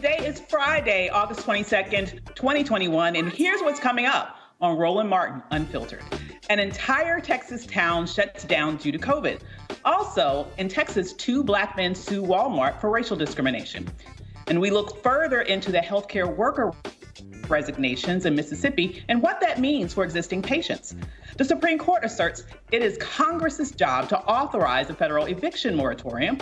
Today is Friday, August 22nd, 2021, and here's what's coming up on Roland Martin Unfiltered. An entire Texas town shuts down due to COVID. Also, in Texas, 2 Black men sue Walmart for racial discrimination. And we look further into the healthcare worker resignations in Mississippi and what that means for existing patients. The Supreme Court asserts it is Congress's job to authorize a federal eviction moratorium.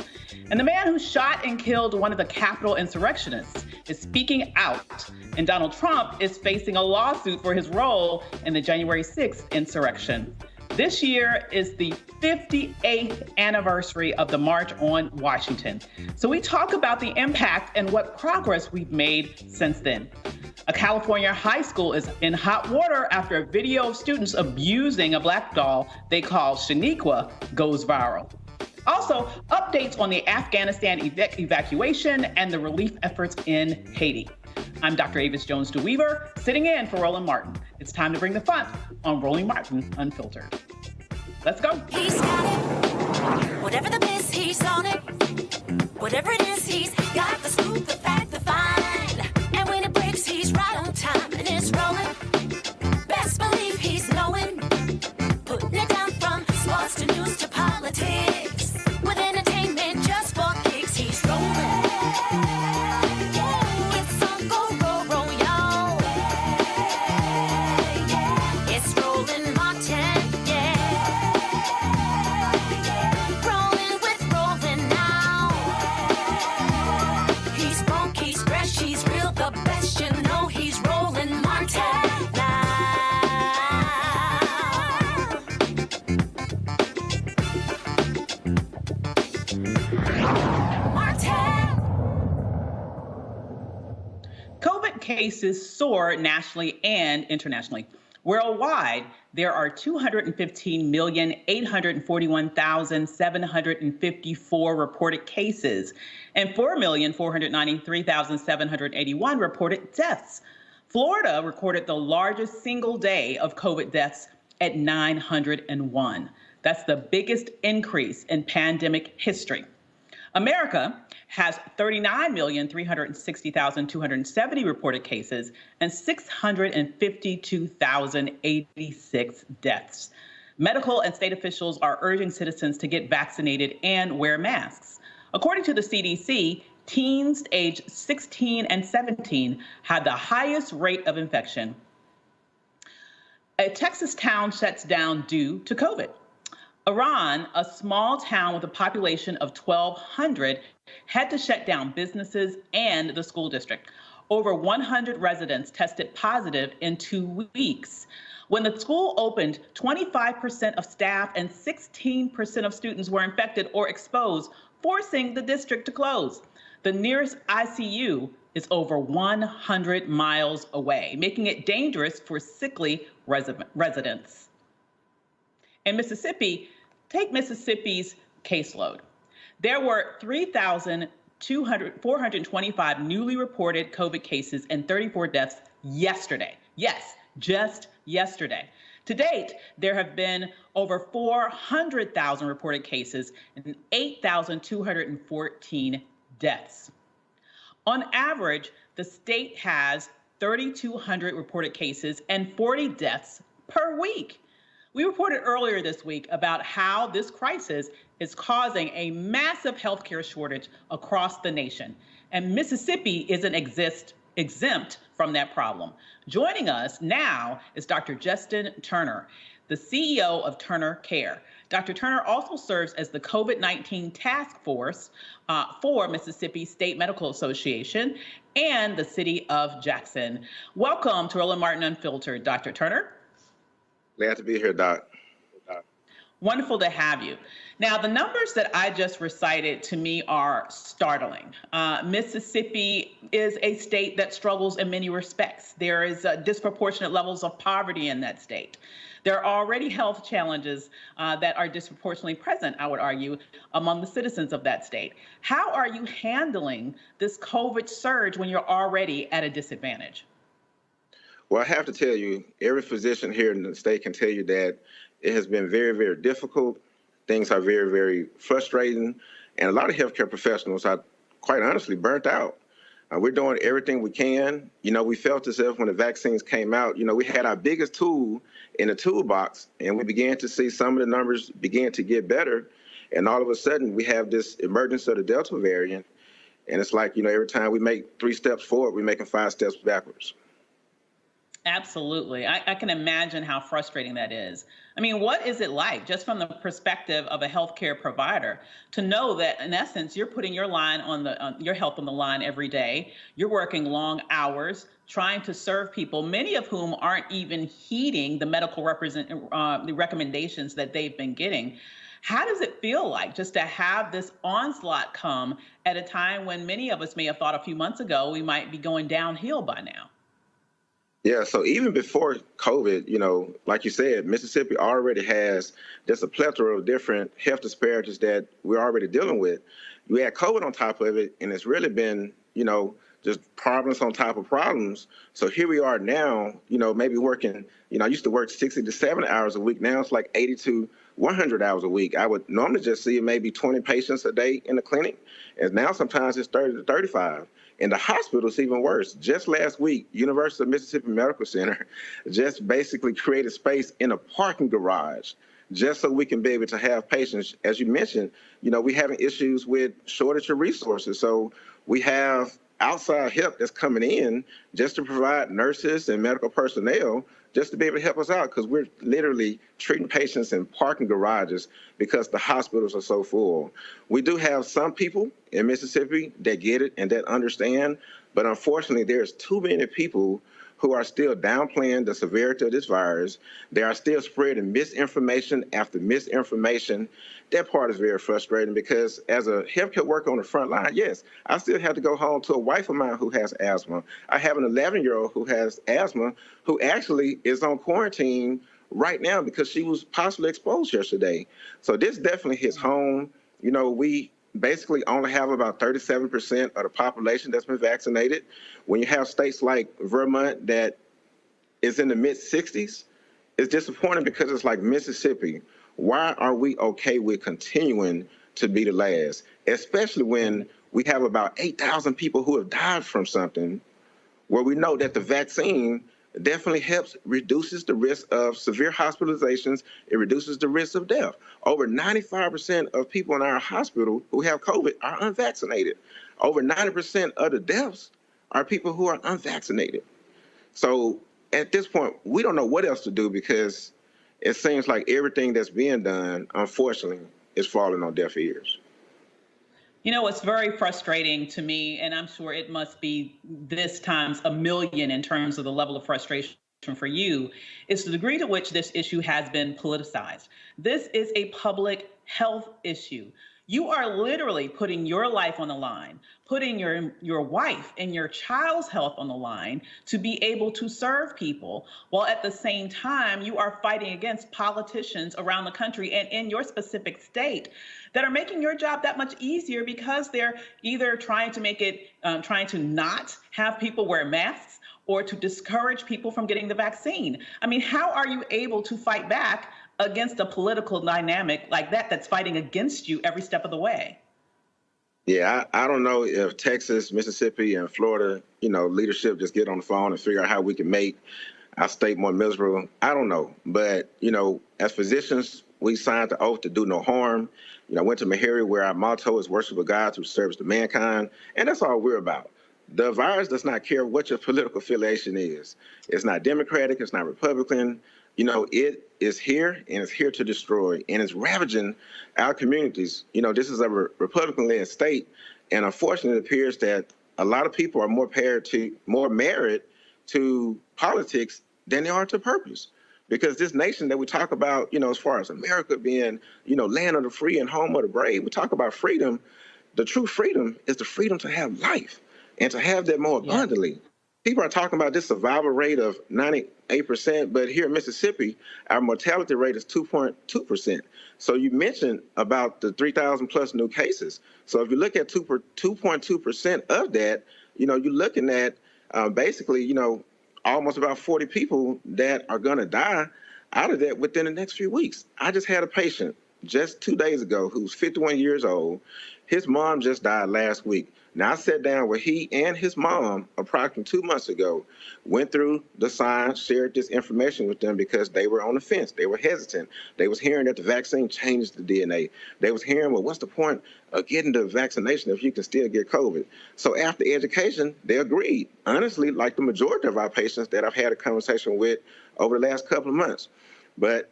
And the man who shot and killed one of the Capitol insurrectionists is speaking out. And Donald Trump is facing a lawsuit for his role in the January 6th insurrection. This year is the 58th anniversary of the March on Washington. So we talk about the impact and what progress we've made since then. A California high school is in hot water after a video of students abusing a black doll they call Shaniqua goes viral. Also, updates on the Afghanistan evacuation and the relief efforts in Haiti. I'm Dr. Avis Jones-DeWeaver, sitting in for Roland Martin. It's time to bring the fun on Roland Martin Unfiltered. Let's go. He's got it. Whatever the miss, he's on it. Whatever it is, he's got the scoop, the fact, the find. And when it breaks, he's right on time and it's rolling. Best believe he's knowing. Putting it down from sports to news to politics. With entertainment just for kicks, he's rolling. It's on go, roll, y'all. It's Roland Martin, Rolling with Roland now. He's funk, he's COVID cases soar nationally and internationally. Worldwide, there are 215,841,754 reported cases and 4,493,781 reported deaths. Florida recorded the largest single day of COVID deaths at 901. That's the biggest increase in pandemic history. America has 39,360,270 reported cases and 652,086 deaths. Medical and state officials are urging citizens to get vaccinated and wear masks. According to the CDC, teens aged 16 and 17 had the highest rate of infection. A Texas town shuts down due to COVID. Iran, a small town with a population of 1,200, had to shut down businesses and the school district. Over 100 residents tested positive in 2 weeks. When the school opened, 25% of staff and 16% of students were infected or exposed, forcing the district to close. The nearest ICU is over 100 miles away, making it dangerous for sickly residents. In Mississippi, take Mississippi's caseload. There were 3,425 newly reported COVID cases and 34 deaths yesterday. Yes, just yesterday. To date, there have been over 400,000 reported cases and 8,214 deaths. On average, the state has 3,200 reported cases and 40 deaths per week. We reported earlier this week about how this crisis is causing a massive healthcare shortage across the nation, and Mississippi isn't exempt from that problem. Joining us now is Dr. Justin Turner, the CEO of Turner Care. Dr. Turner also serves as the COVID-19 task force for Mississippi State Medical Association and the city of Jackson. Welcome to Roland Martin Unfiltered, Dr. Turner. Glad to be here, Doc. Wonderful to have you. Now, the numbers that I just recited to me are startling. Mississippi is a state that struggles in many respects. There is disproportionate levels of poverty in that state. There are already health challenges that are disproportionately present, I would argue, among the citizens of that state. How are you handling this COVID surge when you're already at a disadvantage? Well, I have to tell you, every physician here in the state can tell you that it has been very, very difficult. Things are very, very frustrating. And a lot of healthcare professionals are, quite honestly, burnt out. We're doing everything we can. We felt as if when the vaccines came out, we had our biggest tool in the toolbox, and we began to see some of the numbers begin to get better. And all of a sudden, we have this emergence of the Delta variant. And it's like, every time we make 3 steps forward, we're making 5 steps backwards. Absolutely. I can imagine how frustrating that is. I mean, what is it like, just from the perspective of a healthcare provider, to know that, in essence, you're putting your your health on the line every day? You're working long hours, trying to serve people, many of whom aren't even heeding the medical the recommendations that they've been getting. How does it feel like just to have this onslaught come at a time when many of us may have thought a few months ago we might be going downhill by now? Yeah, so even before COVID, like you said, Mississippi already has just a plethora of different health disparities that we're already dealing with. You add COVID on top of it, and it's really been, just problems on top of problems. So here we are now, maybe working, I used to work 60 to 70 hours a week. Now it's like 80 to 100 hours a week. I would normally just see maybe 20 patients a day in the clinic, and now sometimes it's 30 to 35. In the hospital, it's even worse. Just last week, University of Mississippi Medical Center just basically created space in a parking garage just so we can be able to have patients. As you mentioned, we're having issues with shortage of resources. So we have outside help that's coming in just to provide nurses and medical personnel just to be able to help us out, because we're literally treating patients in parking garages because the hospitals are so full. We do have some people in Mississippi that get it and that understand, but unfortunately there's too many people who are still downplaying the severity of this virus. They are still spreading misinformation after misinformation. That part is very frustrating because as a healthcare worker on the front line, yes, I still have to go home to a wife of mine who has asthma. I have an 11-year-old who has asthma who actually is on quarantine right now because she was possibly exposed yesterday. So this definitely hits home. You know, we basically only have about 37% of the population that's been vaccinated. When you have states like Vermont that is in the mid-60s, it's disappointing because it's like Mississippi. Why are we okay with continuing to be the last, especially when we have about 8,000 people who have died from something where we know that the vaccine definitely helps, reduces the risk of severe hospitalizations. It reduces the risk of death. Over 95% of people in our hospital who have COVID are unvaccinated. Over 90% of the deaths are people who are unvaccinated. So at this point, we don't know what else to do because it seems like everything that's being done, unfortunately, is falling on deaf ears. You know, it's very frustrating to me, and I'm sure it must be this times a million in terms of the level of frustration for you, is the degree to which this issue has been politicized. This is a public health issue. You are literally putting your life on the line, putting your wife and your child's health on the line to be able to serve people, while at the same time you are fighting against politicians around the country and in your specific state that are making your job that much easier because they're either trying to make it, trying to not have people wear masks or to discourage people from getting the vaccine. I mean, how are you able to fight back against a political dynamic like that that's fighting against you every step of the way? Yeah, I don't know if Texas, Mississippi, and Florida, leadership just get on the phone and figure out how we can make our state more miserable. I don't know. But, as physicians, we signed the oath to do no harm. I went to Mahiri where our motto is worship of God through service to mankind. And that's all we're about. The virus does not care what your political affiliation is. It's not Democratic. It's not Republican. It is here and it's here to destroy, and it's ravaging our communities. This is a Republican-led state, and unfortunately, it appears that a lot of people are more married to politics than they are to purpose. Because this nation that we talk about, as far as America being, land of the free and home of the brave, we talk about freedom. The true freedom is the freedom to have life and to have that more abundantly. People are talking about this survival rate of 98%, but here in Mississippi, our mortality rate is 2.2%. So you mentioned about the 3,000 plus new cases. So if you look at 2.2% of that, you're looking at basically, almost about 40 people that are going to die out of that within the next few weeks. I just had a patient just 2 days ago who's 51 years old. His mom just died last week. Now, I sat down with he and his mom approximately 2 months ago, went through the signs, shared this information with them because they were on the fence. They were hesitant. They was hearing that the vaccine changed the DNA. They was hearing, well, what's the point of getting the vaccination if you can still get COVID? So after education, they agreed. Honestly, like the majority of our patients that I've had a conversation with over the last couple of months. But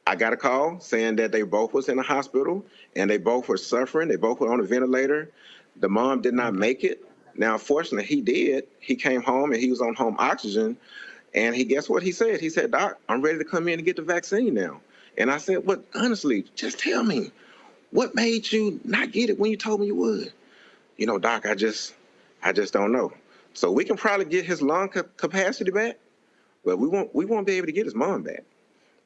I got a call saying that they both was in the hospital and they both were suffering. They both were on a ventilator. The mom did not make it. Now, fortunately, he did. He came home and he was on home oxygen. And guess what he said? He said, Doc, I'm ready to come in and get the vaccine now. And I said, well, honestly, just tell me, what made you not get it when you told me you would? Doc, I just don't know. So we can probably get his lung capacity back, but we won't be able to get his mom back.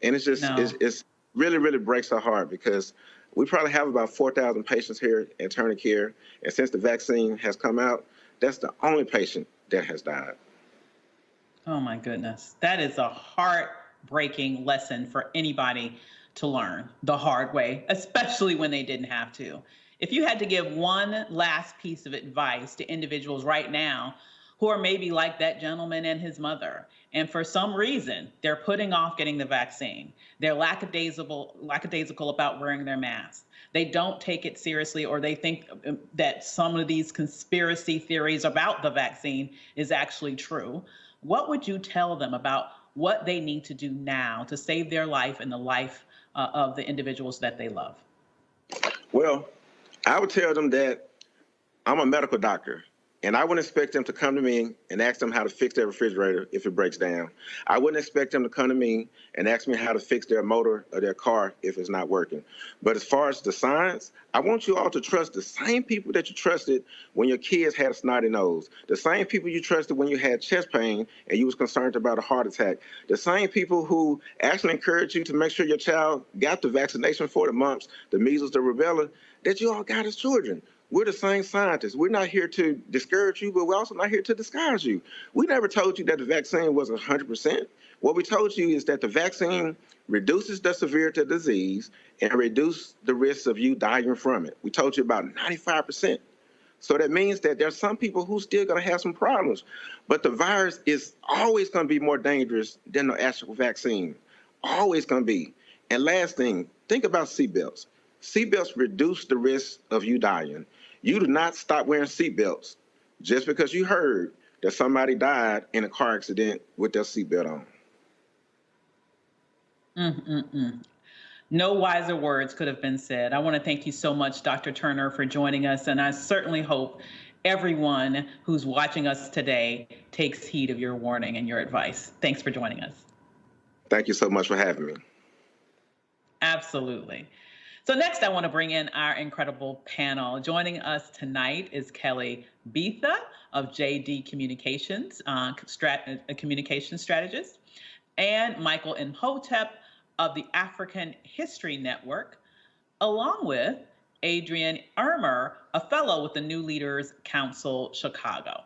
And it's just, it's really, really breaks our heart because we probably have about 4,000 patients here in Turner Care. And since the vaccine has come out, that's the only patient that has died. Oh, my goodness. That is a heartbreaking lesson for anybody to learn the hard way, especially when they didn't have to. If you had to give one last piece of advice to individuals right now who are maybe like that gentleman and his mother, and for some reason, they're putting off getting the vaccine. They're lackadaisical about wearing their masks. They don't take it seriously, or they think that some of these conspiracy theories about the vaccine is actually true. What would you tell them about what they need to do now to save their life and the life of the individuals that they love? Well, I would tell them that I'm a medical doctor. And I wouldn't expect them to come to me and ask them how to fix their refrigerator if it breaks down. I wouldn't expect them to come to me and ask me how to fix their motor or their car if it's not working. But as far as the science, I want you all to trust the same people that you trusted when your kids had a snotty nose, the same people you trusted when you had chest pain and you was concerned about a heart attack, the same people who actually encouraged you to make sure your child got the vaccination for the mumps, the measles, the rubella, that you all got as children. We're the same scientists. We're not here to discourage you, but we're also not here to discourage you. We never told you that the vaccine was 100%. What we told you is that the vaccine reduces the severity of the disease and reduces the risk of you dying from it. We told you about 95%. So that means that there's some people who still going to have some problems. But the virus is always going to be more dangerous than the actual vaccine. Always going to be. And last thing, think about seatbelts. Seatbelts reduce the risk of you dying. You do not stop wearing seatbelts just because you heard that somebody died in a car accident with their seatbelt on. No wiser words could have been said. I want to thank you so much, Dr. Turner, for joining us. And I certainly hope everyone who's watching us today takes heed of your warning and your advice. Thanks for joining us. Thank you so much for having me. Absolutely. So next, I want to bring in our incredible panel. Joining us tonight is Kelly Betha of JD Communications, communication strategist, and Michael Imhotep of the African History Network, along with Adrian Ermer, a fellow with the New Leaders Council Chicago.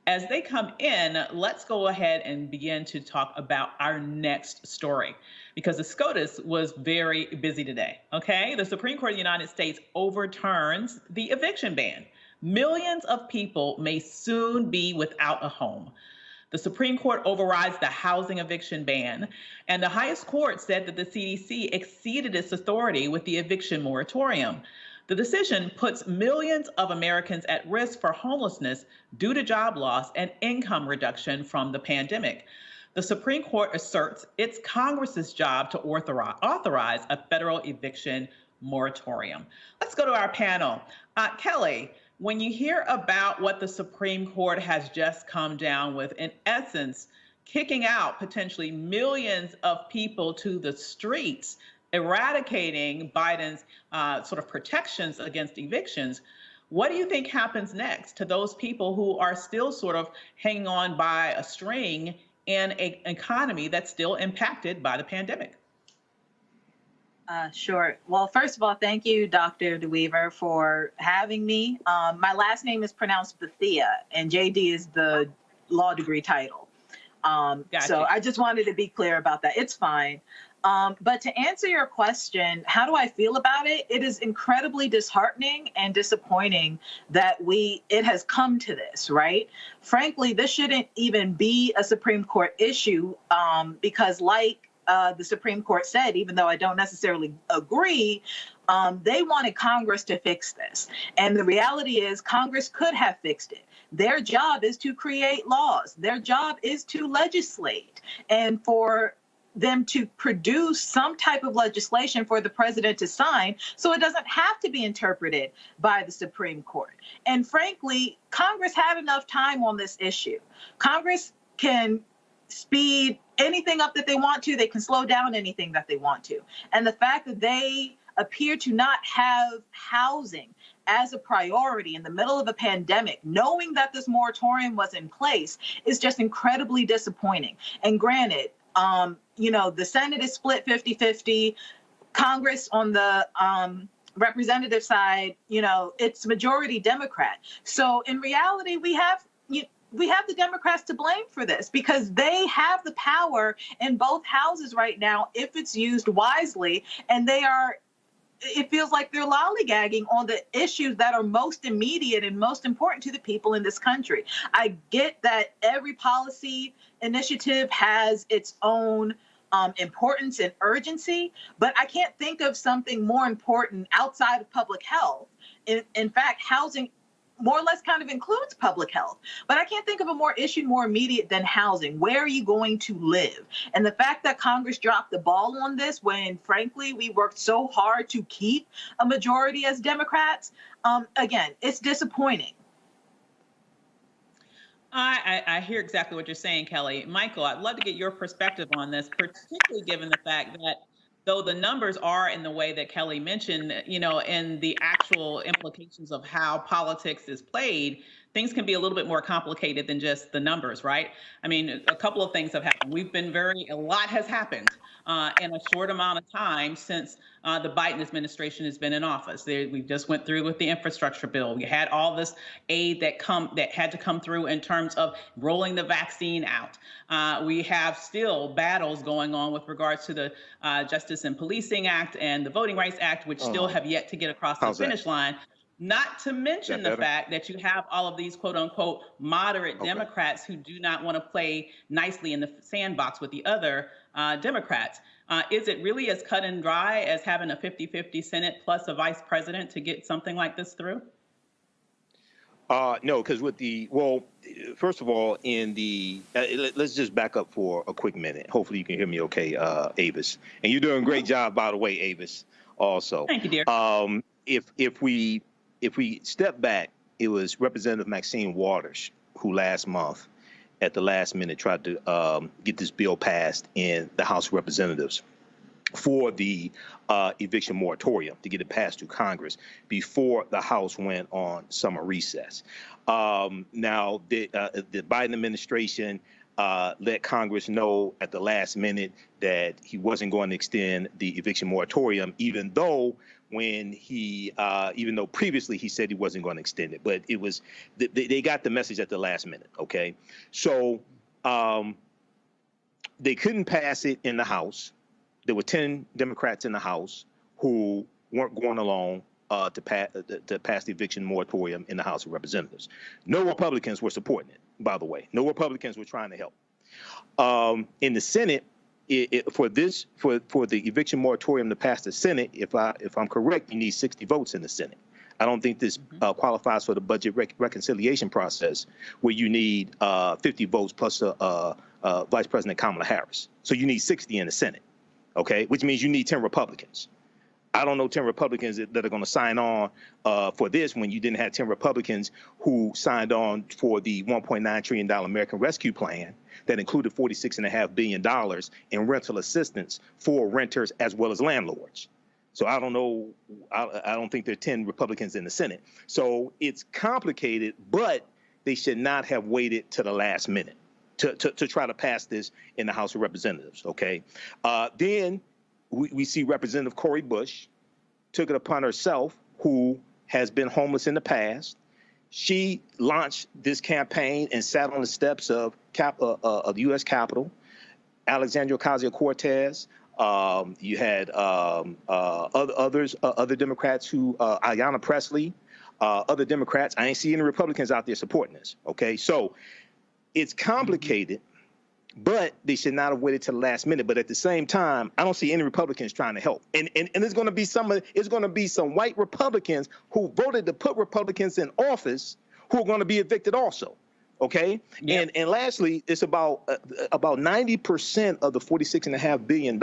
As they come in, let's go ahead and begin to talk about our next story, because the SCOTUS was very busy today, okay? The Supreme Court of the United States overturns the eviction ban. Millions of people may soon be without a home. The Supreme Court overrides the housing eviction ban, and the highest court said that the CDC exceeded its authority with the eviction moratorium. The decision puts millions of Americans at risk for homelessness due to job loss and income reduction from the pandemic. The Supreme Court asserts it's Congress's job to authorize a federal eviction moratorium. Let's go to our panel. Kelly, when you hear about what the Supreme Court has just come down with, in essence, kicking out potentially millions of people to the streets, eradicating Biden's sort of protections against evictions, what do you think happens next to those people who are still sort of hanging on by a string in an economy that's still impacted by the pandemic? Sure. Well, first of all, thank you, Dr. DeWeaver, for having me. My last name is pronounced Bethia, and JD is the law degree title. Gotcha. So I just wanted to be clear about that. It's fine. But to answer your question, how do I feel about it? It is incredibly disheartening and disappointing that it has come to this, right? Frankly, this shouldn't even be a Supreme Court issue because like the Supreme Court said, even though I don't necessarily agree, they wanted Congress to fix this. And the reality is Congress could have fixed it. Their job is to create laws. Their job is to legislate. And for them to produce some type of legislation for the president to sign so it doesn't have to be interpreted by the Supreme Court. And frankly, Congress had enough time on this issue. Congress can speed anything up that they want to. They can slow down anything that they want to. And the fact that they appear to not have housing as a priority in the middle of a pandemic, knowing that this moratorium was in place, is just incredibly disappointing. And granted, the Senate is split 50-50. Congress on the representative side, it's majority Democrat. So in reality, we have the Democrats to blame for this because they have the power in both houses right now if it's used wisely, and it feels like they're lollygagging on the issues that are most immediate and most important to the people in this country. I get that every policy initiative has its own importance and urgency, but I can't think of something more important outside of public health. In fact, housing more or less kind of includes public health, but I can't think of a more immediate than housing. Where are you going to live? And the fact that Congress dropped the ball on this when, frankly, we worked so hard to keep a majority as Democrats, again, it's disappointing. I hear exactly what you're saying, Kelly. Michael, I'd love to get your perspective on this, particularly given the fact that though the numbers are in the way that Kelly mentioned, and the actual implications of how politics is played, things can be a little bit more complicated than just the numbers, right? I mean, a couple of things have happened. A lot has happened in a short amount of time since the Biden administration has been in office. We just went through with the infrastructure bill. We had all this aid that had to come through in terms of rolling the vaccine out. We have still battles going on with regards to the Justice and Policing Act and the Voting Rights Act, which still have yet to get across the finish line. Not to mention the fact that you have all of these quote unquote moderate Democrats who do not want to play nicely in the sandbox with the other Democrats. Is it really as cut and dry as having a 50-50 Senate plus a vice president to get something like this through? No, because first of all, let's just back up for a quick minute. Hopefully you can hear me okay, Avis. And you're doing a great job, by the way, Avis, also. Thank you, dear. If we step back, it was Representative Maxine Waters who last month, at the last minute, tried to get this bill passed in the House of Representatives for the eviction moratorium, to get it passed through Congress before the House went on summer recess. Now, the Biden administration let Congress know at the last minute that he wasn't going to extend the eviction moratorium, even though previously he said he wasn't going to extend it. But it was they got the message at the last minute. Okay, so they couldn't pass it in the House. There were 10 Democrats in the House who weren't going along to pass the eviction moratorium in the House of Representatives. No Republicans were supporting it, by the way. No Republicans were trying to help. In the Senate, for the eviction moratorium to pass the Senate, if I'm correct, you need 60 votes in the Senate. I don't think this qualifies for the budget reconciliation process, where you need 50 votes plus Vice President Kamala Harris. So you need 60 in the Senate. Okay, which means you need 10 Republicans. I don't know 10 Republicans that are going to sign on for this when you didn't have 10 Republicans who signed on for the $1.9 trillion American Rescue Plan that included $46.5 billion in rental assistance for renters as well as landlords. So I don't know. I don't think there are 10 Republicans in the Senate. So it's complicated, but they should not have waited to the last minute to try to pass this in the House of Representatives, okay? Then we see Representative Cori Bush took it upon herself, who has been homeless in the past. She launched this campaign and sat on the steps of the U.S. Capitol. Alexandria Ocasio-Cortez. You had other Democrats Ayanna Pressley, other Democrats. I ain't see any Republicans out there supporting this, okay? So it's complicated, but they should not have waited till the last minute. But at the same time, I don't see any Republicans trying to help. And there's going to be some white Republicans who voted to put Republicans in office who are going to be evicted also. Okay. Yep. And lastly, it's about 90% of the $46.5 billion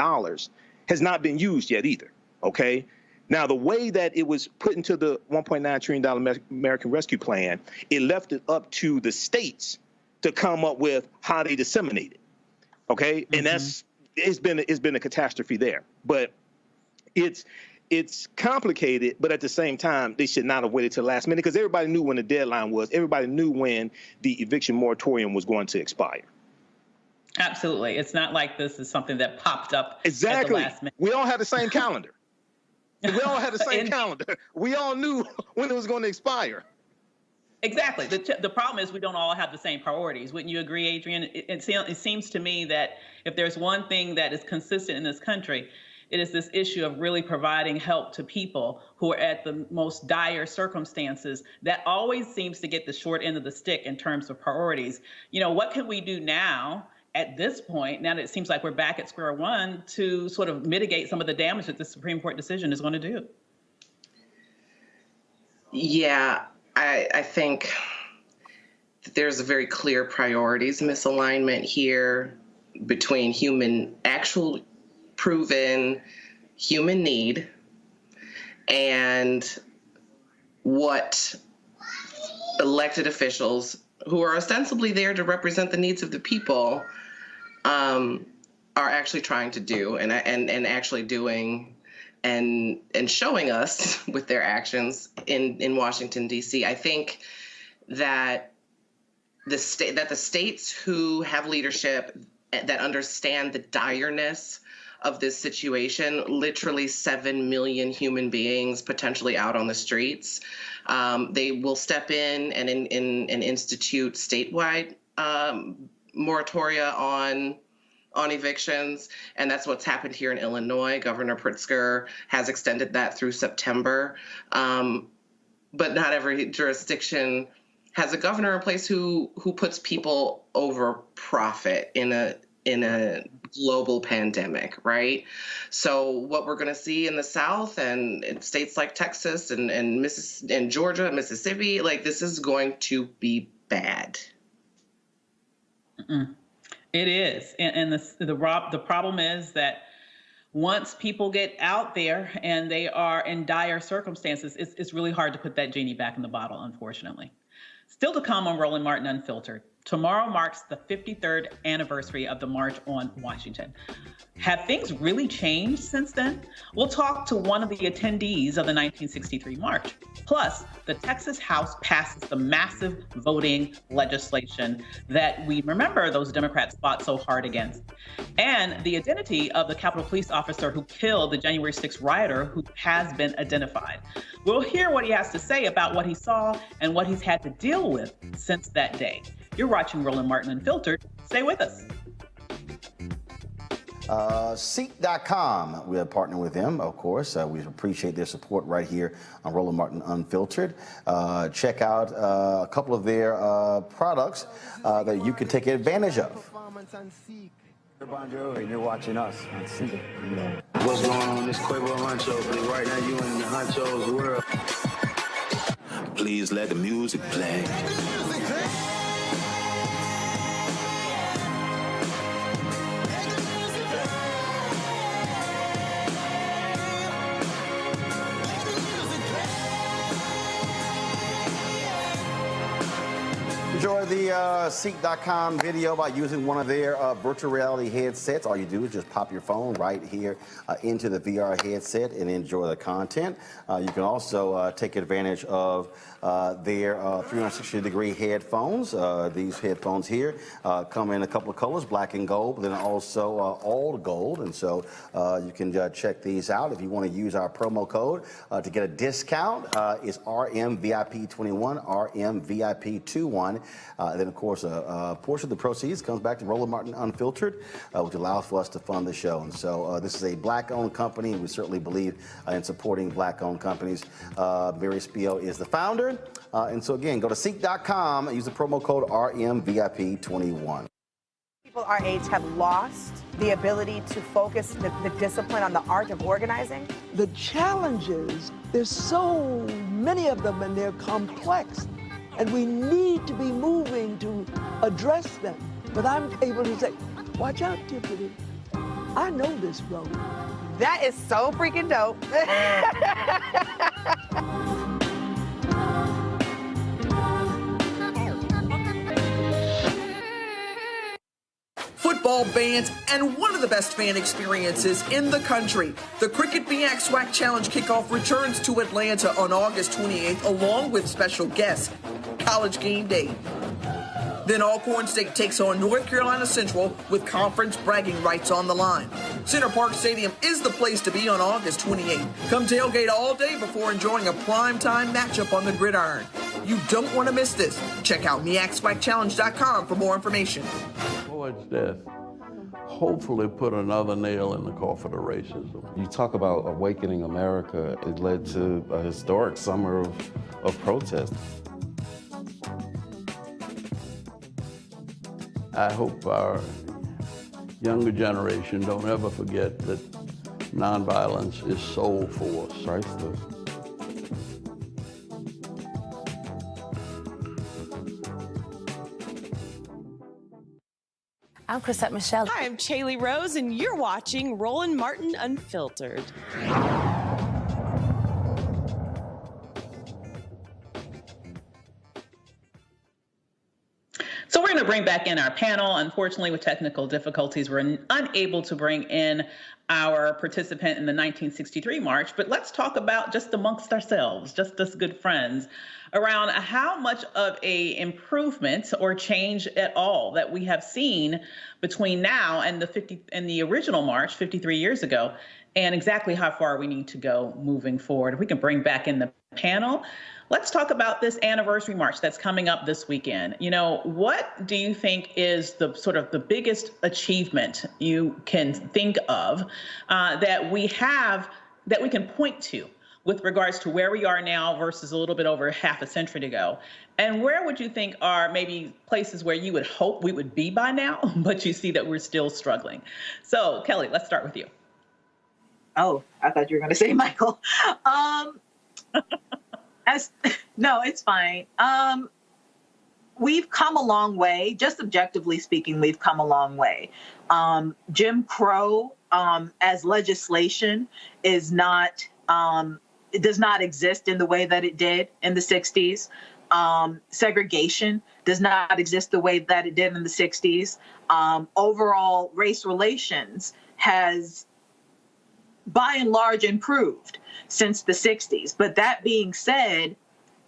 has not been used yet either. Okay. Now, the way that it was put into the $1.9 trillion American Rescue Plan, it left it up to the states to come up with how they disseminate it. Okay. And it's been a catastrophe there, but it's complicated, but at the same time, they should not have waited till the last minute, because everybody knew when the deadline was. Everybody knew when the eviction moratorium was going to expire. Absolutely. It's not like this is something that popped up exactly. at the last minute. We all had the same calendar. We all had the same calendar. We all knew when it was going to expire. Exactly. The problem is we don't all have the same priorities. Wouldn't you agree, Adrian? It seems to me that if there's one thing that is consistent in this country, it is this issue of really providing help to people who are at the most dire circumstances. That always seems to get the short end of the stick in terms of priorities. What can we do now at this point, now that it seems like we're back at square one, to sort of mitigate some of the damage that the Supreme Court decision is going to do? Yeah, I think that there's a very clear priorities misalignment here between actual proven human need and what elected officials who are ostensibly there to represent the needs of the people, are actually trying to do and actually doing and showing us with their actions in Washington, D.C. I think that the states who have leadership that understand the direness of this situation, literally 7 million human beings potentially out on the streets, they will step in and institute statewide moratoria on evictions, and that's what's happened here in Illinois. Governor Pritzker has extended that through September, but not every jurisdiction has a governor in place who puts people over profit in a global pandemic, right? So what we're going to see in the South and in states like Texas and Georgia, Mississippi, like, this is going to be bad. Mm-mm. It is, and the problem is that once people get out there and they are in dire circumstances, it's really hard to put that genie back in the bottle, unfortunately. Still to come on Roland Martin Unfiltered. Tomorrow marks the 53rd anniversary of the March on Washington. Have things really changed since then? We'll talk to one of the attendees of the 1963 March. Plus, the Texas House passes the massive voting legislation that we remember those Democrats fought so hard against. And the identity of the Capitol Police officer who killed the January 6th rioter who has been identified. We'll hear what he has to say about what he saw and what he's had to deal with since that day. You're watching Roland Martin Unfiltered. Stay with us. Seek.com, we are partnering with them, of course. We appreciate their support right here on Roland Martin Unfiltered. Check out a couple of their products that you can take advantage of. And you're watching us on Seek. What's going on in this Quavo Honcho? Right now you in the Honcho's world. Please let the music play. Enjoy the Seek.com video by using one of their virtual reality headsets. All you do is just pop your phone right here into the VR headset and enjoy the content. You can also take advantage of their 360-degree headphones. These headphones here come in a couple of colors, black and gold, but then also all gold. And so you can check these out. If you want to use our promo code to get a discount, it's RMVIP21, RMVIP21. Then, of course, a portion of the proceeds comes back to Roland Martin Unfiltered, which allows for us to fund the show. And so this is a black-owned company. We certainly believe in supporting black-owned companies. Mary Spiel is the founder. And so, again, go to Seek.com and use the promo code RMVIP21. People our age have lost the ability to focus the discipline on the art of organizing. The challenges, there's so many of them and they're complex. And we need to be moving to address them. But I'm able to say, watch out, Tiffany. I know this road. That is so freaking dope. Football bans and one of the best fan experiences in the country. The Cricket BX SWAC Challenge kickoff returns to Atlanta on August 28th, along with special guests, College Game Day. Then Alcorn State takes on North Carolina Central with conference bragging rights on the line. Center Park Stadium is the place to be on August 28th. Come tailgate all day before enjoying a primetime matchup on the gridiron. You don't want to miss this. Check out MEACSWACChallenge.com for more information. Floyd's death hopefully put another nail in the coffin of racism. You talk about awakening America. It led to a historic summer of protest. I hope our younger generation don't ever forget that nonviolence is soul force. Priceless. I'm Chrisette Michelle. Hi, I'm Chaley Rose, and you're watching Roland Martin Unfiltered. to bring back in our panel. Unfortunately, with technical difficulties, we're unable to bring in our participant in the 1963 march, but let's talk about just amongst ourselves, just as good friends, around how much of a improvement or change at all that we have seen between now and the original march 53 years ago, and exactly how far we need to go moving forward. If we can bring back in the panel, let's talk about this anniversary march that's coming up this weekend. You know, what do you think is the sort of the biggest achievement you can think of that we have, that we can point to with regards to where we are now versus a little bit over half a century ago? And where would you think are maybe places where you would hope we would be by now, but you see that we're still struggling? So, Kelly, let's start with you. Oh, I thought you were going to say Michael. No, it's fine. We've come a long way. Just objectively speaking, we've come a long way. Jim Crow, as legislation, is not. It does not exist in the way that it did in the 60s. Segregation does not exist the way that it did in the 60s. Overall, race relations has, by and large, improved since the 60s. But that being said,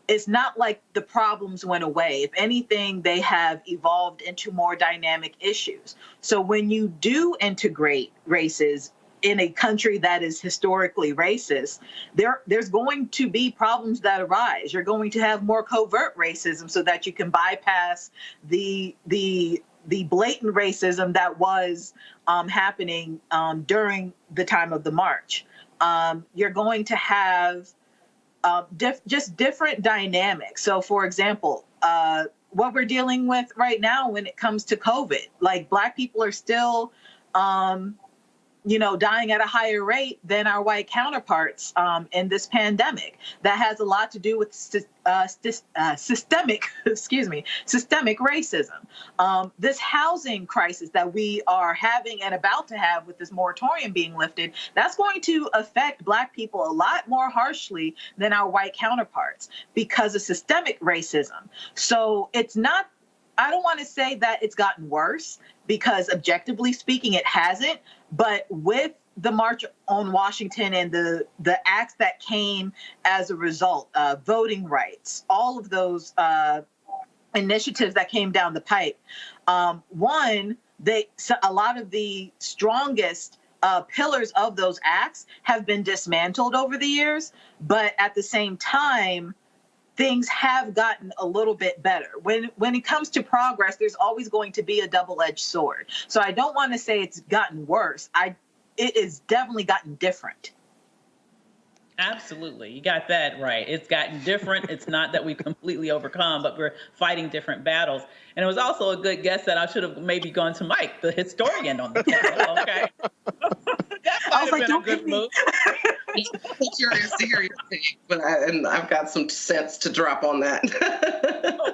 it's not like the problems went away. If anything, they have evolved into more dynamic issues. So when you do integrate races in a country that is historically racist, there's going to be problems that arise. You're going to have more covert racism so that you can bypass the blatant racism that was happening during the time of the march. You're going to have just different dynamics. So, for example, what we're dealing with right now when it comes to COVID, like Black people are still dying at a higher rate than our white counterparts in this pandemic. That has a lot to do with systemic racism. This housing crisis that we are having and about to have with this moratorium being lifted, that's going to affect Black people a lot more harshly than our white counterparts because of systemic racism. So it's not, I don't want to say that it's gotten worse, because objectively speaking, it hasn't. But with the March on Washington and the acts that came as a result, voting rights, all of those initiatives that came down the pipe, a lot of the strongest pillars of those acts have been dismantled over the years. But at the same time, things have gotten a little bit better. When it comes to progress, there's always going to be a double-edged sword. So I don't want to say it's gotten worse. It has definitely gotten different. Absolutely. You got that right. It's gotten different. It's not that we've completely overcome, but we're fighting different battles. And it was also a good guess that I should have maybe gone to Mike, the historian on the panel. Okay. That might have been a good move. I'm curious to hear your take, but I've got some sense to drop on that.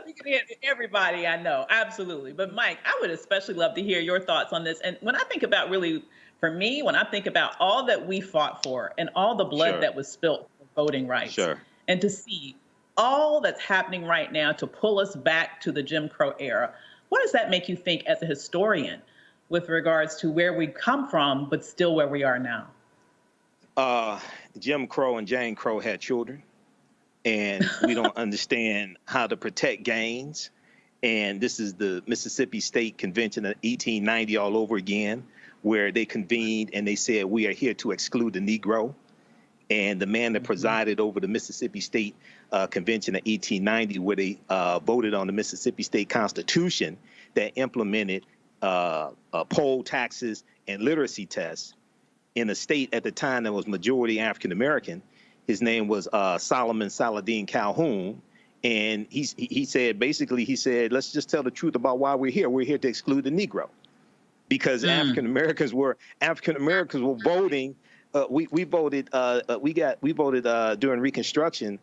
We can hear everybody I know. Absolutely. But Mike, I would especially love to hear your thoughts on this. And when I think about for me, when I think about all that we fought for and all the blood that was spilt for voting rights, and to see all that's happening right now to pull us back to the Jim Crow era, what does that make you think as a historian with regards to where we come from, but still where we are now? Jim Crow and Jane Crow had children, and we don't understand how to protect gains. And this is the Mississippi State Convention of 1890 all over again, where they convened and they said, we are here to exclude the Negro. And the man that presided over the Mississippi State Convention of 1890, where they voted on the Mississippi State Constitution that implemented poll taxes and literacy tests in a state at the time that was majority African American. His name was Solomon Saladin Calhoun. And he said, let's just tell the truth about why we're here. We're here to exclude the Negro. Because African Americans were voting. We voted during Reconstruction.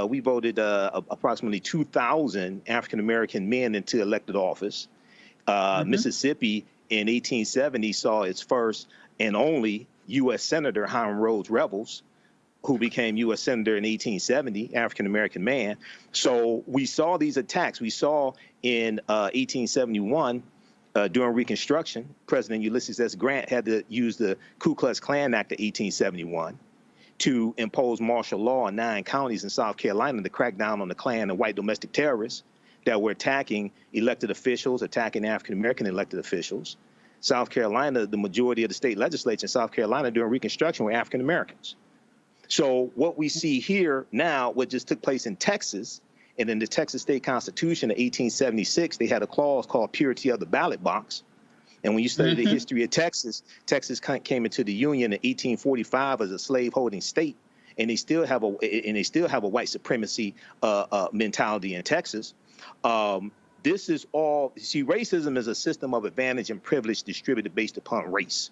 We voted approximately 2,000 African American men into elected office. Mississippi in 1870 saw its first and only U.S. Senator, Hiram Rhodes Revels, who became U.S. Senator in 1870, African-American man. So we saw these attacks. We saw in 1871, during Reconstruction, President Ulysses S. Grant had to use the Ku Klux Klan Act of 1871 to impose martial law in 9 counties in South Carolina to crack down on the Klan and white domestic terrorists that were attacking elected officials, attacking African-American elected officials. South Carolina, the majority of the state legislature in South Carolina during Reconstruction were African-Americans. So what we see here now, what just took place in Texas, and in the Texas State Constitution of 1876, they had a clause called purity of the ballot box. And when you study the history of Texas, Texas came into the Union in 1845 as a slave-holding state, and they still have a white supremacy mentality in Texas. This is all, see, racism is a system of advantage and privilege distributed based upon race.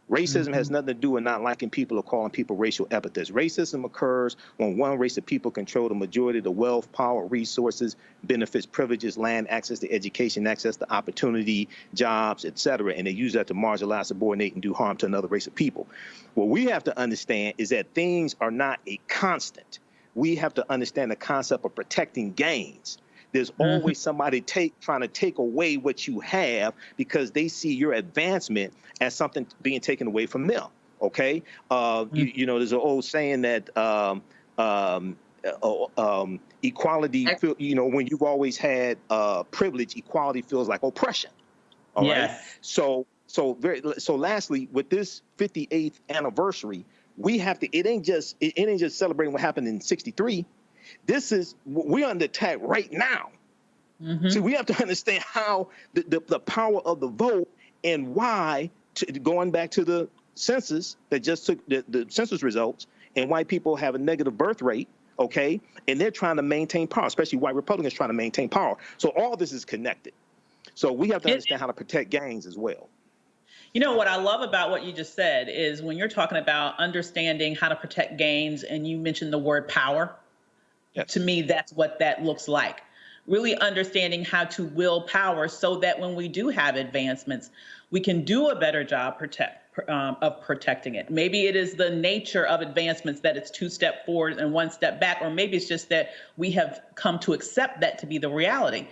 Racism has nothing to do with not liking people or calling people racial epithets. Racism occurs when one race of people control the majority of the wealth, power, resources, benefits, privileges, land, access to education, access to opportunity, jobs, etc., and they use that to marginalize, subordinate, and do harm to another race of people. What we have to understand is that things are not a constant. We have to understand the concept of protecting gains. There's always somebody trying to take away what you have because they see your advancement as something being taken away from them. Okay, you know, there's an old saying that equality, you know, when you've always had privilege, equality feels like oppression. All right. So lastly, with this 58th anniversary, we have to. It ain't just celebrating what happened in '63. We're under attack right now. So we have to understand how the power of the vote and why, going back to the census that just took the census results, and white people have a negative birth rate, okay, and they're trying to maintain power, especially white Republicans trying to maintain power. So all this is connected. So we have to understand how to protect gains as well. You know, what I love about what you just said is when you're talking about understanding how to protect gains, and you mentioned the word power. To me, that's what that looks like. Really understanding how to will power so that when we do have advancements, we can do a better job of protecting it. Maybe it is the nature of advancements that it's 2 steps forward and 1 step back, or maybe it's just that we have come to accept that to be the reality.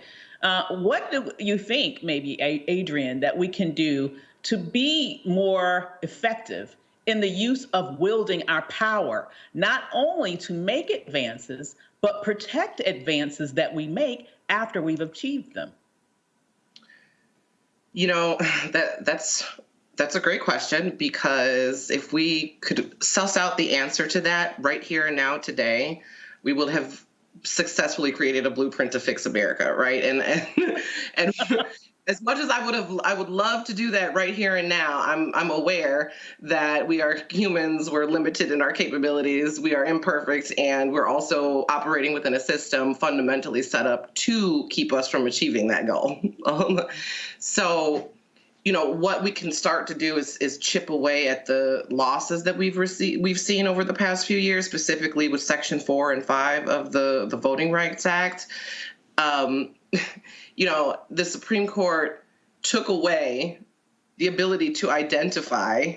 What do you think, maybe, Adrian, that we can do to be more effective in the use of wielding our power, not only to make advances, but protect advances that we make after we've achieved them? You know, that's a great question, because if we could suss out the answer to that right here and now today, we will have successfully created a blueprint to fix America, right? And as much as I would love to do that right here and now, I'm aware that we are humans, we're limited in our capabilities, we are imperfect, and we're also operating within a system fundamentally set up to keep us from achieving that goal. So, you know, what we can start to do is chip away at the losses that we've seen over the past few years, specifically with Section 4 and 5 of the Voting Rights Act. You know, the Supreme Court took away the ability to identify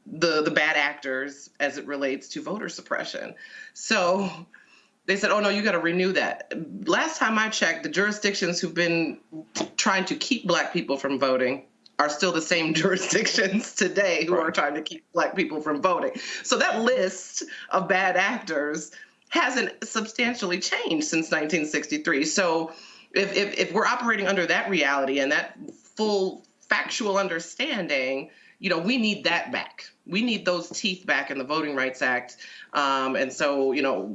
the bad actors as it relates to voter suppression. So they said, oh, no, you got to renew that. Last time I checked, the jurisdictions who've been trying to keep Black people from voting are still the same jurisdictions today who are trying to keep Black people from voting. So that list of bad actors hasn't substantially changed since 1963. So if we're operating under that reality and that full factual understanding, you know, we need that back. We need those teeth back in the Voting Rights Act. And so, you know,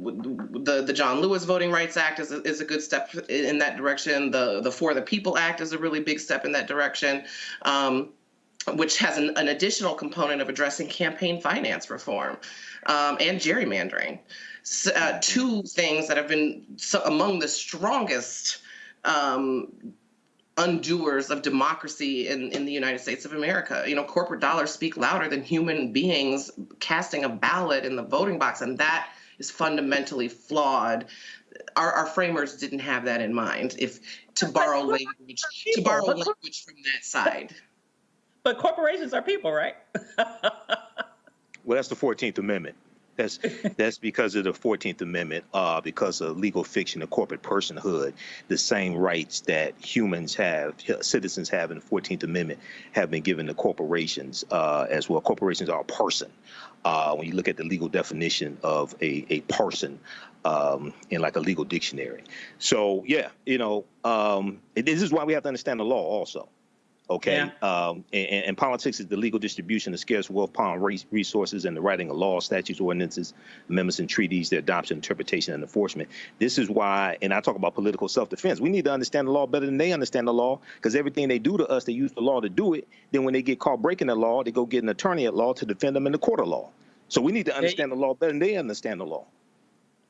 the John Lewis Voting Rights Act is a good step in that direction. The For the People Act is a really big step in that direction, which has an additional component of addressing campaign finance reform and gerrymandering. Two things that have been among the strongest undoers of democracy in the United States of America. You know, corporate dollars speak louder than human beings casting a ballot in the voting box, and that is fundamentally flawed. Our framers didn't have that in mind. To borrow language from that side. But corporations are people, right? Well, that's the 14th Amendment. That's because of the 14th Amendment, because of legal fiction and corporate personhood. The same rights that humans have, citizens have in the 14th Amendment, have been given to corporations as well. Corporations are a person. When you look at the legal definition of a person in like a legal dictionary. So, yeah, this is why we have to understand the law also. Okay. Yeah. And politics is the legal distribution of scarce wealth, upon resources, and the writing of laws, statutes, ordinances, amendments, and treaties, their adoption, interpretation, and enforcement. This is why, and I talk about political self-defense, we need to understand the law better than they understand the law, because everything they do to us, they use the law to do it. Then when they get caught breaking the law, they go get an attorney at law to defend them in the court of law. So we need to understand the law better than they understand the law.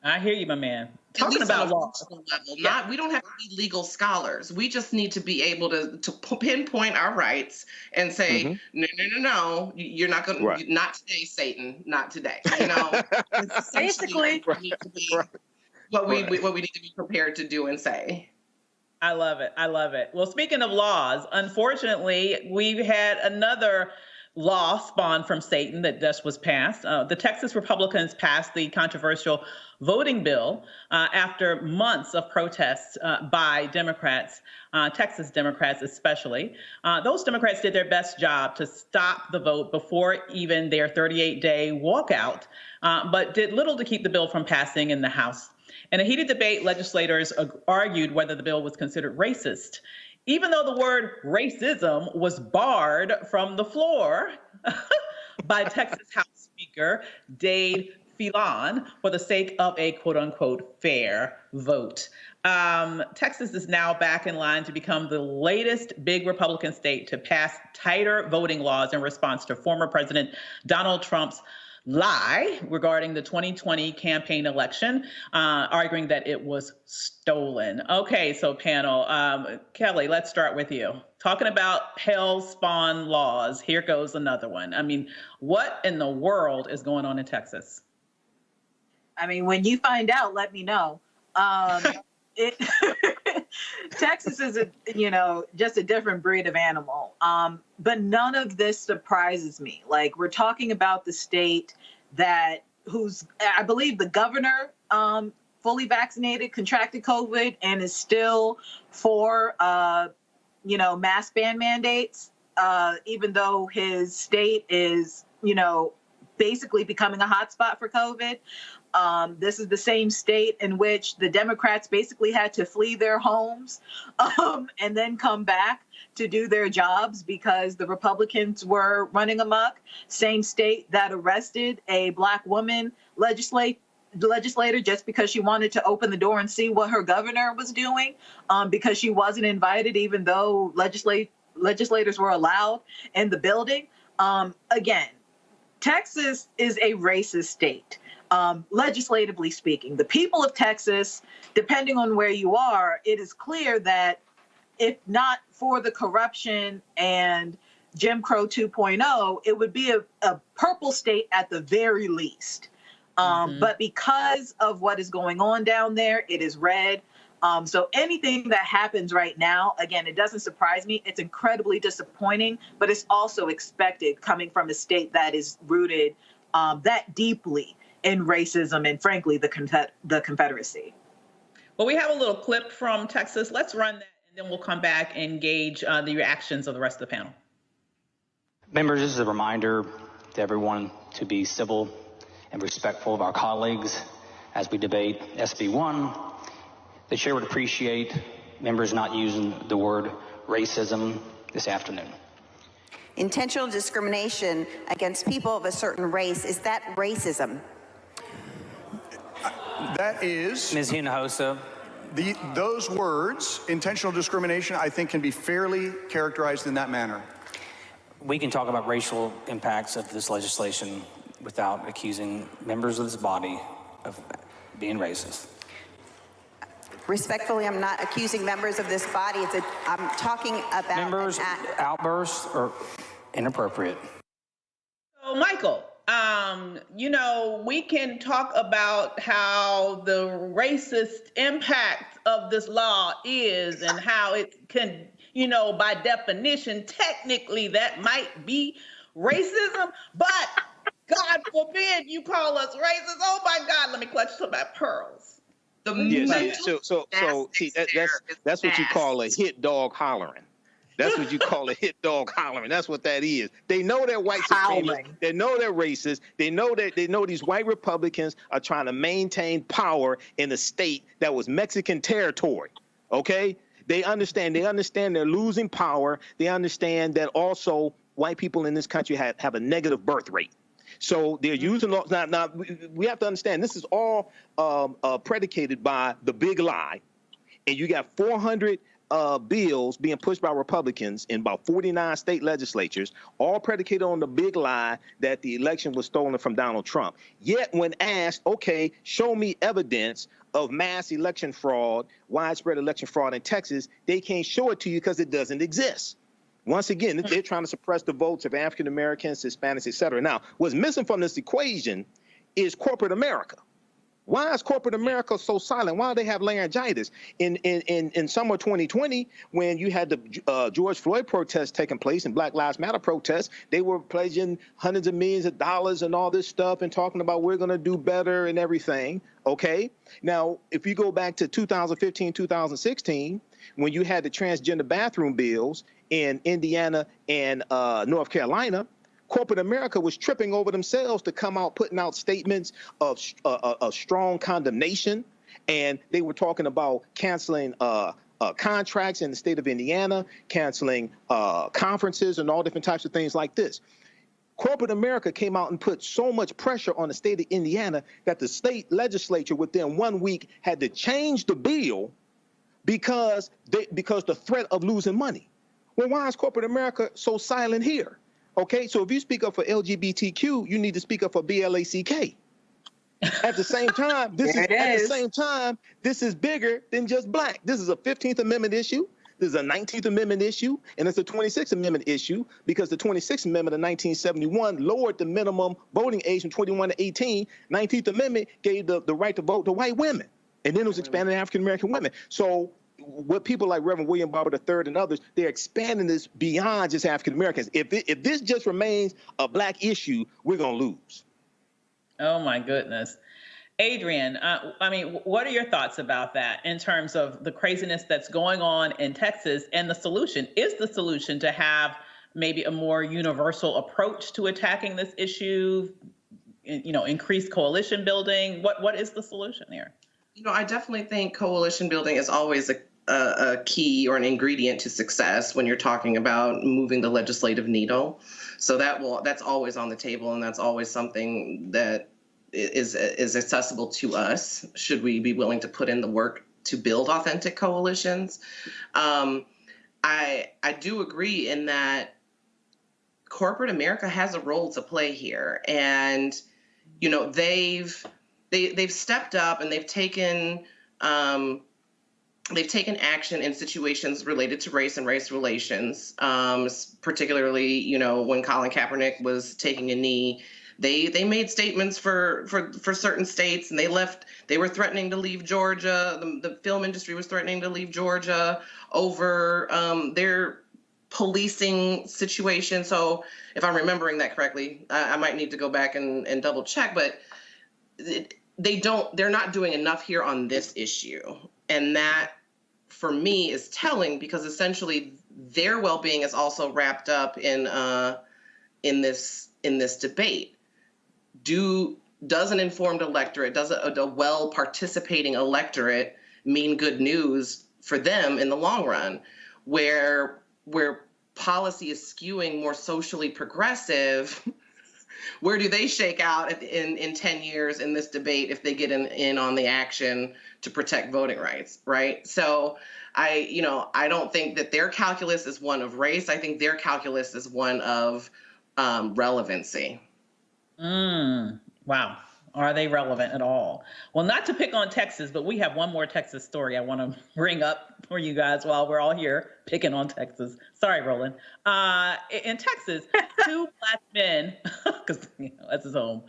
I hear you, my man. Talking about law. Level, we don't have to be legal scholars. We just need to be able to pinpoint our rights and say, no, you're not going to, not today, Satan, not today. Basically, what we need to be prepared to do and say. I love it. I love it. Well, speaking of laws, unfortunately, we've had another law spawned from Satan that just was passed. The Texas Republicans passed the controversial voting bill after months of protests by Democrats, Texas Democrats especially. Those Democrats did their best job to stop the vote before even their 38-day walkout, but did little to keep the bill from passing in the House. In a heated debate, legislators argued whether the bill was considered racist, even though the word racism was barred from the floor by Texas House Speaker Dade Phelan for the sake of a quote-unquote fair vote. Texas is now back in line to become the latest big Republican state to pass tighter voting laws in response to former President Donald Trump's lie regarding the 2020 campaign election, arguing that it was stolen. Okay, so panel, Kelly, let's start with you. Talking about hell-spawn laws, here goes another one. I mean, what in the world is going on in Texas? I mean, when you find out, let me know. Texas is just a different breed of animal. But none of this surprises me. Like, we're talking about the state who's, I believe the governor, fully vaccinated, contracted COVID, and is still for, mask ban mandates, even though his state is, basically becoming a hotspot for COVID. This is the same state in which the Democrats basically had to flee their homes and then come back to do their jobs because the Republicans were running amok. Same state that arrested a Black woman legislator just because she wanted to open the door and see what her governor was doing, because she wasn't invited, even though legislators were allowed in the building. Again, Texas is a racist state. Legislatively speaking, the people of Texas, depending on where you are, it is clear that if not for the corruption and Jim Crow 2.0, it would be a purple state at the very least. But because of what is going on down there, it is red. So anything that happens right now, again, it doesn't surprise me. It's incredibly disappointing, but it's also expected coming from a state that is rooted that deeply in racism and, frankly, the Confederacy. Well, we have a little clip from Texas. Let's run that, and then we'll come back and gauge the reactions of the rest of the panel. Members, this is a reminder to everyone to be civil and respectful of our colleagues as we debate SB 1. The chair would appreciate members not using the word racism this afternoon. Intentional discrimination against people of a certain race, is that racism? That is. Ms. Hinojosa. Those words, intentional discrimination, I think can be fairly characterized in that manner. We can talk about racial impacts of this legislation without accusing members of this body of being racist. Respectfully, I'm not accusing members of this body. I'm talking about members' outbursts are inappropriate. So, Michael, we can talk about how the racist impact of this law is and how it can, by definition, technically that might be racism. But God forbid you call us racist. Oh my God, let me clutch to my pearls. Yeah, so see, that's what you call a hit dog hollering. That's what you call a hit dog hollering. That's what that is. They know they're white supremacists. They know they're racist. They know these white Republicans are trying to maintain power in a state that was Mexican territory. Okay? They understand they're losing power. They understand that also white people in this country have a negative birth rate. So they're using laws. Now, we have to understand this is all predicated by the big lie. And you got 400 bills being pushed by Republicans in about 49 state legislatures, all predicated on the big lie that the election was stolen from Donald Trump. Yet when asked, okay, show me evidence of mass election fraud, widespread election fraud in Texas, they can't show it to you because it doesn't exist. Once again, they're trying to suppress the votes of African Americans, Hispanics, et cetera. Now, what's missing from this equation is corporate America. Why is corporate America so silent? Why do they have laryngitis? In summer 2020, when you had the George Floyd protests taking place and Black Lives Matter protests, they were pledging hundreds of millions of dollars and all this stuff and talking about we're going to do better and everything. Okay. Now, if you go back to 2015, 2016, when you had the transgender bathroom bills in Indiana and North Carolina, corporate America was tripping over themselves to come out, putting out statements of strong condemnation. And they were talking about canceling contracts in the state of Indiana, canceling conferences and all different types of things like this. Corporate America came out and put so much pressure on the state of Indiana that the state legislature within 1 week had to change the bill because the threat of losing money. Well, why is corporate America so silent here? Okay, so if you speak up for LGBTQ, you need to speak up for BLACK. At the same time, this is bigger than just black. This is a 15th Amendment issue. This is a 19th Amendment issue, and it's a 26th Amendment issue because the 26th Amendment of 1971 lowered the minimum voting age from 21 to 18. 19th Amendment gave the right to vote to white women, and then it was expanded to African American women. So what people like Reverend William Barber III and others, they're expanding this beyond just African Americans. If this just remains a black issue, we're going to lose. Oh, my goodness. Adrian, I mean, what are your thoughts about that in terms of the craziness that's going on in Texas and the solution? Is the solution to have maybe a more universal approach to attacking this issue, increased coalition building? What is the solution there? I definitely think coalition building is always a key or an ingredient to success when you're talking about moving the legislative needle. So that's always on the table, and that's always something that is accessible to us, should we be willing to put in the work to build authentic coalitions. I do agree in that corporate America has a role to play here, and they've stepped up and they've taken action in situations related to race and race relations, particularly when Colin Kaepernick was taking a knee. They made statements for certain states, and they were threatening to leave Georgia. The film industry was threatening to leave Georgia over their policing situation. So if I'm remembering that correctly, I might need to go back and double check, but they're not doing enough here on this issue. And that for me is telling, because essentially their well-being is also wrapped up in this debate. Does an informed electorate, does a well-participating electorate mean good news for them in the long run, where policy is skewing more socially progressive? Where do they shake out in 10 years in this debate if they get in on the action to protect voting rights, right? So I don't think that their calculus is one of race. I think their calculus is one of relevancy. Wow. Are they relevant at all? Well, not to pick on Texas, but we have one more Texas story I want to bring up for you guys while we're all here picking on Texas. Sorry, Roland. In Texas, two black men, because that's his home,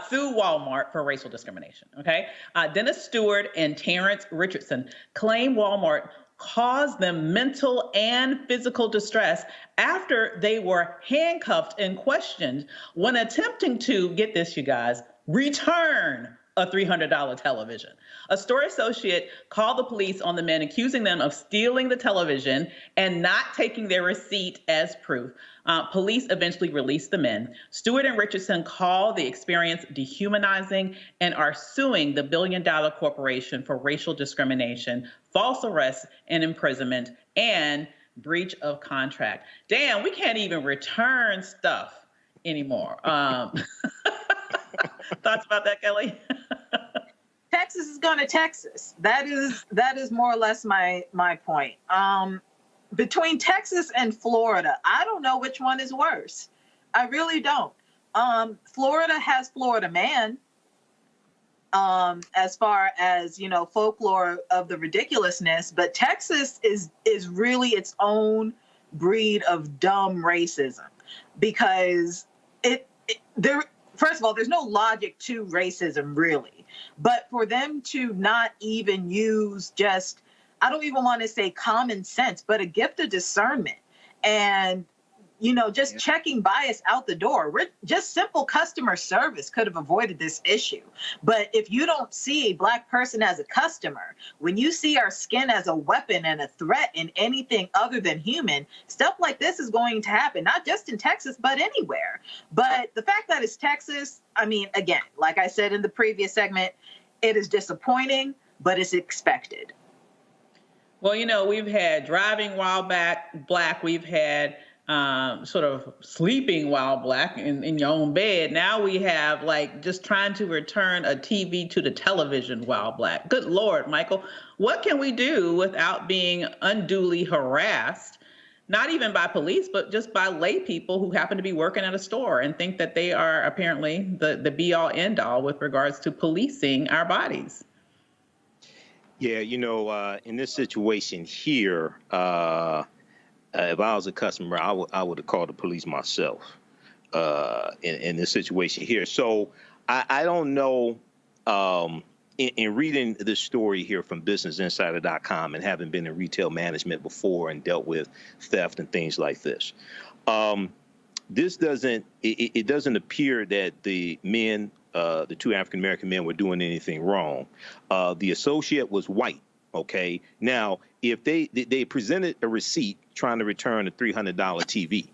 sued Walmart for racial discrimination. Okay. Dennis Stewart and Terrence Richardson claim Walmart caused them mental and physical distress after they were handcuffed and questioned when attempting to, get this, you guys, return a $300 television. A store associate called the police on the men, accusing them of stealing the television and not taking their receipt as proof. Police eventually released the men. Stewart and Richardson called the experience dehumanizing and are suing the billion-dollar corporation for racial discrimination, false arrest and imprisonment, and breach of contract. Damn, we can't even return stuff anymore. Thoughts about that, Kelly? Texas is going to Texas. That is more or less my point. Between Texas and Florida, I don't know which one is worse. I really don't. Florida has Florida Man, as far as, folklore of the ridiculousness, but Texas is really its own breed of dumb racism, because first of all, there's no logic to racism, really. But for them to not even use just, I don't even want to say common sense, but a gift of discernment and, just checking bias out the door. Just simple customer service could have avoided this issue. But if you don't see a Black person as a customer, when you see our skin as a weapon and a threat in anything other than human, stuff like this is going to happen, not just in Texas, but anywhere. But the fact that it's Texas, again, like I said in the previous segment, it is disappointing, but it's expected. Well, we've had driving while black, we've had sort of sleeping while black in your own bed. Now we have just trying to return a TV to the television while black. Good Lord, Michael, what can we do without being unduly harassed, not even by police, but just by lay people who happen to be working at a store and think that they are apparently the be all end all with regards to policing our bodies? Yeah, in this situation here, if I was a customer, I would have called the police myself in this situation here. So I don't know. In reading this story here from BusinessInsider.com and having been in retail management before and dealt with theft and things like this, this doesn't appear that the men, the two African American men, were doing anything wrong. The associate was white. Okay. Now, if they presented a receipt trying to return a $300 TV,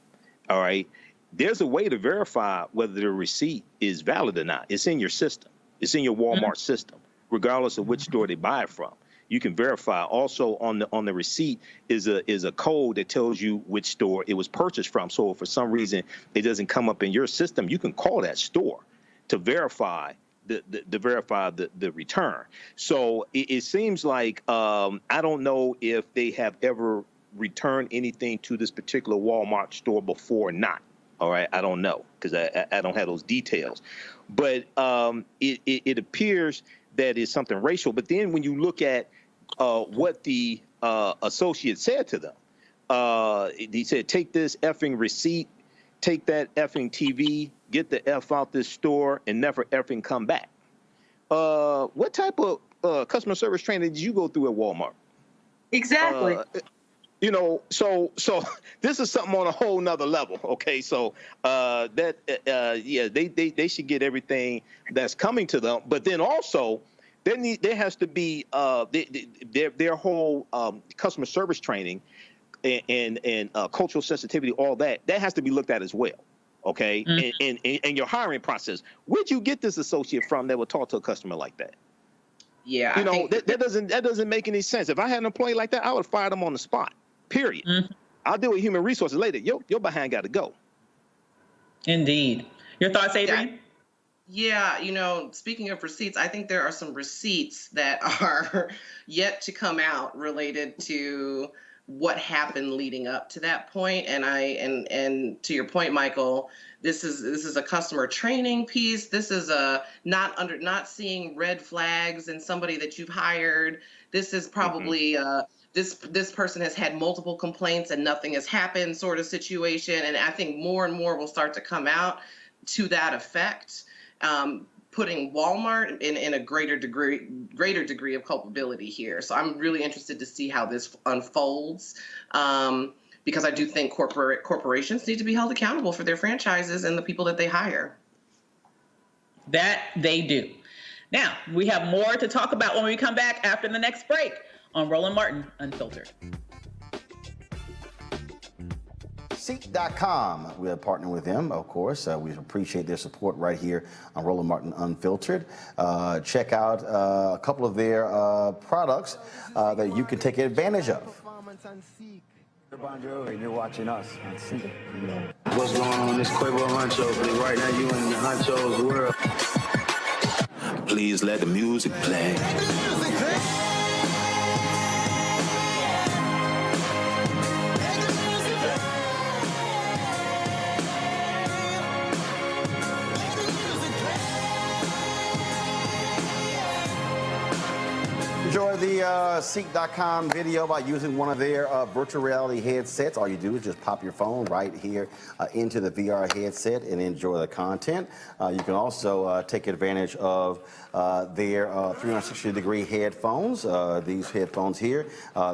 all right, there's a way to verify whether the receipt is valid or not. It's in your system. It's in your Walmart system, regardless of which store they buy it from. You can verify. Also, on the receipt is a code that tells you which store it was purchased from. So if for some reason it doesn't come up in your system, you can call that store to verify the return. So it seems like I don't know if they have ever returned anything to this particular Walmart store before or not. All right, I don't know because I don't have those details. But it appears that it's something racial. But then when you look at what the associate said to them, he said, "Take this effing receipt, take that effing TV, get the F out this store, and never effing come back." What type of customer service training did you go through at Walmart? Exactly. So this is something on a whole nother level. Okay, so they should get everything that's coming to them, but then also there has to be their whole customer service training and cultural sensitivity, all that has to be looked at as well. Okay, and your hiring process. Where'd you get this associate from that would talk to a customer like that? Yeah, that doesn't make any sense. If I had an employee like that, I would fire them on the spot. Period. I'll deal with human resources later. Your behind got to go. Indeed. Your thoughts, Adrian? Yeah, speaking of receipts, I think there are some receipts that are yet to come out related to what happened leading up to that point. And to your point, Michael, this is a customer training piece. This is a not seeing red flags in somebody that you've hired. This is probably this person has had multiple complaints and nothing has happened sort of situation. And I think more and more will start to come out to that effect. putting Walmart in a greater degree of culpability here. So I'm really interested to see how this unfolds, because I do think corporations need to be held accountable for their franchises and the people that they hire. That they do. Now, we have more to talk about when we come back after the next break on Roland Martin Unfiltered. Seek.com, we are partnering with them, of course. We appreciate their support right here on Roland Martin Unfiltered. Check out a couple of their products that you can take advantage of. And you're watching us on Seek. What's going on? This Quavo Huncho. Right now you in the Huncho's world. Please let the music play. Enjoy the Seek.com video by using one of their virtual reality headsets. All you do is just pop your phone right here into the VR headset and enjoy the content. You can also take advantage of their 360-degree headphones. These headphones here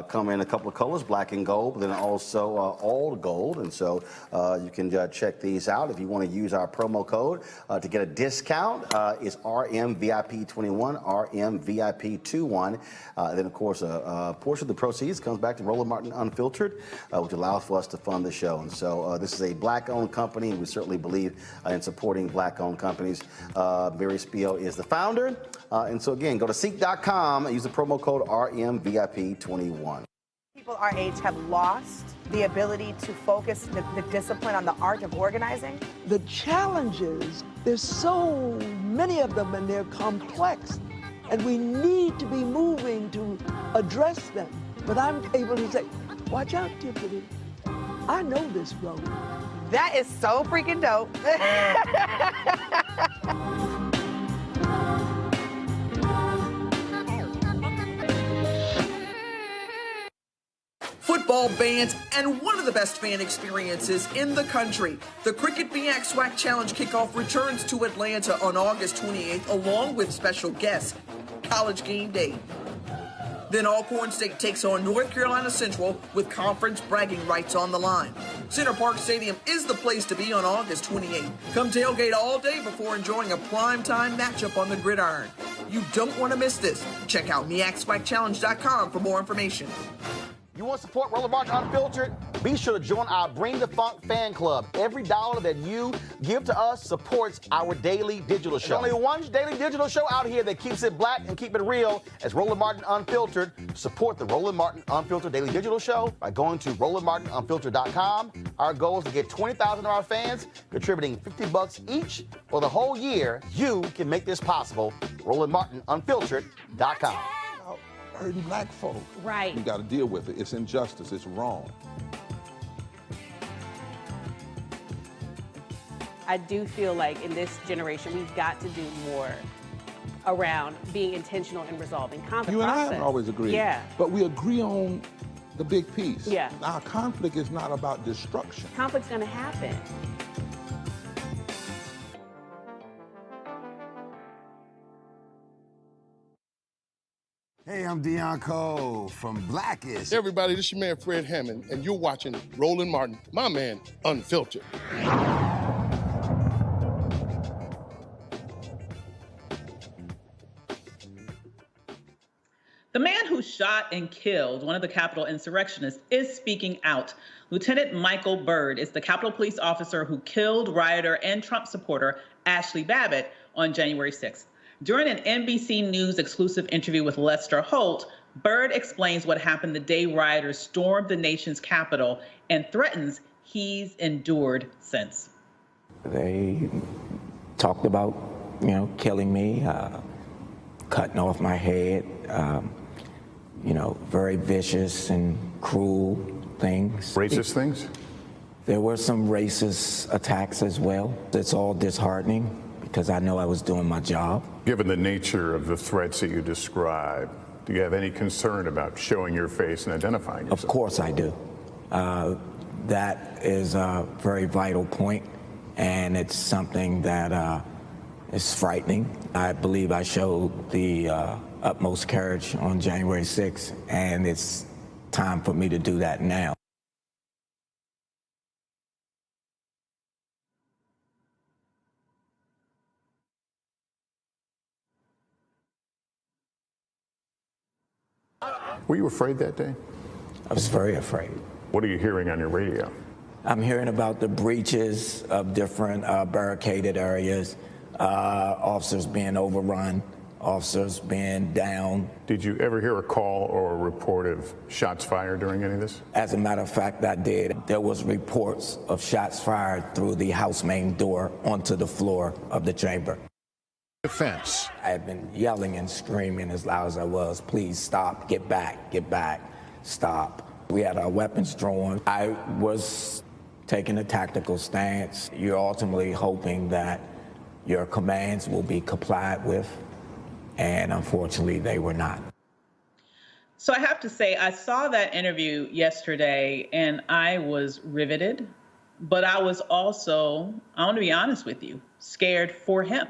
come in a couple of colors, black and gold, but then also all gold. And so you can check these out. If you want to use our promo code to get a discount, it's RMVIP21, RMVIP21. Then, of course, a portion of the proceeds comes back to Roland Martin Unfiltered, which allows for us to fund the show. And so this is a black-owned company, and we certainly believe in supporting black-owned companies. Mary Spiel is the founder. And so, again, go to Seek.com and use the promo code RMVIP21. People our age have lost the ability to focus the discipline on the art of organizing. The challenges, there's so many of them and they're complex. And we need to be moving to address them. But I'm able to say, watch out, Tiffany. I know this road. That is so freaking dope. Football bans and one of the best fan experiences in the country. The Cricket BX SWAC Challenge kickoff returns to Atlanta on August 28th, along with special guests, College Game Day. Then Alcorn State takes on North Carolina Central with conference bragging rights on the line. Center Park Stadium is the place to be on August 28th. Come tailgate all day before enjoying a primetime matchup on the gridiron. You don't want to miss this. Check out MEACSWACChallenge.com for more information. You want to support Roland Martin Unfiltered? Be sure to join our Bring the Funk fan club. Every dollar that you give to us supports our daily digital show. There's only one daily digital show out here that keeps it black and keep it real as Roland Martin Unfiltered. Support the Roland Martin Unfiltered daily digital show by going to RolandMartinUnfiltered.com. Our goal is to get 20,000 of our fans contributing $50 each for the whole year. You can make this possible. RolandMartinUnfiltered.com. Hurting black folk. Right. We got to deal with it. It's injustice. It's wrong. I do feel like in this generation, we've got to do more around being intentional in resolving conflict. You and I haven't always agreed. Yeah. But we agree on the big piece. Yeah. Our conflict is not about destruction. Conflict's going to happen. Hey, I'm Deion Cole from Blackish. Hey everybody, this is your man Fred Hammond, and you're watching Roland Martin, my man, Unfiltered. The man who shot and killed one of the Capitol insurrectionists is speaking out. Lieutenant Michael Byrd is the Capitol Police officer who killed rioter and Trump supporter Ashley Babbitt on January 6th. During an NBC News exclusive interview with Lester Holt, Byrd explains what happened the day rioters stormed the nation's capital and threatens he's endured since. They talked about, killing me, cutting off my head, very vicious and cruel things. Racist things? There were some racist attacks as well. It's all disheartening because I know I was doing my job. Given the nature of the threats that you describe, do you have any concern about showing your face and identifying yourself? Of course I do. That is a very vital point, and it's something that It's frightening. I believe I showed the utmost courage on January 6th, and it's time for me to do that now. Were you afraid that day? I was very afraid. What are you hearing on your radio? I'm hearing about the breaches of different barricaded areas, officers being overrun, officers being down. Did you ever hear a call or a report of shots fired during any of this? As a matter of fact, I did. There was reports of shots fired through the house main door onto the floor of the chamber. Defense. I had been yelling and screaming as loud as I was, please stop, get back, stop. We had our weapons drawn. I was taking a tactical stance. You're ultimately hoping that your commands will be complied with, and unfortunately they were not. So I have to say, I saw that interview yesterday and I was riveted, but I was also, I want to be honest with you, scared for him.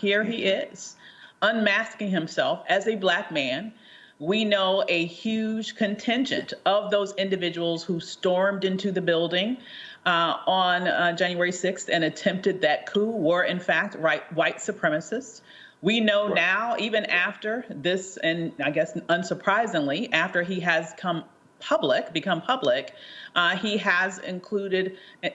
Here he is, unmasking himself as a Black man. We know a huge contingent of those individuals who stormed into the building on January 6th and attempted that coup were, in fact, white supremacists. We know now, even after this, and I guess unsurprisingly, after he has become public, he has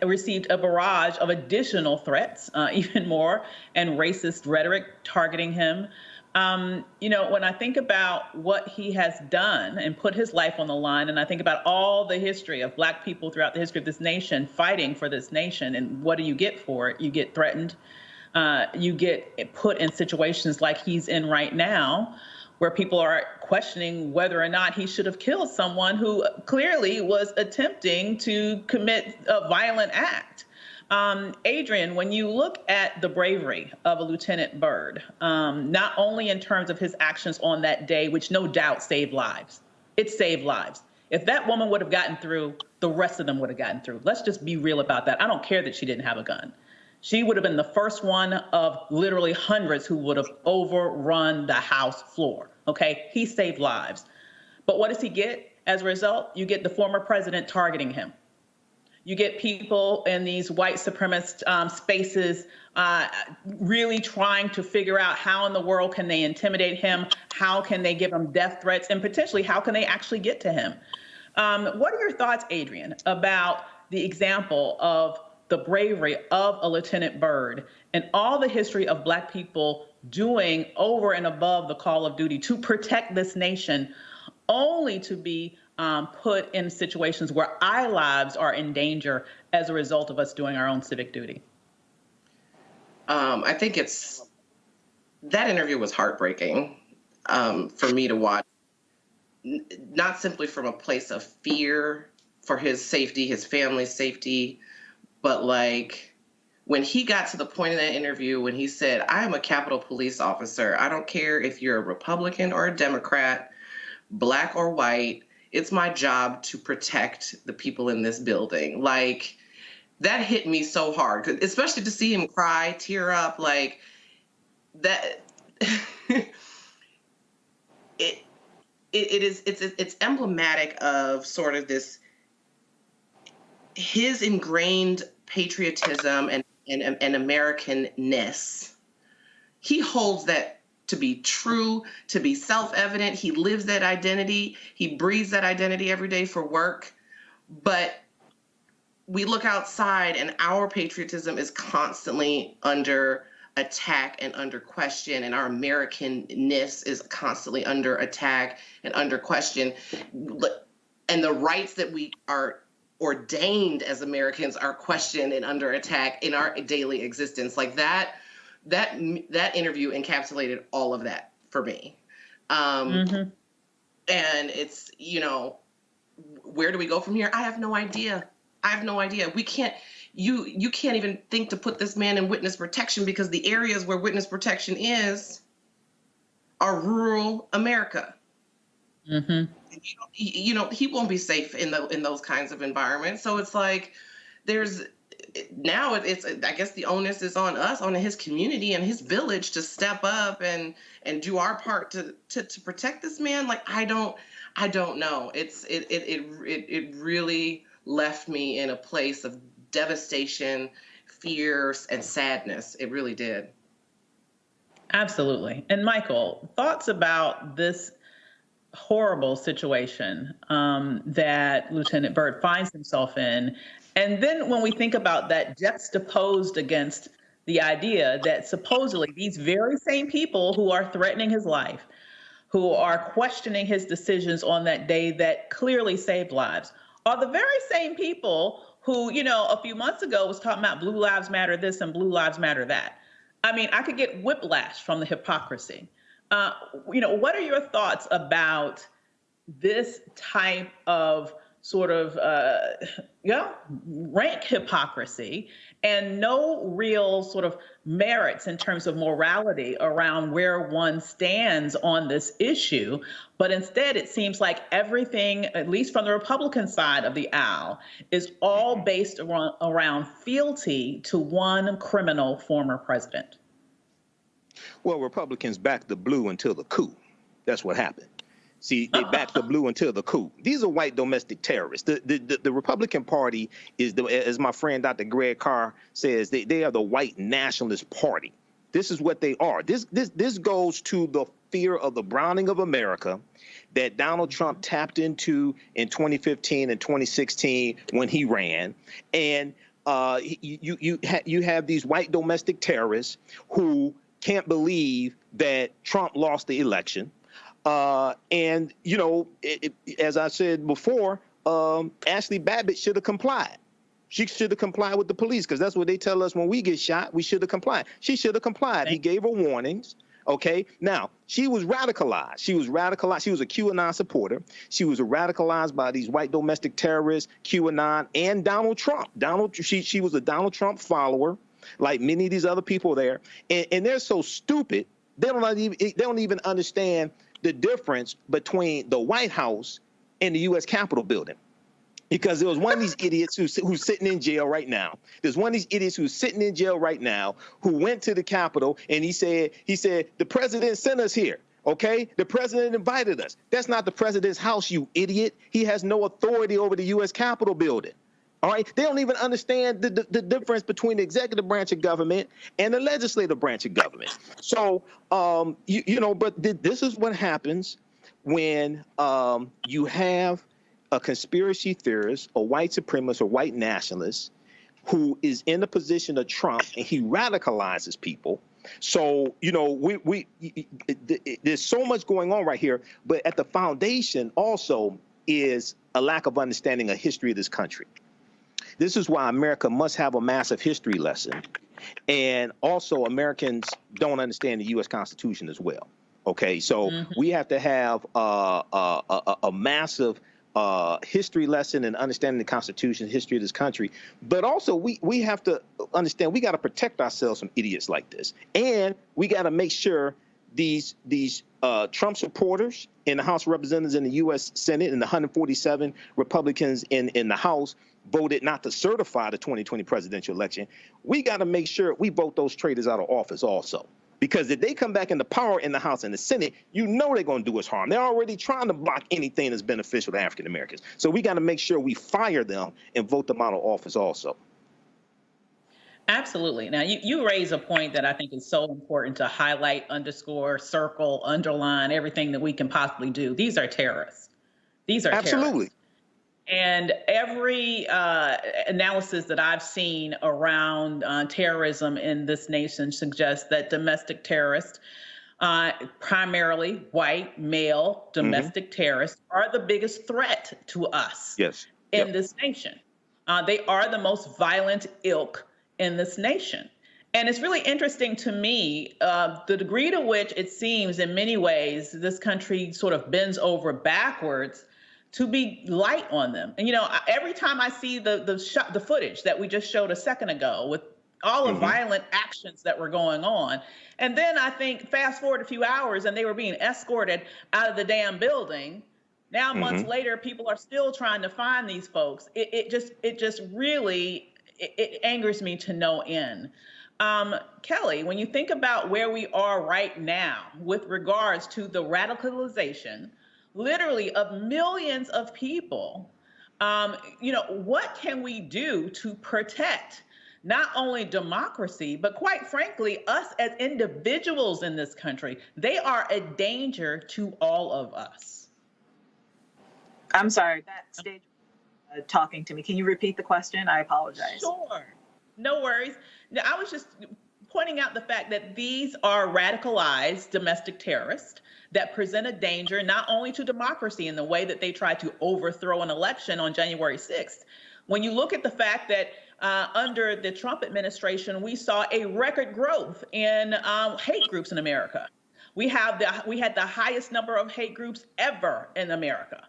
received a barrage of additional threats, even more, and racist rhetoric targeting him. When I think about what he has done and put his life on the line, and I think about all the history of Black people throughout the history of this nation fighting for this nation, and what do you get for it? You get threatened. You get put in situations like he's in right now, where people are questioning whether or not he should have killed someone who clearly was attempting to commit a violent act. Adrian, when you look at the bravery of a Lieutenant Byrd, not only in terms of his actions on that day, which no doubt saved lives, it saved lives. If that woman would have gotten through, the rest of them would have gotten through. Let's just be real about that. I don't care that she didn't have a gun. She would have been the first one of literally hundreds who would have overrun the House floor. Okay, he saved lives. But what does he get as a result? You get the former president targeting him. You get people in these white supremacist spaces really trying to figure out how in the world can they intimidate him, how can they give him death threats, and potentially how can they actually get to him. What are your thoughts, Adrian, about the example of the bravery of a Lieutenant Byrd and all the history of Black people doing over and above the call of duty to protect this nation, only to be put in situations where our lives are in danger as a result of us doing our own civic duty? I think that interview was heartbreaking for me to watch, not simply from a place of fear for his safety, his family's safety, but like when he got to the point in that interview when he said, I am a Capitol Police officer. I don't care if you're a Republican or a Democrat, Black or white. It's my job to protect the people in this building. Like, that hit me so hard, especially to see him cry, tear up, like that. It's emblematic of sort of this, his ingrained patriotism and Americanness. He holds that to be true, to be self-evident. He lives that identity. He breathes that identity every day for work. But we look outside and our patriotism is constantly under attack and under question, and our Americanness is constantly under attack and under question. And the rights that we are ordained as Americans are questioned and under attack in our daily existence. Like that interview encapsulated all of that for me. And it's, where do we go from here? I have no idea. We can't, you can't even think to put this man in witness protection because the areas where witness protection is are rural America. He won't be safe in those kinds of environments. So it's like there's now it's I guess the onus is on us, on his community and his village, to step up and do our part to protect this man. Like, I don't know. It really left me in a place of devastation, fear, and sadness. It really did. Absolutely. And Michael, thoughts about this horrible situation that Lieutenant Byrd finds himself in? And then when we think about that juxtaposed against the idea that supposedly these very same people who are threatening his life, who are questioning his decisions on that day that clearly saved lives, are the very same people who, you know, a few months ago was talking about Blue Lives Matter this and Blue Lives Matter that. I mean, I could get whiplash from the hypocrisy. You know, what are your thoughts about this type of sort of, rank hypocrisy and no real sort of merits in terms of morality around where one stands on this issue, but instead it seems like everything, at least from the Republican side of the aisle, is all based around fealty to one criminal former president? Well, Republicans backed the blue until the coup. That's what happened. See, they backed the blue until the coup. These are white domestic terrorists. The Republican Party is, as my friend Dr. Greg Carr says, they are the white nationalist party. This is what they are. This goes to the fear of the browning of America that Donald Trump tapped into in 2015 and 2016 when he ran. And you have these white domestic terrorists who can't believe that Trump lost the election. And, you know, as I said before, Ashley Babbitt should have complied. She should have complied with the police, because that's what they tell us when we get shot. We should have complied. She should have complied. He gave her warnings. OK, now she was radicalized. She was radicalized. She was a QAnon supporter. She was radicalized by these white domestic terrorists, QAnon, and Donald Trump. She was a Donald Trump follower, like many of these other people there. And they're so stupid. They don't even understand the difference between the White House and the U.S. Capitol building. Because there was one of these idiots who's sitting in jail right now. There's one of these idiots who's sitting in jail right now who went to the Capitol and he said, the president sent us here. OK, the president invited us. That's not the president's house, you idiot. He has no authority over the U.S. Capitol building. All right. They don't even understand the difference between the executive branch of government and the legislative branch of government. So, but this is what happens when you have a conspiracy theorist, a white supremacist, or white nationalist who is in the position of Trump, and he radicalizes people. So, there's so much going on right here. But at the foundation also is a lack of understanding of history of this country. This is why America must have a massive history lesson. And also Americans don't understand the U.S. Constitution as well. OK, so we have to have a massive history lesson and understanding the Constitution, history of this country. But also we have to understand we got to protect ourselves from idiots like this. And we got to make sure these Trump supporters in the House of Representatives and the U.S. Senate and the 147 Republicans in the House voted not to certify the 2020 presidential election. We got to make sure we vote those traitors out of office also. Because if they come back into power in the House and the Senate, they're going to do us harm. They're already trying to block anything that's beneficial to African Americans. So we got to make sure we fire them and vote them out of office also. Absolutely. Now, you raise a point that I think is so important to highlight, underscore, circle, underline, everything that we can possibly do. These are terrorists. These are absolutely terrorists. And every analysis that I've seen around terrorism in this nation suggests that domestic terrorists, primarily white, male, domestic terrorists, are the biggest threat to us in this nation. They are the most violent ilk in this nation. And it's really interesting to me, the degree to which it seems in many ways this country sort of bends over backwards to be light on them. And, every time I see the footage that we just showed a second ago with all the violent actions that were going on, and then I think fast forward a few hours and they were being escorted out of the damn building. Now, months later, people are still trying to find these folks. It just really it angers me to no end. Kelly, when you think about where we are right now with regards to the radicalization, literally of millions of people, what can we do to protect not only democracy, but quite frankly, us as individuals in this country? They are a danger to all of us. I'm sorry, that stage talking to me. Can you repeat the question? I apologize. Sure. No worries. Now, I was just pointing out the fact that these are radicalized domestic terrorists that present a danger not only to democracy in the way that they tried to overthrow an election on January 6th. When you look at the fact that under the Trump administration, we saw a record growth in hate groups in America. We had the highest number of hate groups ever in America.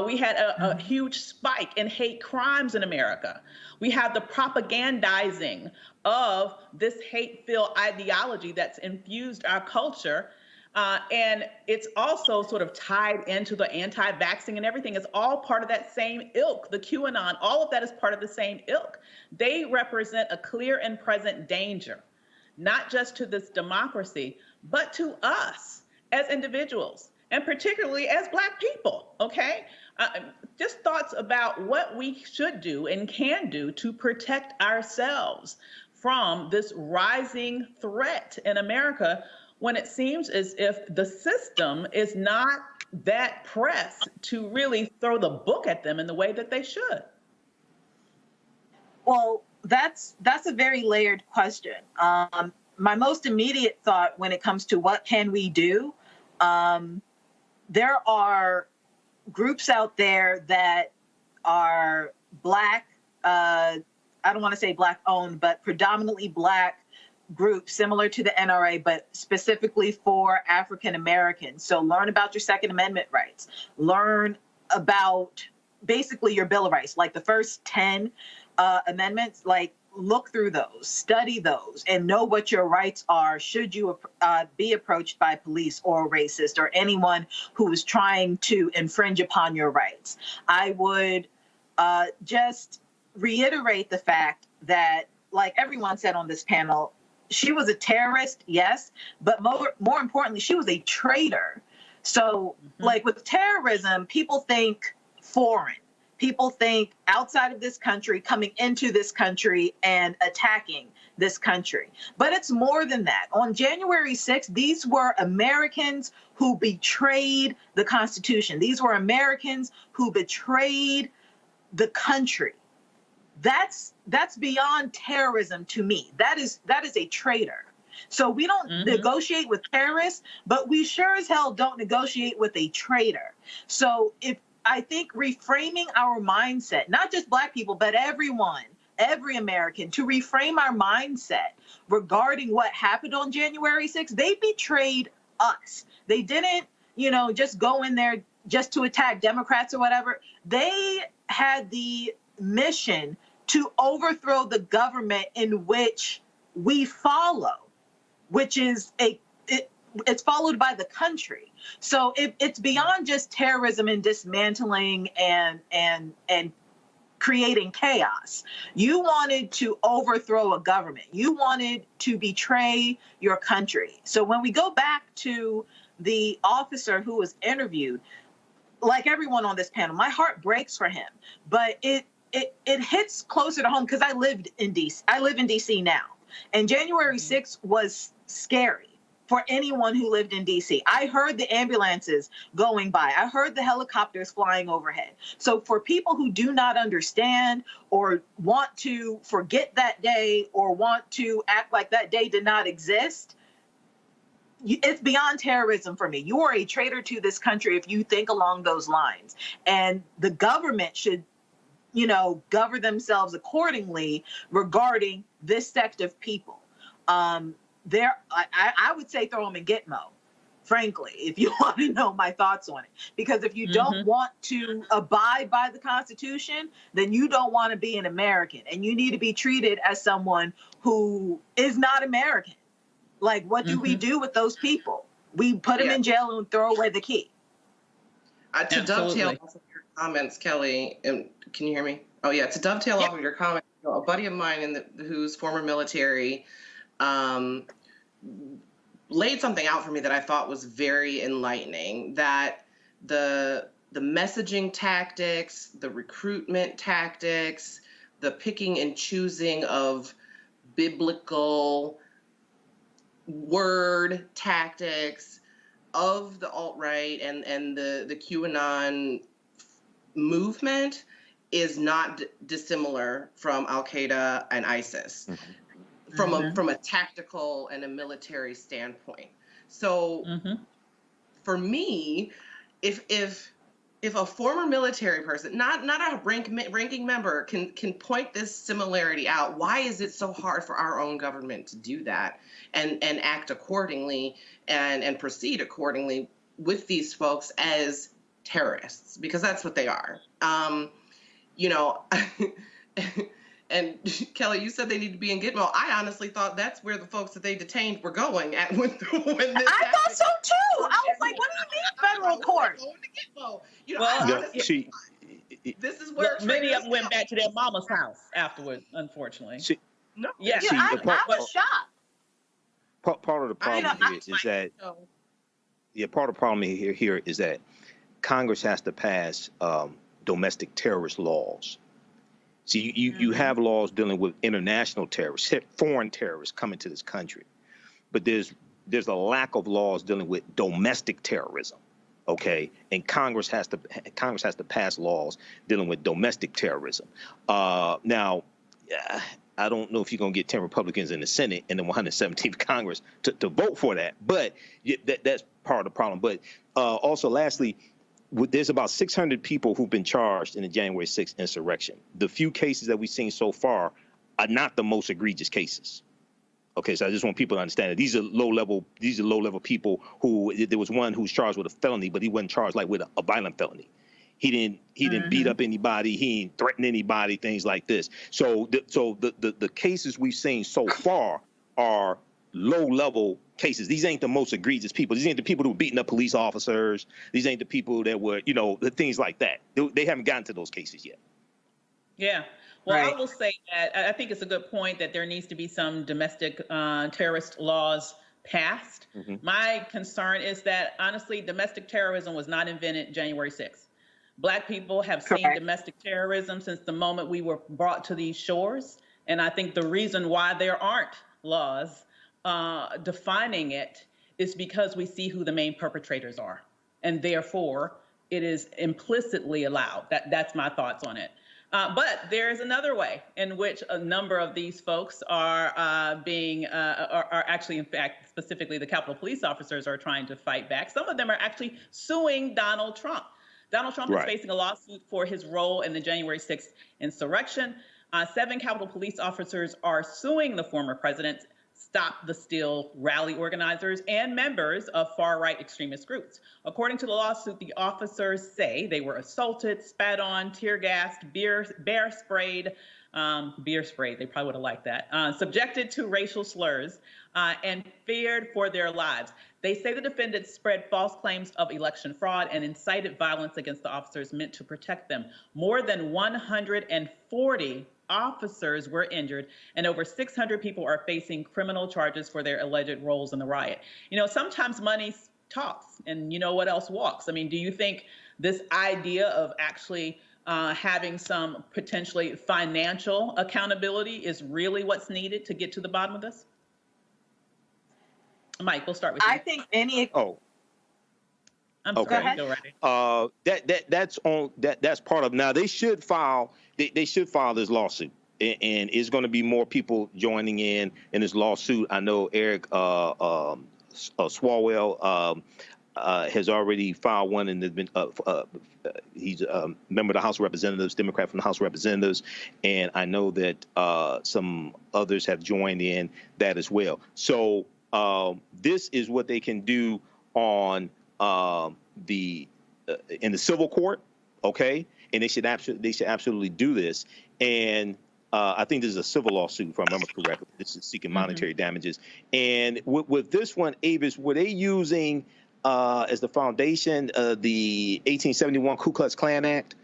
We had a huge spike in hate crimes in America. We have the propagandizing of this hate-filled ideology that's infused our culture. And it's also sort of tied into the anti-vaxxing and everything. It's all part of that same ilk. The QAnon, all of that is part of the same ilk. They represent a clear and present danger, not just to this democracy, but to us as individuals, and particularly as Black people, okay? Just thoughts about what we should do and can do to protect ourselves from this rising threat in America, when it seems as if the system is not that pressed to really throw the book at them in the way that they should. Well, that's a very layered question. My most immediate thought when it comes to what can we do, there are groups out there that are Black, I don't want to say Black owned, but predominantly Black groups similar to the NRA, but specifically for African Americans. So learn about your Second Amendment rights, learn about basically your Bill of Rights, like the first 10 amendments, like look through those, study those, and know what your rights are should you be approached by police or a racist or anyone who is trying to infringe upon your rights. I would just reiterate the fact that, like everyone said on this panel, she was a terrorist, yes, but more importantly, she was a traitor. So like with terrorism, people think foreign. People think outside of this country, coming into this country and attacking this country. But it's more than that. On January 6th, these were Americans who betrayed the Constitution. These were Americans who betrayed the country. That's beyond terrorism to me. That is a traitor. So we don't negotiate with terrorists, but we sure as hell don't negotiate with a traitor. So I think reframing our mindset, not just Black people, but everyone, every American, to reframe our mindset regarding what happened on January 6th, they betrayed us. They didn't, just go in there just to attack Democrats or whatever. They had the mission to overthrow the government in which we follow, which is it's followed by the country. So it's beyond just terrorism and dismantling and creating chaos. You wanted to overthrow a government. You wanted to betray your country. So when we go back to the officer who was interviewed, like everyone on this panel, my heart breaks for him, but it hits closer to home because I live in DC now, and January 6th was scary for anyone who lived in DC. I heard the ambulances going by. I heard the helicopters flying overhead. So for people who do not understand or want to forget that day or want to act like that day did not exist, it's beyond terrorism for me. You are a traitor to this country if you think along those lines. And the government should, govern themselves accordingly regarding this sect of people. I would say throw them in Gitmo, frankly, if you want to know my thoughts on it. Because if you don't want to abide by the Constitution, then you don't want to be an American. And you need to be treated as someone who is not American. Like, what do we do with those people? We put them in jail and throw away the key. To dovetail off of your comments, Kelly, can you hear me? Oh yeah, to dovetail off of your comment, a buddy of mine who's former military laid something out for me that I thought was very enlightening, that the messaging tactics, the recruitment tactics, the picking and choosing of biblical word tactics of the alt-right and the QAnon movement is not dissimilar from Al-Qaeda and ISIS. From a tactical and a military standpoint. So for me, if a former military person, not a ranking member, can point this similarity out, why is it so hard for our own government to do that and act accordingly and proceed accordingly with these folks as terrorists? Because that's what they are. You know, and Kelly, you said they need to be in Gitmo. I honestly thought that's where the folks that they detained were going at when this I thought so too. I was like, what do you mean federal court? Going to Gitmo. You know, Well, this is where many of them went back to their mama's house afterward, unfortunately. I was shocked. Part of the problem here is that part of the problem here is that Congress has to pass domestic terrorist laws. See, you have laws dealing with international terrorists, foreign terrorists coming to this country, but there's a lack of laws dealing with domestic terrorism. Okay, and Congress has to pass laws dealing with domestic terrorism. Now, I don't know if you're going to get 10 Republicans in the Senate and the 117th Congress to vote for that, but that's part of the problem. But also, lastly, there's about 600 people who've been charged in the January 6th insurrection. The few cases that we've seen so far are not the most egregious cases. Okay, so I just want people to understand that these are low level people who, there was one who was charged with a felony, but he wasn't charged like with a violent felony. He didn't beat up anybody, he didn't threaten anybody, things like this. So the cases we've seen so far are low level cases. These ain't the most egregious people. These ain't the people who were beating up police officers. These ain't the people that were, things like that. They haven't gotten to those cases yet. Yeah. Well, I will say that I think it's a good point that there needs to be some domestic terrorist laws passed. My concern is that, honestly, domestic terrorism was not invented January 6th. Black people have seen domestic terrorism since the moment we were brought to these shores. And I think the reason why there aren't laws defining it is because we see who the main perpetrators are. And therefore, it is implicitly allowed. That's my thoughts on it. But there's another way in which a number of these folks are actually, in fact, specifically the Capitol Police officers are trying to fight back. Some of them are actually suing Donald Trump. Donald Trump is facing a lawsuit for his role in the January 6th insurrection. 7 Capitol Police officers are suing the former president, Stop the Steal rally organizers, and members of far-right extremist groups. According to the lawsuit, the officers say they were assaulted, spat on, tear-gassed, bear sprayed, they probably would have liked that, subjected to racial slurs, and feared for their lives. They say the defendants spread false claims of election fraud and incited violence against the officers meant to protect them. More than 140 officers were injured, and over 600 people are facing criminal charges for their alleged roles in the riot. Sometimes money talks, and what else walks? I mean, do you think this idea of actually having some potentially financial accountability is really what's needed to get to the bottom of this? Mike, we'll start with you. I think any. I'm sorry. Go right. That's part of. Now they should file. They should file this lawsuit, and it's going to be more people joining in this lawsuit. I know Eric Swalwell has already filed one, and he's a member of the House of Representatives, Democrat from the House of Representatives, and I know that some others have joined in that as well. So this is what they can do on in the civil court, okay? And they should absolutely do this. And I think this is a civil lawsuit, if I remember correctly. This is seeking monetary damages. And with this one, Avis, were they using as the foundation the 1871 Ku Klux Klan Act?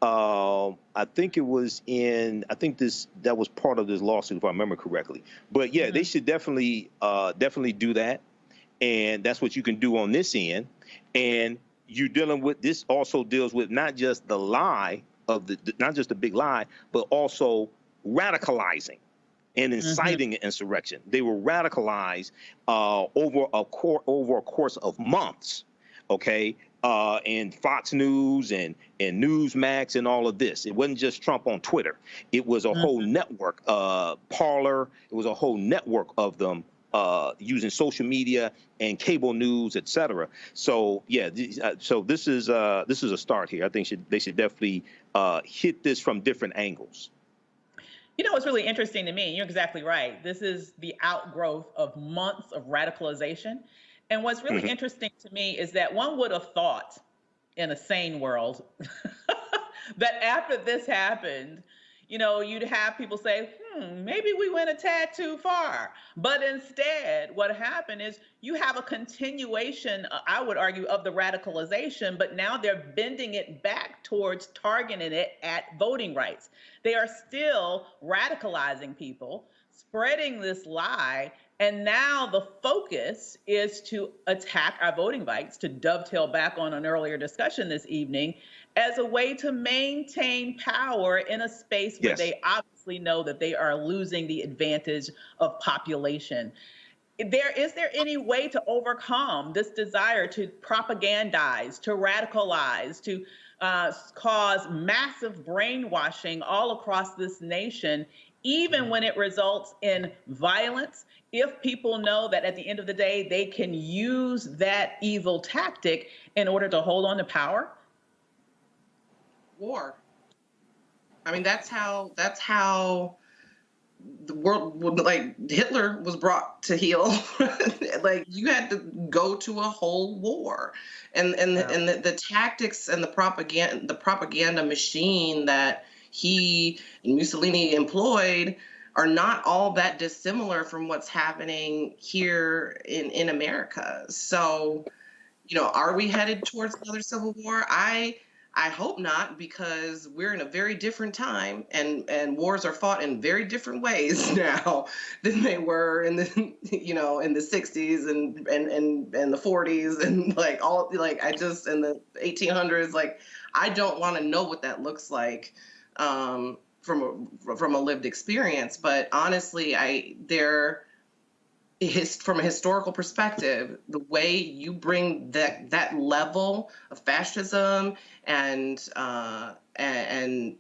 I think it was that was part of this lawsuit, if I remember correctly. But yeah, they should definitely do that. And that's what you can do on this end. And you're dealing with, this also deals with not just the lie of not just the big lie, but also radicalizing and inciting an insurrection. They were radicalized over a course of months, okay? And Fox News and Newsmax and all of this. It wasn't just Trump on Twitter. It was a whole network, Parler. It was a whole network of them using social media and cable news, et cetera. So yeah, so this is a start here. I think they should definitely hit this from different angles. You know, what's really interesting to me, you're exactly right. This is the outgrowth of months of radicalization. And what's really interesting to me is that one would have thought in a sane world that after this happened, you know, you'd have people say, maybe we went a tad too far. But instead, what happened is you have a continuation, I would argue, of the radicalization, but now they're bending it back towards targeting it at voting rights. They are still radicalizing people, spreading this lie, and now the focus is to attack our voting rights, to dovetail back on an earlier discussion this evening, as a way to maintain power in a space where they obviously know that they are losing the advantage of population. Is there any way to overcome this desire to propagandize, to radicalize, to cause massive brainwashing all across this nation, even when it results in violence, if people know that at the end of the day, they can use that evil tactic in order to hold on to power? War. I mean, that's how the world, like Hitler was brought to heel. Like you had to go to a whole war, and the tactics and the propaganda machine that he and Mussolini employed are not all that dissimilar from what's happening here in America. So, you know, are we headed towards another civil war? I hope not, because we're in a very different time, and wars are fought in very different ways now than they were in the, you know, in the 60s and the 40s and like all, like I just, in the 1800s, like I don't want to know what that looks like from a lived experience. But honestly, from a historical perspective, the way you bring that level of fascism and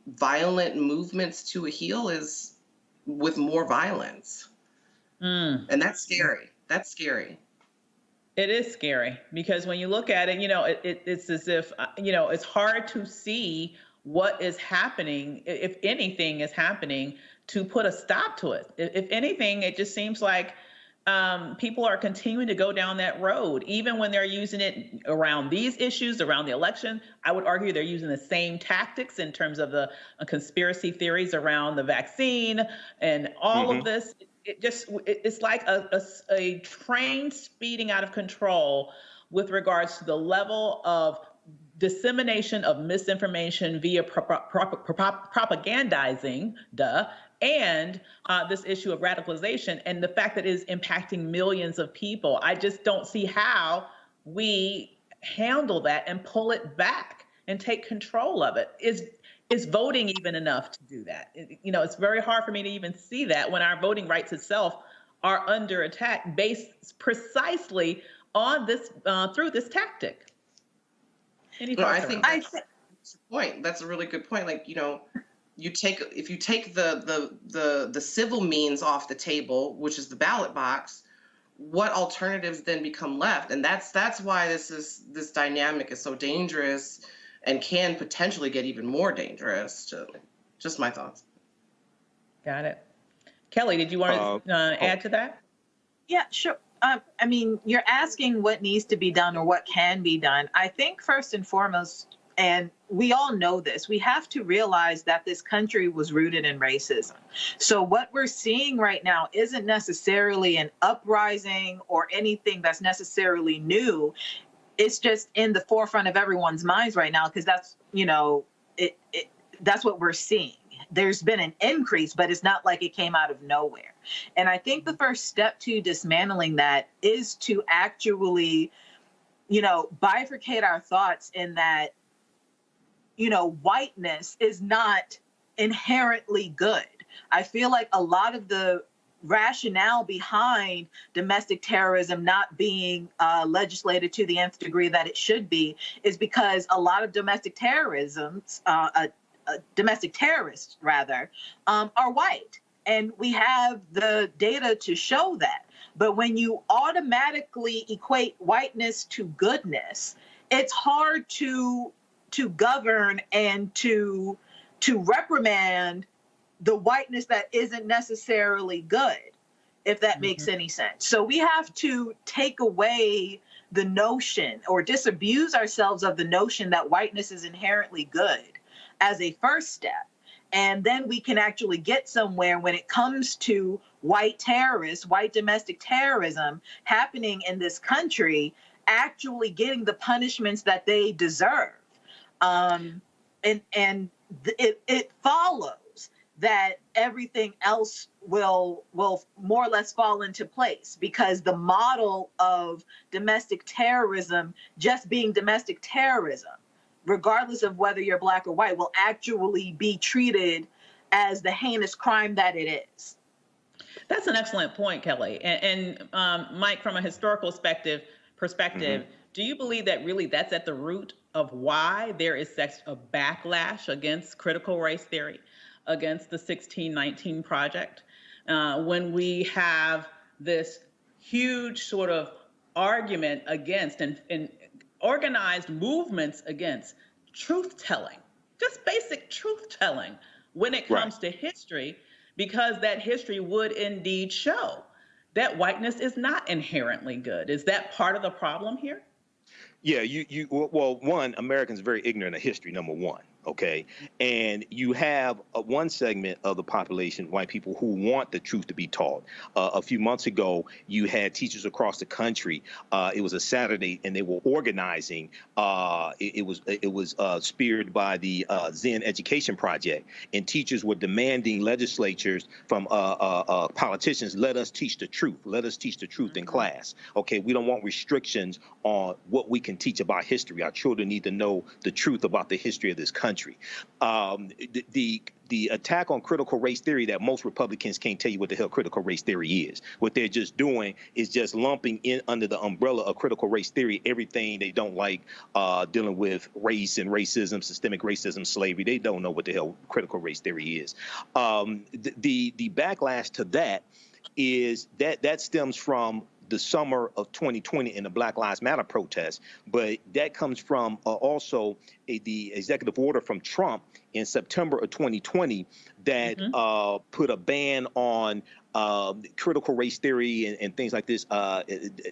violent movements to a heel is with more violence. And that's scary. That's scary. It is scary because when you look at it, you know, it's as if, you know, it's hard to see what is happening, if anything is happening, to put a stop to it. If anything, it just seems like people are continuing to go down that road, even when they're using it around these issues, around the election. I would argue they're using the same tactics in terms of the conspiracy theories around the vaccine and all of this. It's like a train speeding out of control with regards to the level of dissemination of misinformation via propagandizing, and this issue of radicalization and the fact that it is impacting millions of people. I just don't see how we handle that and pull it back and take control of it. Is voting even enough to do that? You know, it's very hard for me to even see that when our voting rights itself are under attack based precisely on this, through this tactic. I think that's a point. That's a really good point. Like, you know, if you take the civil means off the table, which is the ballot box, what alternatives then become left? And that's why this dynamic is so dangerous and can potentially get even more dangerous. Just my thoughts. Got it. Kelly, did you want to add to that? Yeah, sure. I mean, you're asking what needs to be done or what can be done. I think first and foremost, and we all know this, we have to realize that this country was rooted in racism. So what we're seeing right now isn't necessarily an uprising or anything that's necessarily new. It's just in the forefront of everyone's minds right now because that's, you know, that's what we're seeing. There's been an increase, but it's not like it came out of nowhere. And I think the first step to dismantling that is to actually, bifurcate our thoughts in that, whiteness is not inherently good. I feel like a lot of the rationale behind domestic terrorism not being legislated to the nth degree that it should be is because a lot of domestic terrorists are white. And we have the data to show that. But when you automatically equate whiteness to goodness, it's hard to govern and to reprimand the whiteness that isn't necessarily good, if that makes any sense. So we have to take away the notion or disabuse ourselves of the notion that whiteness is inherently good as a first step. And then we can actually get somewhere when it comes to white terrorists, white domestic terrorism happening in this country, actually getting the punishments that they deserve. It follows that everything else will more or less fall into place, because the model of domestic terrorism just being domestic terrorism, regardless of whether you're black or white, will actually be treated as the heinous crime that it is. That's an excellent point, Kelly. And Mike, from a historical perspective, do you believe that really that's at the root of why there is such a backlash against critical race theory, against the 1619 Project, when we have this huge sort of argument against and organized movements against truth-telling, just basic truth-telling when it comes to history, because that history would indeed show that whiteness is not inherently good. Is that part of the problem here? Yeah, well, one, Americans are very ignorant of history, number one. Okay. And you have one segment of the population, white people, who want the truth to be taught. A few months ago, you had teachers across the country. It was a Saturday, and they were organizing. It was speared by the Zen Education Project, and teachers were demanding legislatures from politicians, let us teach the truth. Let us teach the truth in class. Okay, we don't want restrictions on what we can teach about history. Our children need to know the truth about the history of this country. The attack on critical race theory, that most Republicans can't tell you what the hell critical race theory is. What they're just doing is just lumping in under the umbrella of critical race theory everything they don't like dealing with race and racism, systemic racism, slavery. They don't know what the hell critical race theory is. The backlash to that is that stems from the summer of 2020 in the Black Lives Matter protests, but that comes from also the executive order from Trump in September of 2020 that put a ban on critical race theory and things like this,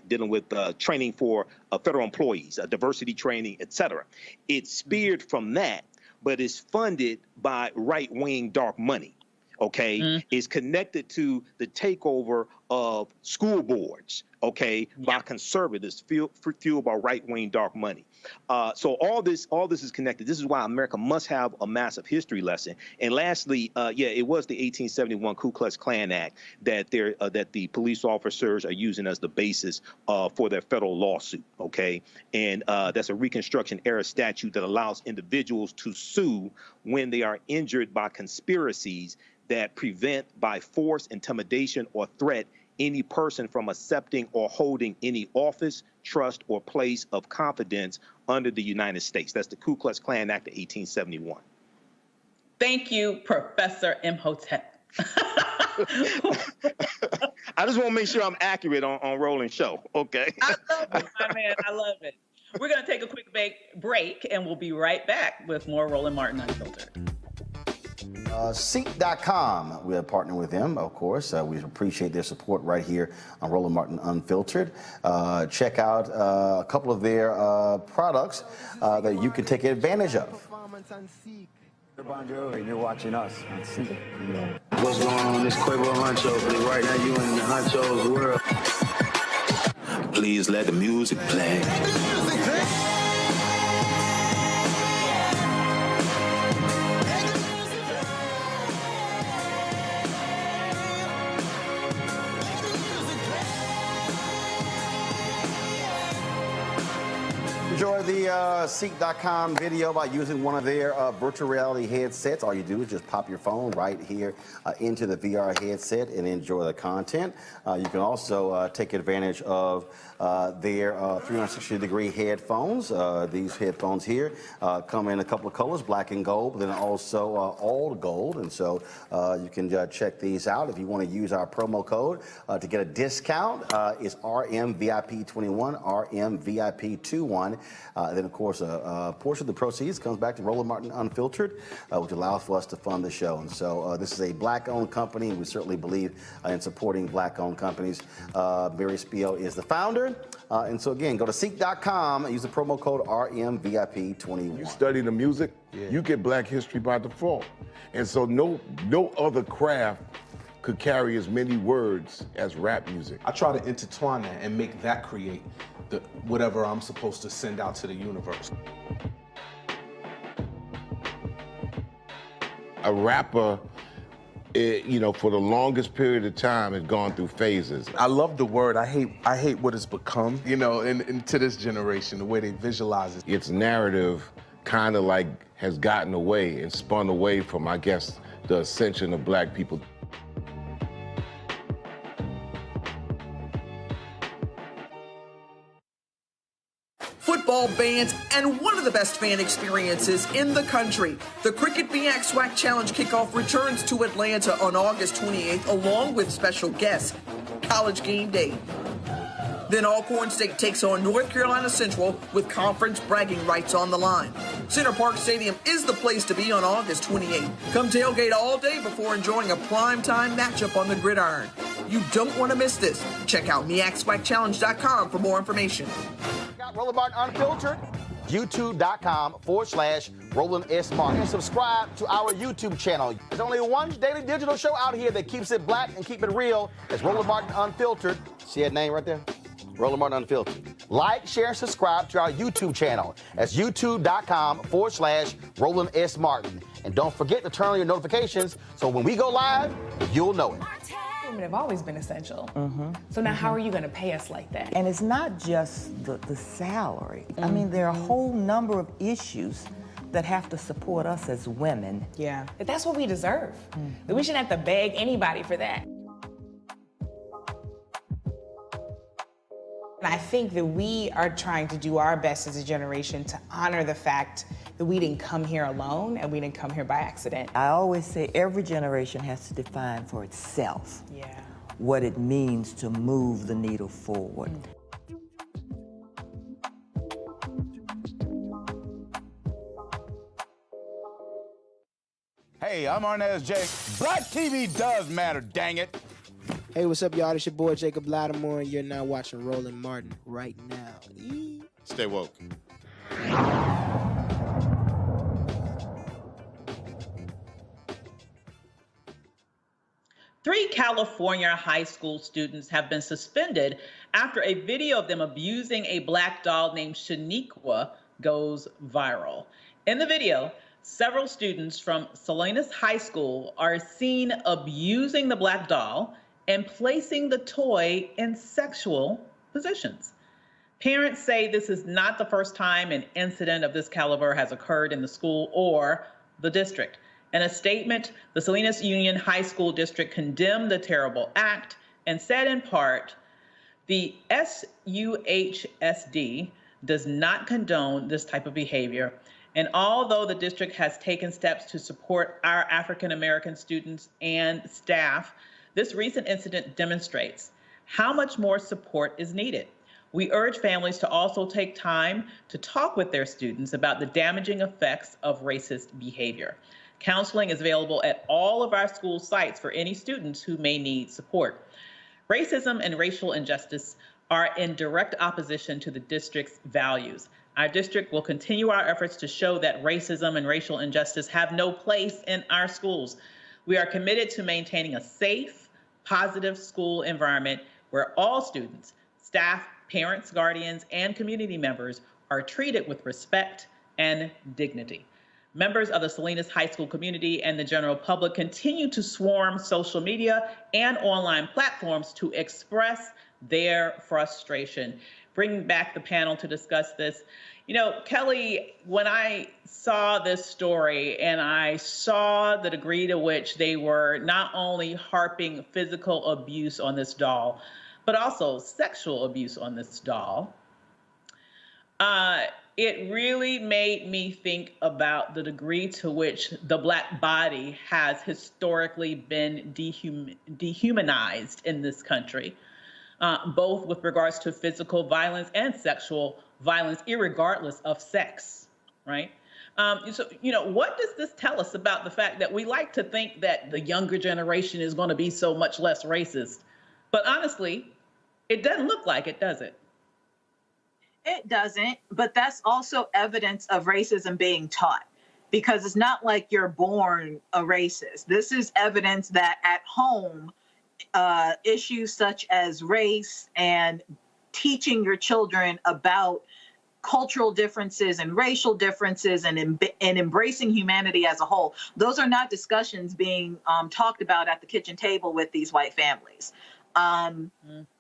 dealing with training for federal employees, diversity training, et cetera. It's speared from that, but it's funded by right-wing dark money. Okay, is connected to the takeover of school boards, okay, by conservatives, fueled by right-wing dark money. So all this is connected. This is why America must have a massive history lesson. And lastly, it was the 1871 Ku Klux Klan Act that the police officers are using as the basis for their federal lawsuit, okay? And that's a Reconstruction era statute that allows individuals to sue when they are injured by conspiracies that prevent by force, intimidation, or threat any person from accepting or holding any office, trust, or place of confidence under the United States. That's the Ku Klux Klan Act of 1871. Thank you, Professor Imhotep. I just want to make sure I'm accurate on Roland's show, okay? I love it, my man. I love it. We're going to take a quick break, and we'll be right back with more Roland Martin Unfiltered. Seek.com, we're partnering with them, of course. We appreciate their support right here on Roland Martin Unfiltered. Check out a couple of their products that you can take advantage of. Bon Jovi, you're watching us on Seek. What's going on? This Quavo Huncho, but right now you in the Huncho's world. Please let the music play. Enjoy the Seek.com video by using one of their virtual reality headsets. All you do is just pop your phone right here into the VR headset and enjoy the content. You can also take advantage of their 360-degree headphones. These headphones here come in a couple of colors, black and gold, but then also all gold. And so you can check these out. If you want to use our promo code to get a discount, it's RMVIP21, RMVIP21. Then, of course, a portion of the proceeds comes back to Roland Martin Unfiltered, which allows for us to fund the show. And so this is a black-owned company, and we certainly believe in supporting black-owned companies. Mary Spiel is the founder. And so, again, go to Seek.com and use the promo code RMVIP21. You study the music, you get Black history by default. And so no other craft could carry as many words as rap music. I try to intertwine that and make that create whatever I'm supposed to send out to the universe. A rapper, for the longest period of time has gone through phases. I love the word. I hate what it's become, and to this generation, the way they visualize it. Its narrative kind of like has gotten away and spun away from, I guess, the ascension of Black people. Football bans, and one of the best fan experiences in the country. The Cricket BX SWAC Challenge kickoff returns to Atlanta on August 28th, along with special guests, College Game Day. Then Alcorn State takes on North Carolina Central with conference bragging rights on the line. Center Park Stadium is the place to be on August 28th. Come tailgate all day before enjoying a primetime matchup on the gridiron. You don't want to miss this. Check out MeaxSWACChallenge.com for more information. Roland Martin Unfiltered, youtube.com/Roland S. Martin. And subscribe to our YouTube channel. There's only one daily digital show out here that keeps it black and keep it real. It's Roland Martin Unfiltered. See that name right there? Roland Martin Unfiltered. Like, share, and subscribe to our YouTube channel. That's youtube.com/Roland S. Martin. And don't forget to turn on your notifications so when we go live, you'll know it. Women have always been essential. So now how are you going to pay us like that? And it's not just the salary. I mean, there are a whole number of issues that have to support us as women. Yeah, but that's what we deserve. That we shouldn't have to beg anybody for that. And I think that we are trying to do our best as a generation to honor the fact that we didn't come here alone and we didn't come here by accident. I always say every generation has to define for itself what it means to move the needle forward. Hey, I'm Arnez J. Black TV does matter, dang it. Hey, what's up, y'all? It's your boy, Jacob Lattimore, and you're now watching Roland Martin right now. Stay woke. 3 California high school students have been suspended after a video of them abusing a black doll named Shaniqua goes viral. In the video, several students from Salinas High School are seen abusing the black doll and placing the toy in sexual positions. Parents say this is not the first time an incident of this caliber has occurred in the school or the district. In a statement, the Salinas Union High School District condemned the terrible act and said in part, the SUHSD does not condone this type of behavior. And although the district has taken steps to support our African American students and staff, this recent incident demonstrates how much more support is needed. We urge families to also take time to talk with their students about the damaging effects of racist behavior. Counseling is available at all of our school sites for any students who may need support. Racism and racial injustice are in direct opposition to the district's values. Our district will continue our efforts to show that racism and racial injustice have no place in our schools. We are committed to maintaining a safe, positive school environment where all students, staff, parents, guardians, and community members are treated with respect and dignity. Members of the Salinas High School community and the general public continue to swarm social media and online platforms to express their frustration. bring back the panel to discuss this. You know, Kelly, when I saw this story and I saw the degree to which they were not only harping physical abuse on this doll, but also sexual abuse on this doll, it really made me think about the degree to which the Black body has historically been dehumanized in this country, both with regards to physical violence and sexual violence, irregardless of sex, right? So, you know, what does this tell us about the fact that we like to think that the younger generation is going to be so much less racist? But honestly, it doesn't look like it, does it? It doesn't, but that's also evidence of racism being taught, because it's not like you're born a racist. This is evidence that at home, issues such as race and teaching your children about cultural differences and racial differences and embracing humanity as a whole, those are not discussions being talked about at the kitchen table with these white families.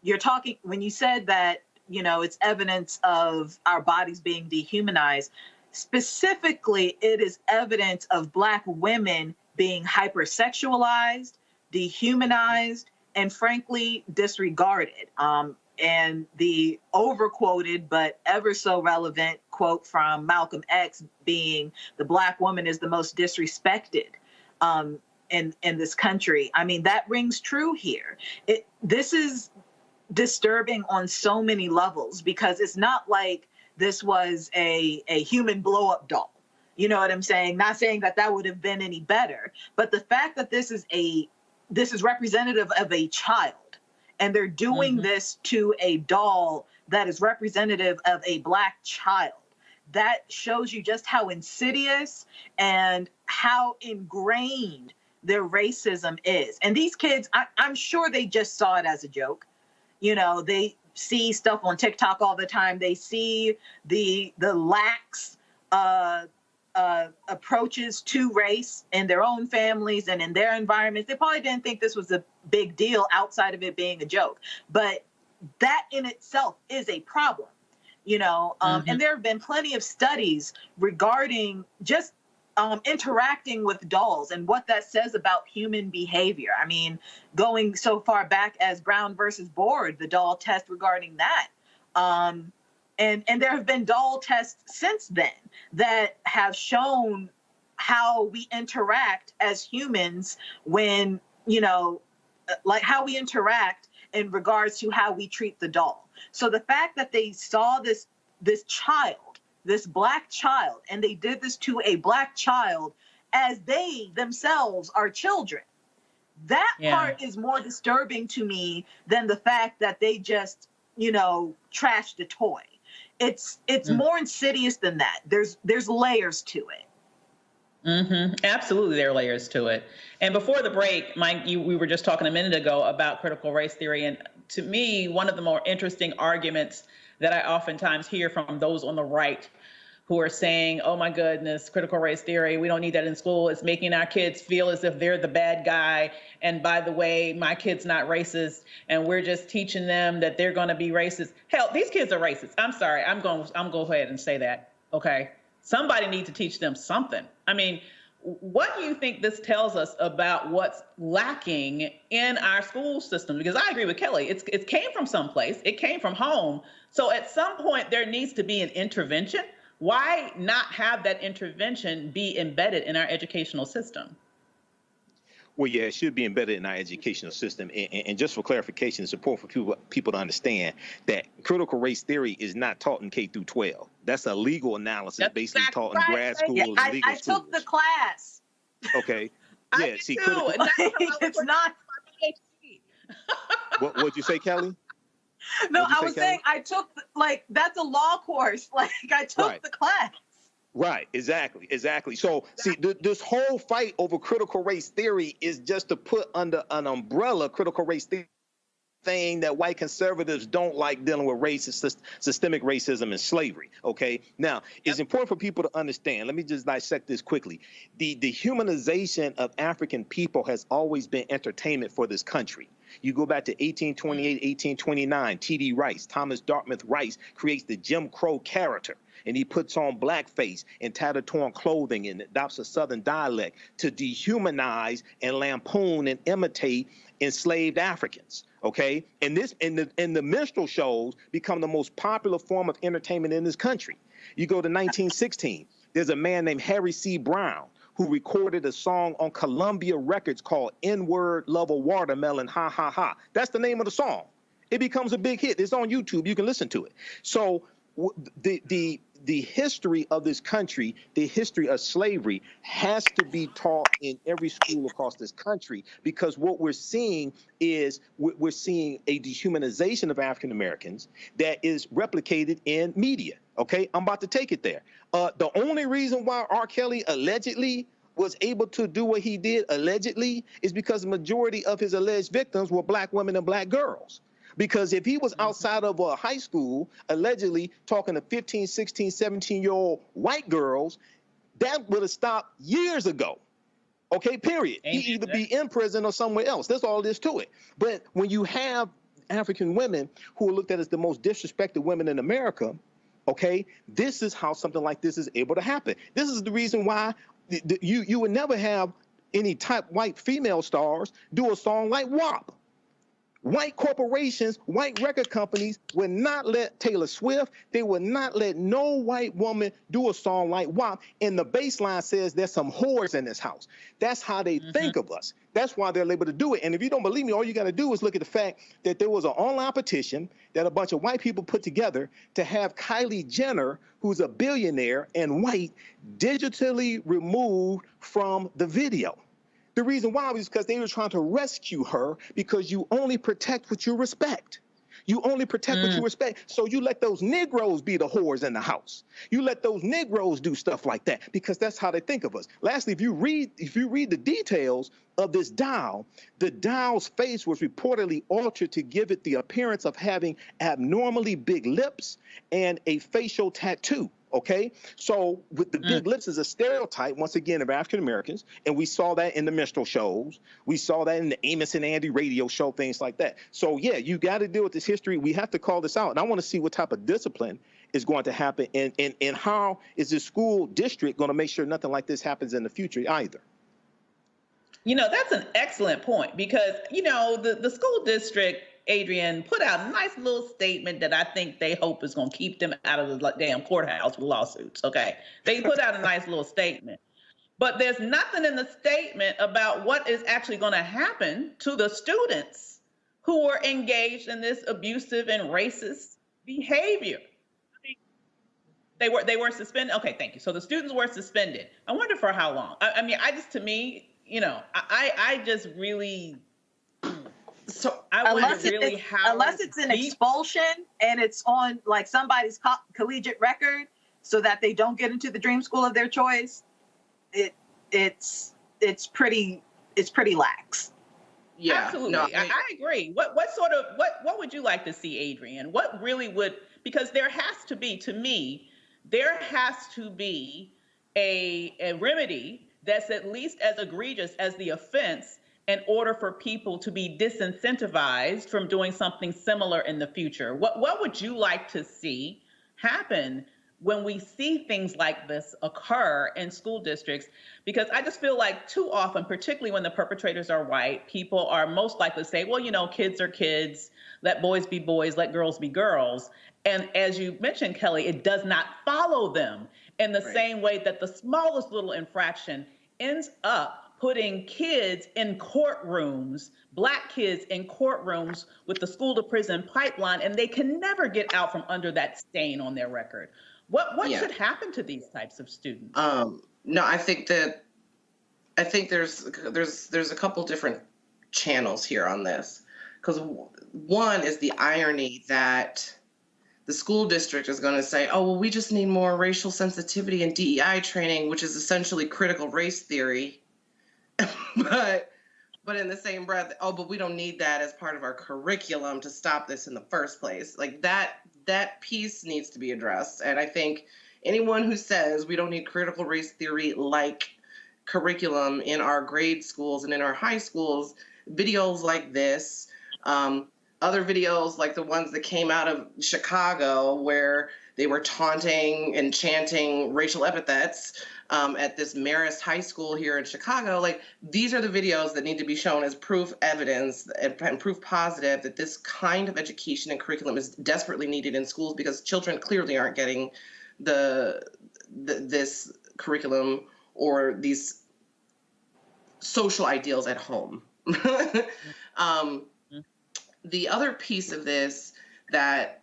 You're talking, when you said that, you know, it's evidence of our bodies being dehumanized. Specifically, it is evidence of Black women being hypersexualized, dehumanized, and frankly, disregarded. And the overquoted but ever so relevant quote from Malcolm X being, "The Black woman is the most disrespected in this country." I mean, that rings true here. This is disturbing on so many levels, because it's not like this was a human blow-up doll. You know what I'm saying? Not saying that that would have been any better, but the fact that this is representative of a child, and they're doing this to a doll that is representative of a Black child, that shows you just how insidious and how ingrained their racism is. And these kids, I'm sure they just saw it as a joke. You know, they see stuff on TikTok all the time. They see the lax approaches to race in their own families and in their environments. They probably didn't think this was a big deal outside of it being a joke. But that in itself is a problem, you know. And there have been plenty of studies regarding just interacting with dolls and what that says about human behavior. I mean, going so far back as Brown versus Board, the doll test regarding that. And there have been doll tests since then that have shown how we interact as humans when, you know, like how we interact in regards to how we treat the doll. So the fact that they saw this child, this Black child, and they did this to a Black child as they themselves are children. That part is more disturbing to me than the fact that they just, you know, trashed a toy. It's more insidious than that. There's layers to it. Absolutely, there are layers to it. And before the break, Mike, we were just talking a minute ago about critical race theory. And to me, one of the more interesting arguments that I oftentimes hear from those on the right who are saying, oh my goodness, critical race theory, we don't need that in school. It's making our kids feel as if they're the bad guy. And by the way, my kid's not racist, and we're just teaching them that they're going to be racist. Hell, these kids are racist. I'm sorry. I'm going to go ahead and say that. Okay. Somebody needs to teach them something. I mean, what do you think this tells us about what's lacking in our school system? Because I agree with Kelly. It came from someplace. It came from home. So at some point, there needs to be an intervention. Why not have that intervention be embedded in our educational system? Well, yeah, it should be embedded in our educational system. And just for clarification, it's important for people to understand that critical race theory is not taught in K through 12. That's a legal analysis, That's basically exactly taught in grad schools and legal I schools. took the class. Okay. I Yeah, did see, too, and it's not. What'd you say, Kelly? No, I was saying I took, that's a law course. Like, I took the class. Right, exactly. So, see, this whole fight over critical race theory is just to put under an umbrella critical race theory, saying that white conservatives don't like dealing with racist, systemic racism and slavery, okay? Now, it's important for people to understand. Let me just dissect this quickly. The dehumanization of African people has always been entertainment for this country. You go back to 1828, 1829, T.D. Rice, Thomas Dartmouth Rice creates the Jim Crow character. And he puts on blackface and tattered torn clothing and adopts a Southern dialect to dehumanize and lampoon and imitate enslaved Africans. Okay, and the minstrel shows become the most popular form of entertainment in this country. You go to 1916. There's a man named Harry C. Brown who recorded a song on Columbia Records called N-Word Love a Watermelon, Ha Ha Ha. That's the name of the song. It becomes a big hit. It's on YouTube. You can listen to it. So the history of this country, the history of slavery has to be taught in every school across this country, because what we're seeing is we're seeing a dehumanization of African Americans that is replicated in media. Okay, I'm about to take it there. The only reason why R. Kelly allegedly was able to do what he did allegedly is because the majority of his alleged victims were black women and black girls. Because if he was outside of a high school, allegedly talking to 15, 16, 17-year-old white girls, that would have stopped years ago. Okay, period. He'd either be in prison or somewhere else. That's all there is to it. But when you have African women who are looked at as the most disrespected women in America, okay, this is how something like this is able to happen. This is the reason why you would never have any type white female stars do a song like WAP. White corporations, white record companies would not let Taylor Swift, they would not let no white woman do a song like WAP. And the bass line says there's some whores in this house. That's how they think of us. That's why they're able to do it. And if you don't believe me, all you got to do is look at the fact that there was an online petition that a bunch of white people put together to have Kylie Jenner, who's a billionaire and white, digitally removed from the video. The reason why was because they were trying to rescue her, because you only protect what you respect. You only protect what you respect. So you let those Negroes be the whores in the house. You let those Negroes do stuff like that, because that's how they think of us. Lastly, if you read the details of this doll, the doll's face was reportedly altered to give it the appearance of having abnormally big lips and a facial tattoo. Okay, so with the big lips is a stereotype, once again, of African Americans, and we saw that in the minstrel shows. We saw that in the Amos and Andy radio show, things like that. So yeah, you got to deal with this history. We have to call this out, and I want to see what type of discipline is going to happen, and how is the school district going to make sure nothing like this happens in the future either. You know, that's an excellent point, because, you know, the school district, Adrian, put out a nice little statement that I think they hope is going to keep them out of the damn courthouse with lawsuits, okay? They put out a nice little statement. But there's nothing in the statement about what is actually going to happen to the students who were engaged in this abusive and racist behavior. They were suspended. Okay, thank you. So the students were suspended. I wonder for how long. I mean, to me, you know, I just really... So unless it's an expulsion and it's on like somebody's collegiate record, so that they don't get into the dream school of their choice, it's pretty lax. Yeah, absolutely. No, I agree. What would you like to see, Adrian? What really would, because there has to be, to me, there has to be a remedy that's at least as egregious as the offense, in order for people to be disincentivized from doing something similar in the future. What would you like to see happen when we see things like this occur in school districts? Because I just feel like too often, particularly when the perpetrators are white, people are most likely to say, well, you know, kids are kids, let boys be boys, let girls be girls. And as you mentioned, Kelly, it does not follow them in the same way that the smallest little infraction ends up putting kids in courtrooms, Black kids in courtrooms with the school to prison pipeline, and they can never get out from under that stain on their record. What should happen to these types of students? No, I think there's a couple different channels here on this, because one is the irony that the school district is going to say, oh, well, we just need more racial sensitivity and DEI training, which is essentially critical race theory. but in the same breath, oh, but we don't need that as part of our curriculum to stop this in the first place. Like that piece needs to be addressed. And I think anyone who says we don't need critical race theory like curriculum in our grade schools and in our high schools, videos like this, Other videos, like the ones that came out of Chicago, where they were taunting and chanting racial epithets at this Marist High School here in Chicago, like these are the videos that need to be shown as proof evidence and proof positive that this kind of education and curriculum is desperately needed in schools, because children clearly aren't getting this curriculum or these social ideals at home. The other piece of this that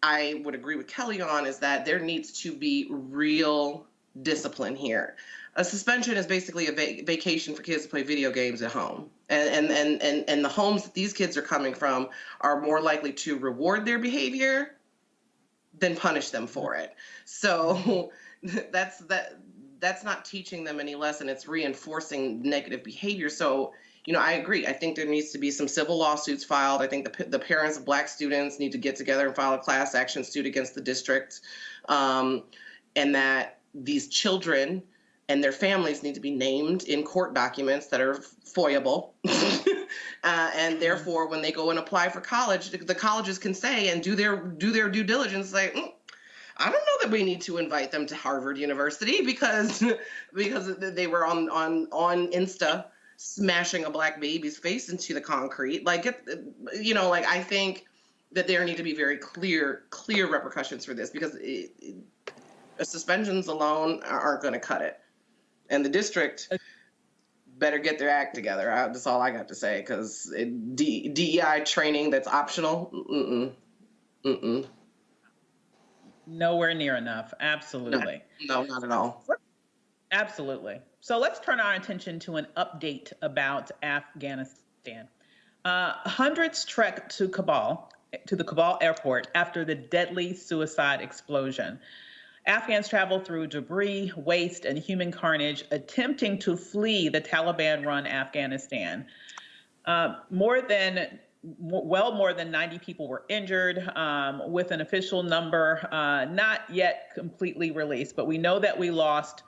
I would agree with Kelly on is that there needs to be real discipline here. A suspension is basically a vacation for kids to play video games at home. And the homes that these kids are coming from are more likely to reward their behavior than punish them for it. So that's not teaching them any lesson. It's reinforcing negative behavior. So, I agree. I think there needs to be some civil lawsuits filed. I think the parents of Black students need to get together and file a class action suit against the district. And that these children and their families need to be named in court documents that are FOIable. And therefore, when they go and apply for college, the colleges can say and do their due diligence, say, I don't know that we need to invite them to Harvard University because they were on Insta smashing a Black baby's face into the concrete. I think that there need to be very clear repercussions for this, because suspensions alone aren't going to cut it. And the district better get their act together. That's all I got to say, because DEI training that's optional, Nowhere near enough. Absolutely. No, not at all. Absolutely. So let's turn our attention to an update about Afghanistan. Hundreds trekked to the Kabul airport after the deadly suicide explosion. Afghans traveled through debris, waste, and human carnage, attempting to flee the Taliban-run Afghanistan. More than 90 people were injured, with an official number not yet completely released. But we know that we lost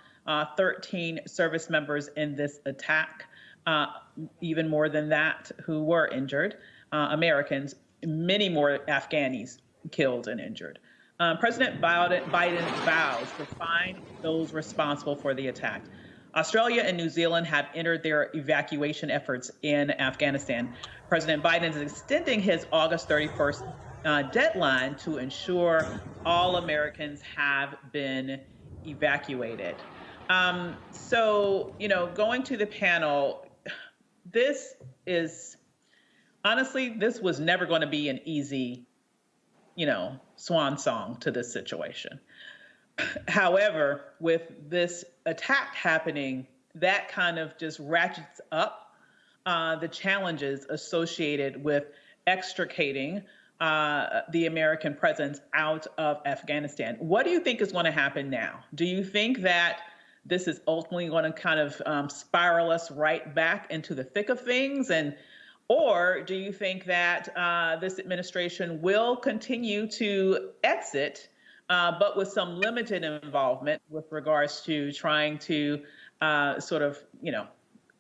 13 service members in this attack, even more than that who were injured, Americans, many more Afghanis killed and injured. President Biden vows to find those responsible for the attack. Australia and New Zealand have entered their evacuation efforts in Afghanistan. President Biden is extending his August 31st deadline to ensure all Americans have been evacuated. So, going to the panel, this was never going to be an easy, swan song to this situation. However, with this attack happening, that kind of just ratchets up the challenges associated with extricating the American presence out of Afghanistan. What do you think is going to happen now? Do you think that this is ultimately going to kind of spiral us right back into the thick of things? Or do you think that this administration will continue to exit, but with some limited involvement with regards to trying to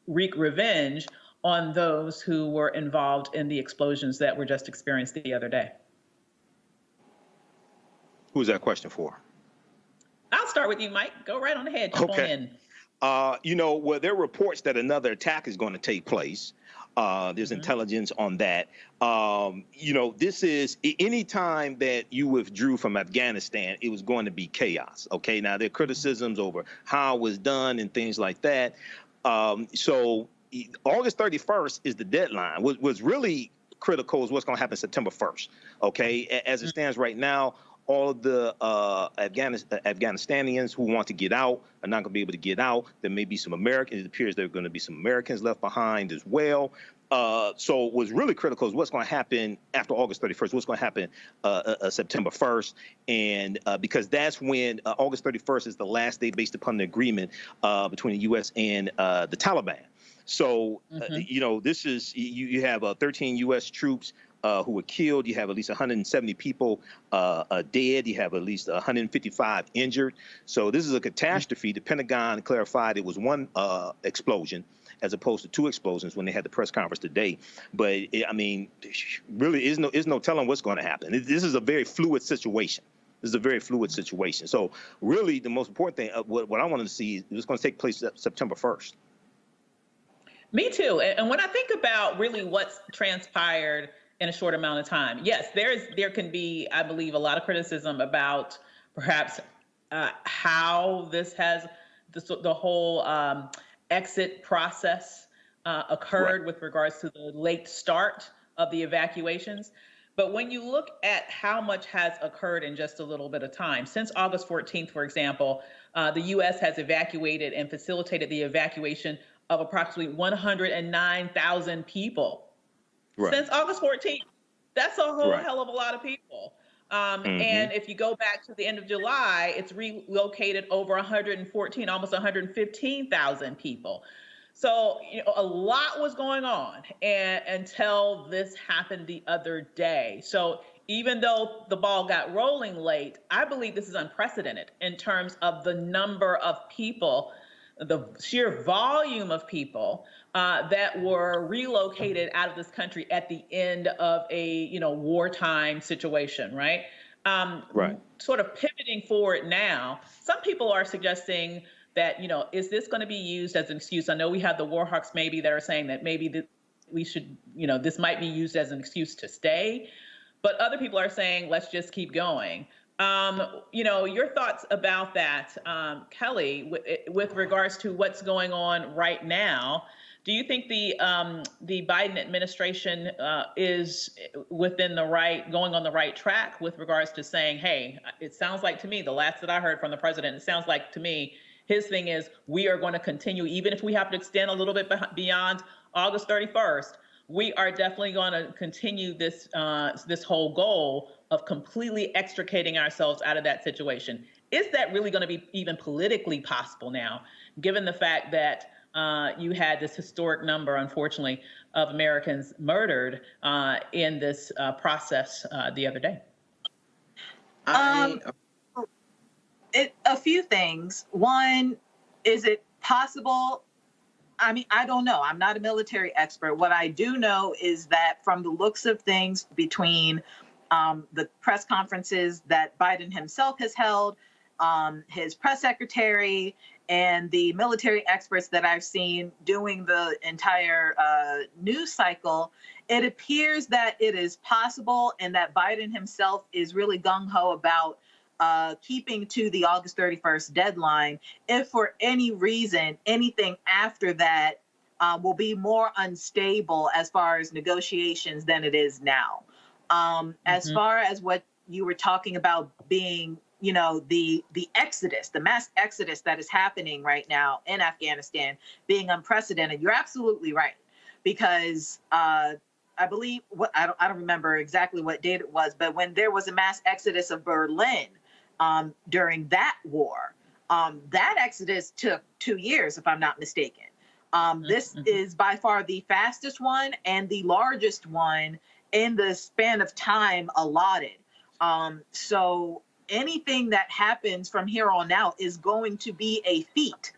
wreak revenge on those who were involved in the explosions that were just experienced the other day? Who's that question for? I'll start with you, Mike. Go right on ahead. Jump on in. There are reports that another attack is going to take place. There's intelligence on that. This is any time that you withdrew from Afghanistan, it was going to be chaos. Okay, now there are criticisms over how it was done and things like that. So August 31st is the deadline. What's really critical is what's going to happen September 1st. Okay, as it stands right now, all of the Afghanistanians who want to get out are not going to be able to get out. There may be some Americans. It appears there are going to be some Americans left behind as well. So what's really critical is what's going to happen after August 31st, what's going to happen September 1st. And because that's when August 31st is the last day based upon the agreement between the U.S. and the Taliban. So, this is, you have 13 U.S. troops who were killed. You have at least 170 people dead. You have at least 155 injured. So this is a catastrophe. The Pentagon clarified it was one explosion. as opposed to 2 explosions when they had the press conference today. But I mean, really, is no telling what's going to happen. This is a very fluid situation. This is a very fluid situation. So really, the most important thing, what I wanted to see, is it's going to take place September 1st. Me too. And when I think about really what's transpired in a short amount of time, yes, there can be, I believe, a lot of criticism about perhaps how this has the whole exit process occurred with regards to the late start of the evacuations. But when you look at how much has occurred in just a little bit of time, since August 14th, for example, the U.S. has evacuated and facilitated the evacuation of approximately 109,000 people. Right. Since August 14th. That's a whole Right. hell of a lot of people. And if you go back to the end of July, it's relocated over 114, almost 115,000 people. So, a lot was going on until this happened the other day. So even though the ball got rolling late, I believe this is unprecedented in terms of the number of people, the sheer volume of people that were relocated out of this country at the end of a wartime situation, right? Right. Sort of pivoting forward now, some people are suggesting that, is this going to be used as an excuse? I know we have the war hawks maybe that are saying that maybe we should, this might be used as an excuse to stay, but other people are saying, let's just keep going. Your thoughts about that, Kelly, with regards to what's going on right now. Do you think the Biden administration is going on the right track with regards to saying, hey, it sounds like to me, the last that I heard from the president, it sounds like to me, his thing is we are going to continue, even if we have to extend a little bit beyond August 31st, we are definitely going to continue this whole goal of completely extricating ourselves out of that situation. Is that really going to be even politically possible now, given the fact that you had this historic number, unfortunately, of Americans murdered in this process the other day? A few things. One, is it possible? I mean, I don't know. I'm not a military expert. What I do know is that from the looks of things between the press conferences that Biden himself has held, his press secretary, and the military experts that I've seen doing the entire news cycle, it appears that it is possible and that Biden himself is really gung-ho about keeping to the August 31st deadline. If for any reason, anything after that will be more unstable as far as negotiations than it is now. As far as what you were talking about being, the exodus, the mass exodus that is happening right now in Afghanistan being unprecedented, you're absolutely right. Because I believe, I don't remember exactly what date it was, but when there was a mass exodus of Berlin during that war, that exodus took 2 years, if I'm not mistaken. This is by far the fastest one and the largest one in the span of time allotted. So anything that happens from here on out is going to be a feat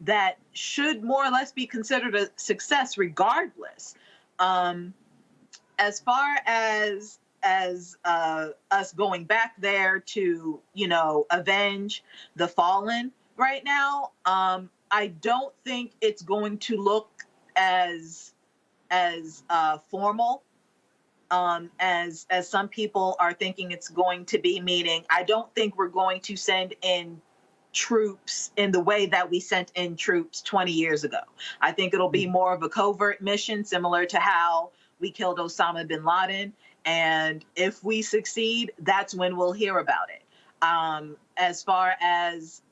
that should more or less be considered a success regardless. As far as us going back there to, avenge the fallen right now, I don't think it's going to look as formal as some people are thinking it's going to be, meaning I don't think we're going to send in troops in the way that we sent in troops 20 years ago. I think it'll be more of a covert mission, similar to how we killed Osama bin Laden. And if we succeed, that's when we'll hear about it. As far as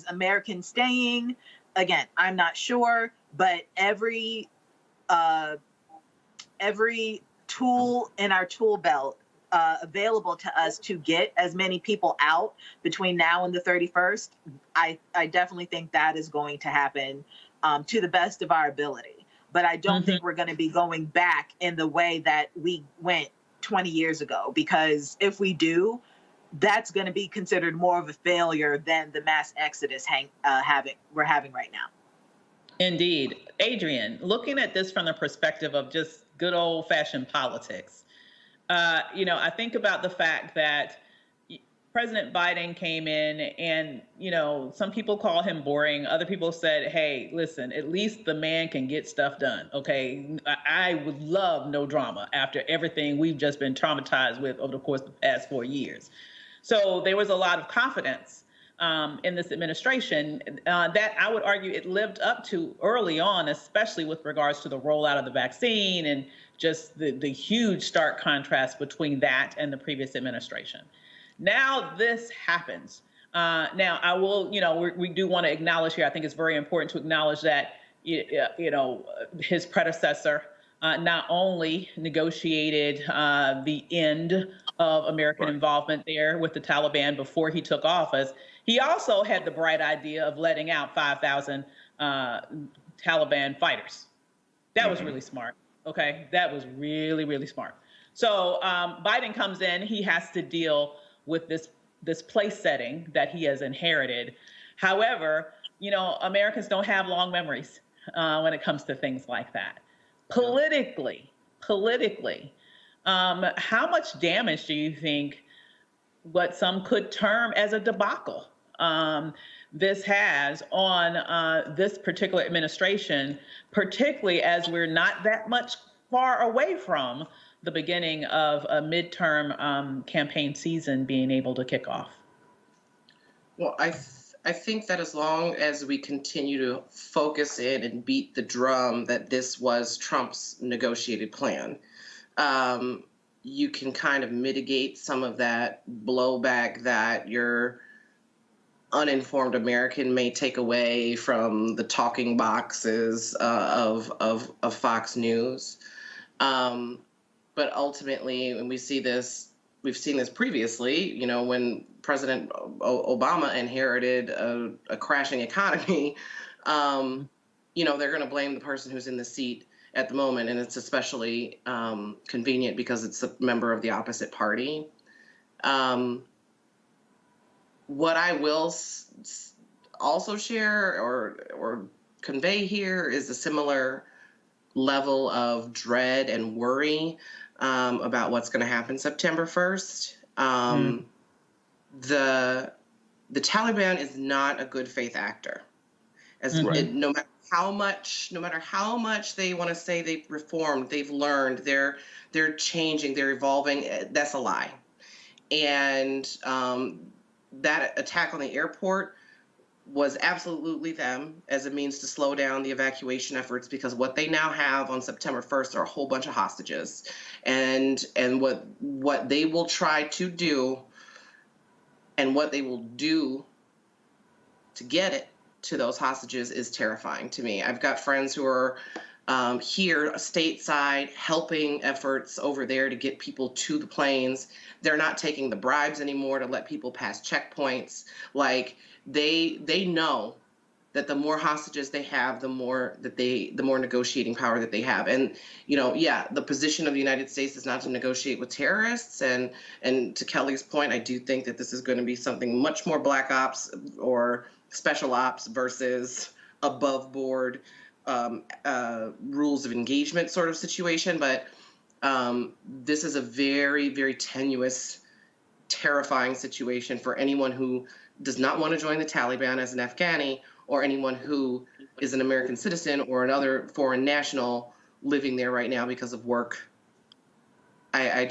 Americans staying, again, I'm not sure, but every tool in our tool belt available to us to get as many people out between now and the 31st, I definitely think that is going to happen to the best of our ability. But I don't think we're going to be going back in the way that we went 20 years ago, because if we do, that's going to be considered more of a failure than the mass exodus we're having right now. Indeed. Adrian, looking at this from the perspective of just good old-fashioned politics, I think about the fact that President Biden came in and, some people call him boring. Other people said, hey, listen, at least the man can get stuff done, okay? I would love no drama after everything we've just been traumatized with over the course of the past 4 years. So there was a lot of confidence in this administration that I would argue it lived up to early on, especially with regards to the rollout of the vaccine and just the huge stark contrast between that and the previous administration. Now this happens. Now I will, we do want to acknowledge here, I think it's very important to acknowledge that, his predecessor not only negotiated the end of American involvement there with the Taliban before he took office, he also had the bright idea of letting out 5,000 Taliban fighters. That was really smart, okay? That was really, really smart. So Biden comes in, he has to deal with this place setting that he has inherited. However, Americans don't have long memories when it comes to things like that. Politically, how much damage do you think what some could term as a debacle this has on this particular administration, particularly as we're not that much far away from the beginning of a midterm campaign season being able to kick off? Well, I think that as long as we continue to focus in and beat the drum that this was Trump's negotiated plan, you can kind of mitigate some of that blowback that your uninformed American may take away from the talking boxes of Fox News. But ultimately, when we've seen this previously, when President Obama inherited a crashing economy, they're going to blame the person who's in the seat at the moment. And it's especially convenient because it's a member of the opposite party. What I will also share or convey here is a similar level of dread and worry about what's going to happen September 1st. The Taliban is not a good faith actor. No matter how much they want to say they've reformed, they've learned, they're changing, they're evolving, that's a lie. And that attack on the airport was absolutely them as a means to slow down the evacuation efforts, because what they now have on September 1st are a whole bunch of hostages. And what they will try to do and what they will do to get it to those hostages is terrifying to me. I've got friends who are here stateside helping efforts over there to get people to the planes. They're not taking the bribes anymore to let people pass checkpoints. Like, they know that the more hostages they have, the more negotiating power that they have. And, the position of the United States is not to negotiate with terrorists. And to Kelly's point, I do think that this is going to be something much more black ops or special ops versus above board rules of engagement sort of situation. But this is a very, very tenuous, terrifying situation for anyone who does not want to join the Taliban as an Afghani, or anyone who is an American citizen or another foreign national living there right now because of work. I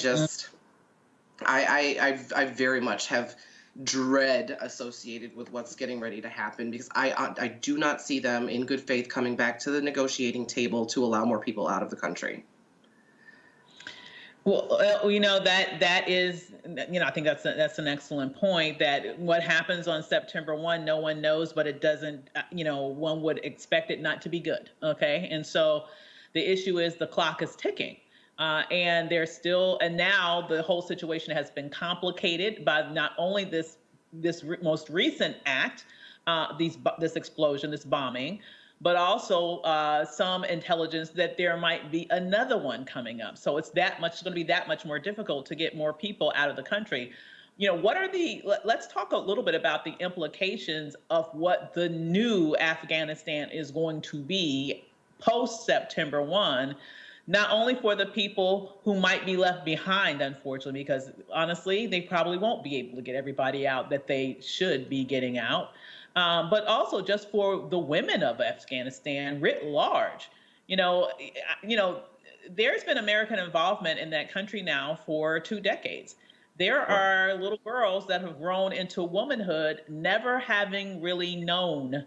very much have dread associated with what's getting ready to happen, because I do not see them in good faith coming back to the negotiating table to allow more people out of the country. Well, that is, I think that's an excellent point, that what happens on September 1, no one knows, but it doesn't, one would expect it not to be good. Okay. And so the issue is the clock is ticking. And now the whole situation has been complicated by not only this most recent act, this explosion, this bombing, but also some intelligence that there might be another one coming up. So it's going to be that much more difficult to get more people out of the country. what are let's talk a little bit about the implications of what the new Afghanistan is going to be post September 1, not only for the people who might be left behind, unfortunately, because honestly, they probably won't be able to get everybody out that they should be getting out, but also just for the women of Afghanistan writ large. There's been American involvement in that country now for 2 decades. There are little girls that have grown into womanhood, never having really known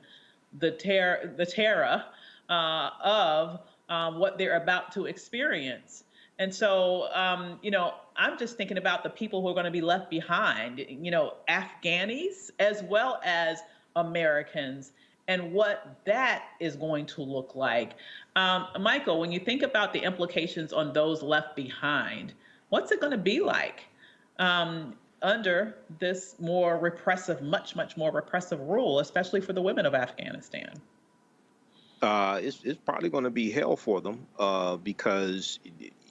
the terror of what they're about to experience. And so, I'm just thinking about the people who are going to be left behind, Afghanis as well as Americans, and what that is going to look like. Michael, when you think about the implications on those left behind, what's it going to be like under this more repressive, much more repressive rule, especially for the women of Afghanistan? It's probably going to be hell for them because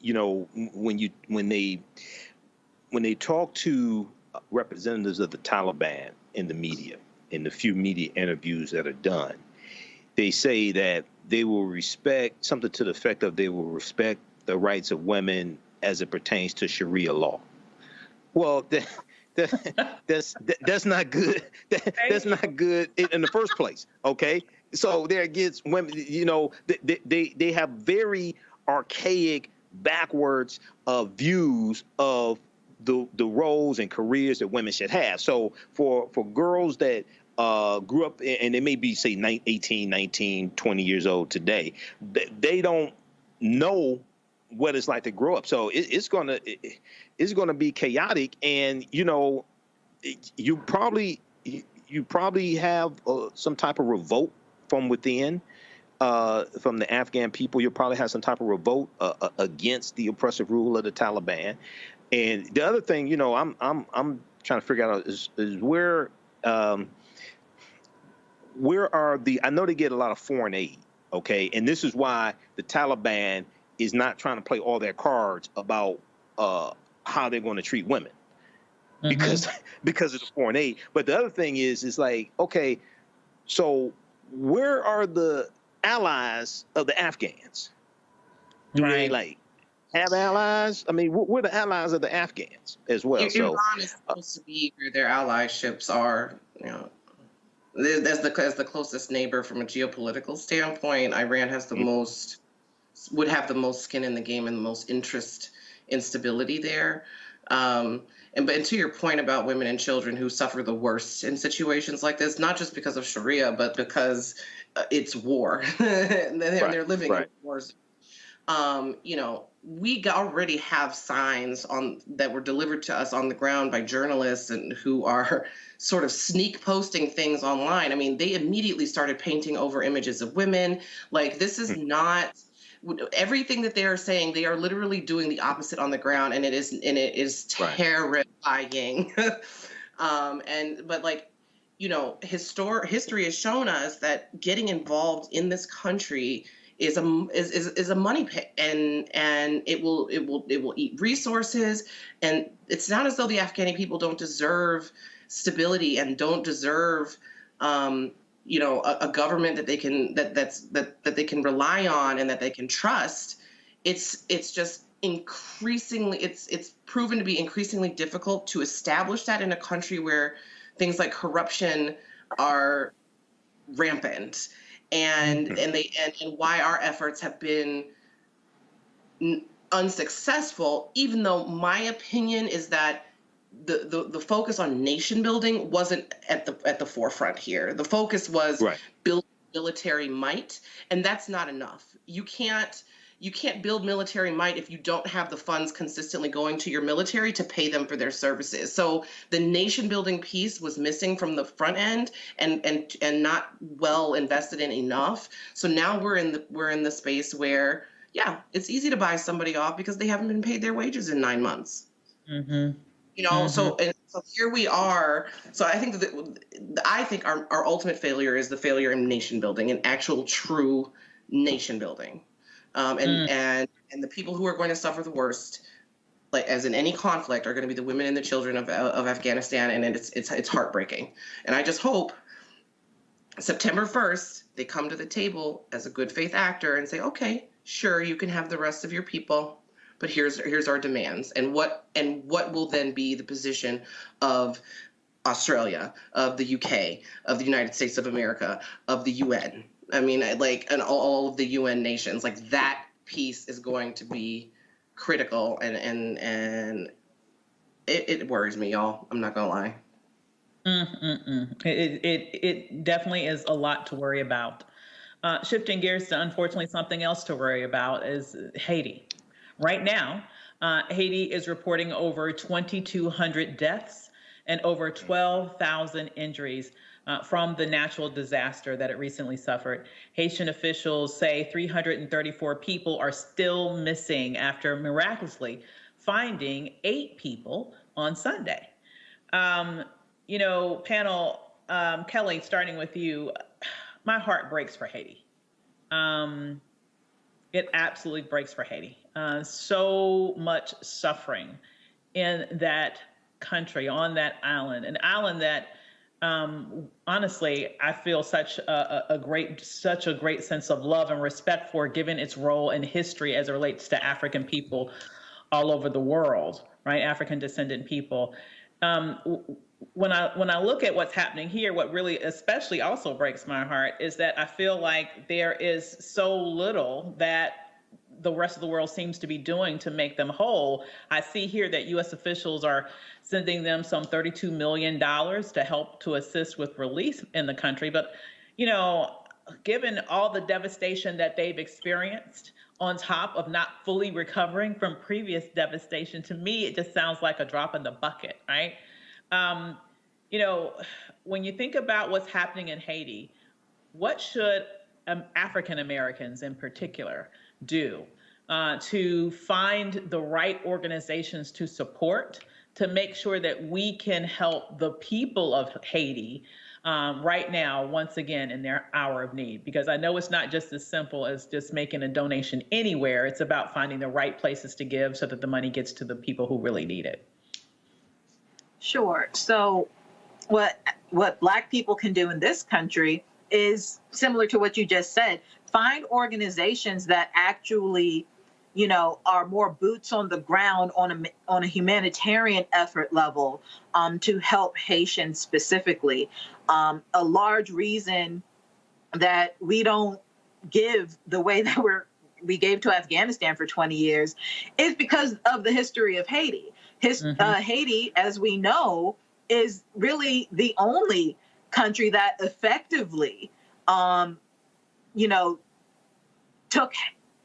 when they talk to representatives of the Taliban in the media, in the few media interviews that are done, they say that they will respect something to the effect of they will respect the rights of women as it pertains to Sharia law. Well, that's not good. That's not good in the first place. Okay, so there against women. They have very archaic, backwards views of the roles and careers that women should have. So for girls that grew up and they may be say 18, 19, 20 years old today, they don't know what it's like to grow up. So it's gonna be chaotic, and you probably have some type of revolt from within, from the Afghan people. You'll probably have some type of revolt against the oppressive rule of the Taliban. And the other thing, I'm trying to figure out is where are I know they get a lot of foreign aid, okay, and this is why the Taliban is not trying to play all their cards about how they're going to treat women, because of the foreign aid. But the other thing is like, okay, so where are the allies of the Afghans? Do they have allies? I mean, we're the allies of the Afghans as well. Iran is supposed to be where their allyships are. As the closest neighbor from a geopolitical standpoint, Iran has would have the most skin in the game and the most interest in stability there. And to your point about women and children who suffer the worst in situations like this, not just because of Sharia, but because it's war, and they're living in wars. We already have signs that were delivered to us on the ground by journalists and who are sort of sneak posting things online. I mean, they immediately started painting over images of women. Like, this is not everything that they are saying. They are literally doing the opposite on the ground, and it is terrifying. History has shown us that getting involved in this country is a money pit, and it will eat resources, and it's not as though the Afghani people don't deserve stability and don't deserve a government that they can that they can rely on and that they can trust. It's just increasingly it's proven to be increasingly difficult to establish that in a country where things like corruption are rampant. And why our efforts have been unsuccessful, even though my opinion is that the focus on nation building wasn't at the forefront here. The focus was building military might, and that's not enough. You can't build military might if you don't have the funds consistently going to your military to pay them for their services. So the nation building piece was missing from the front end and not well invested in enough. So now we're in the space where, it's easy to buy somebody off because they haven't been paid their wages in 9 months. So here we are. So I think our ultimate failure is the failure in nation building, in actual true nation building. And the people who are going to suffer the worst like as in any conflict, are going to be the women and the children of Afghanistan, and it's heartbreaking. And I just hope September 1st they come to the table as a good faith actor and say, okay, sure, you can have the rest of your people, but here's our demands. And what will then be the position of Australia, of the UK, of the United States of America, of the UN? I mean, like, and all of the UN nations, like that piece is going to be critical, and it worries me, y'all. I'm not gonna lie. It definitely is a lot to worry about. Shifting gears to, unfortunately, something else to worry about is Haiti. Right now, Haiti is reporting over 2,200 deaths and over 12,000 injuries from the natural disaster that it recently suffered. Haitian officials say 334 people are still missing after miraculously finding 8 people on Sunday. Panel, Kelly, starting with you, my heart breaks for Haiti. It absolutely breaks for Haiti. So much suffering in that country, on that island, an island that honestly, I feel such a great sense of love and respect for, given its role in history as it relates to African people all over the world, right? African descendant people. When I look at what's happening here, what really especially also breaks my heart is that I feel like there is so little that the rest of the world seems to be doing to make them whole. I see here that U.S. officials are sending them some $32 million to help to assist with relief in the country. But, given all the devastation that they've experienced, on top of not fully recovering from previous devastation, to me, it just sounds like a drop in the bucket, right? When you think about what's happening in Haiti, what should African Americans in particular do to find the right organizations to support, to make sure that we can help the people of Haiti right now, once again, in their hour of need? Because I know it's not just as simple as just making a donation anywhere. It's about finding the right places to give so that the money gets to the people who really need it. Sure. So what Black people can do in this country is similar to what you just said. Find organizations that actually, are more boots on the ground on a humanitarian effort level to help Haitians specifically. A large reason that we don't give the way that we gave to Afghanistan for 20 years is because of the history of Haiti. Haiti, as we know, is really the only country that effectively, took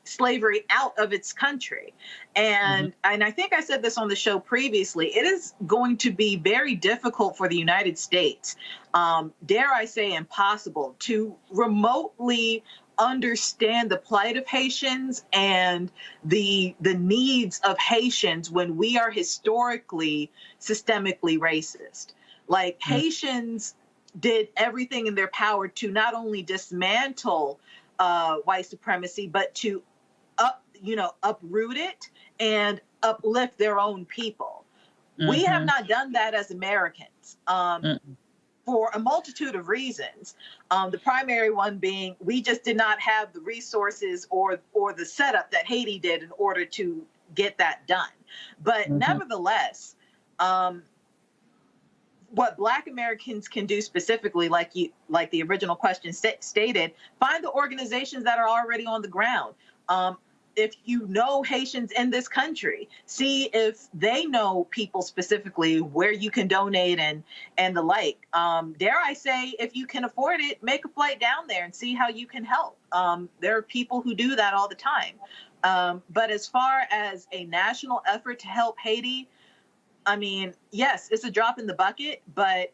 slavery out of its country. And I think I said this on the show previously, it is going to be very difficult for the United States, dare I say impossible, to remotely understand the plight of Haitians and the needs of Haitians when we are historically systemically racist. Like Haitians did everything in their power to not only dismantle white supremacy, but to uproot it and uplift their own people. We have not done that as Americans. For a multitude of reasons. The primary one being we just did not have the resources or the setup that Haiti did in order to get that done. But nevertheless, what Black Americans can do specifically, like the original question stated, find the organizations that are already on the ground. If you know Haitians in this country, see if they know people specifically where you can donate and the like. Dare I say, if you can afford it, make a flight down there and see how you can help. There are people who do that all the time. But as far as a national effort to help Haiti, I mean, yes, it's a drop in the bucket, but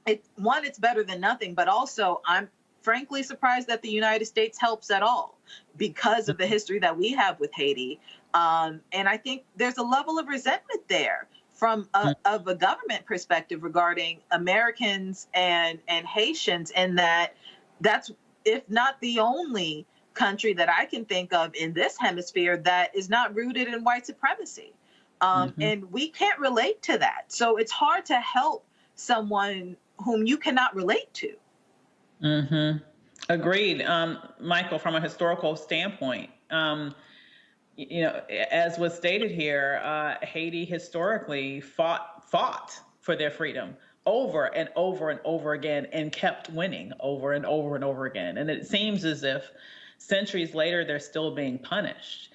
it's better than nothing. But also, I'm frankly surprised that the United States helps at all because of the history that we have with Haiti. And I think there's a level of resentment there from of a government perspective regarding Americans and Haitians, and that's, if not the only country that I can think of in this hemisphere that is not rooted in white supremacy. And we can't relate to that. So it's hard to help someone whom you cannot relate to. Agreed. Michael, from a historical standpoint, as was stated here, Haiti historically fought for their freedom over and over and over again, and kept winning over and over and over again. And it seems as if centuries later, they're still being punished.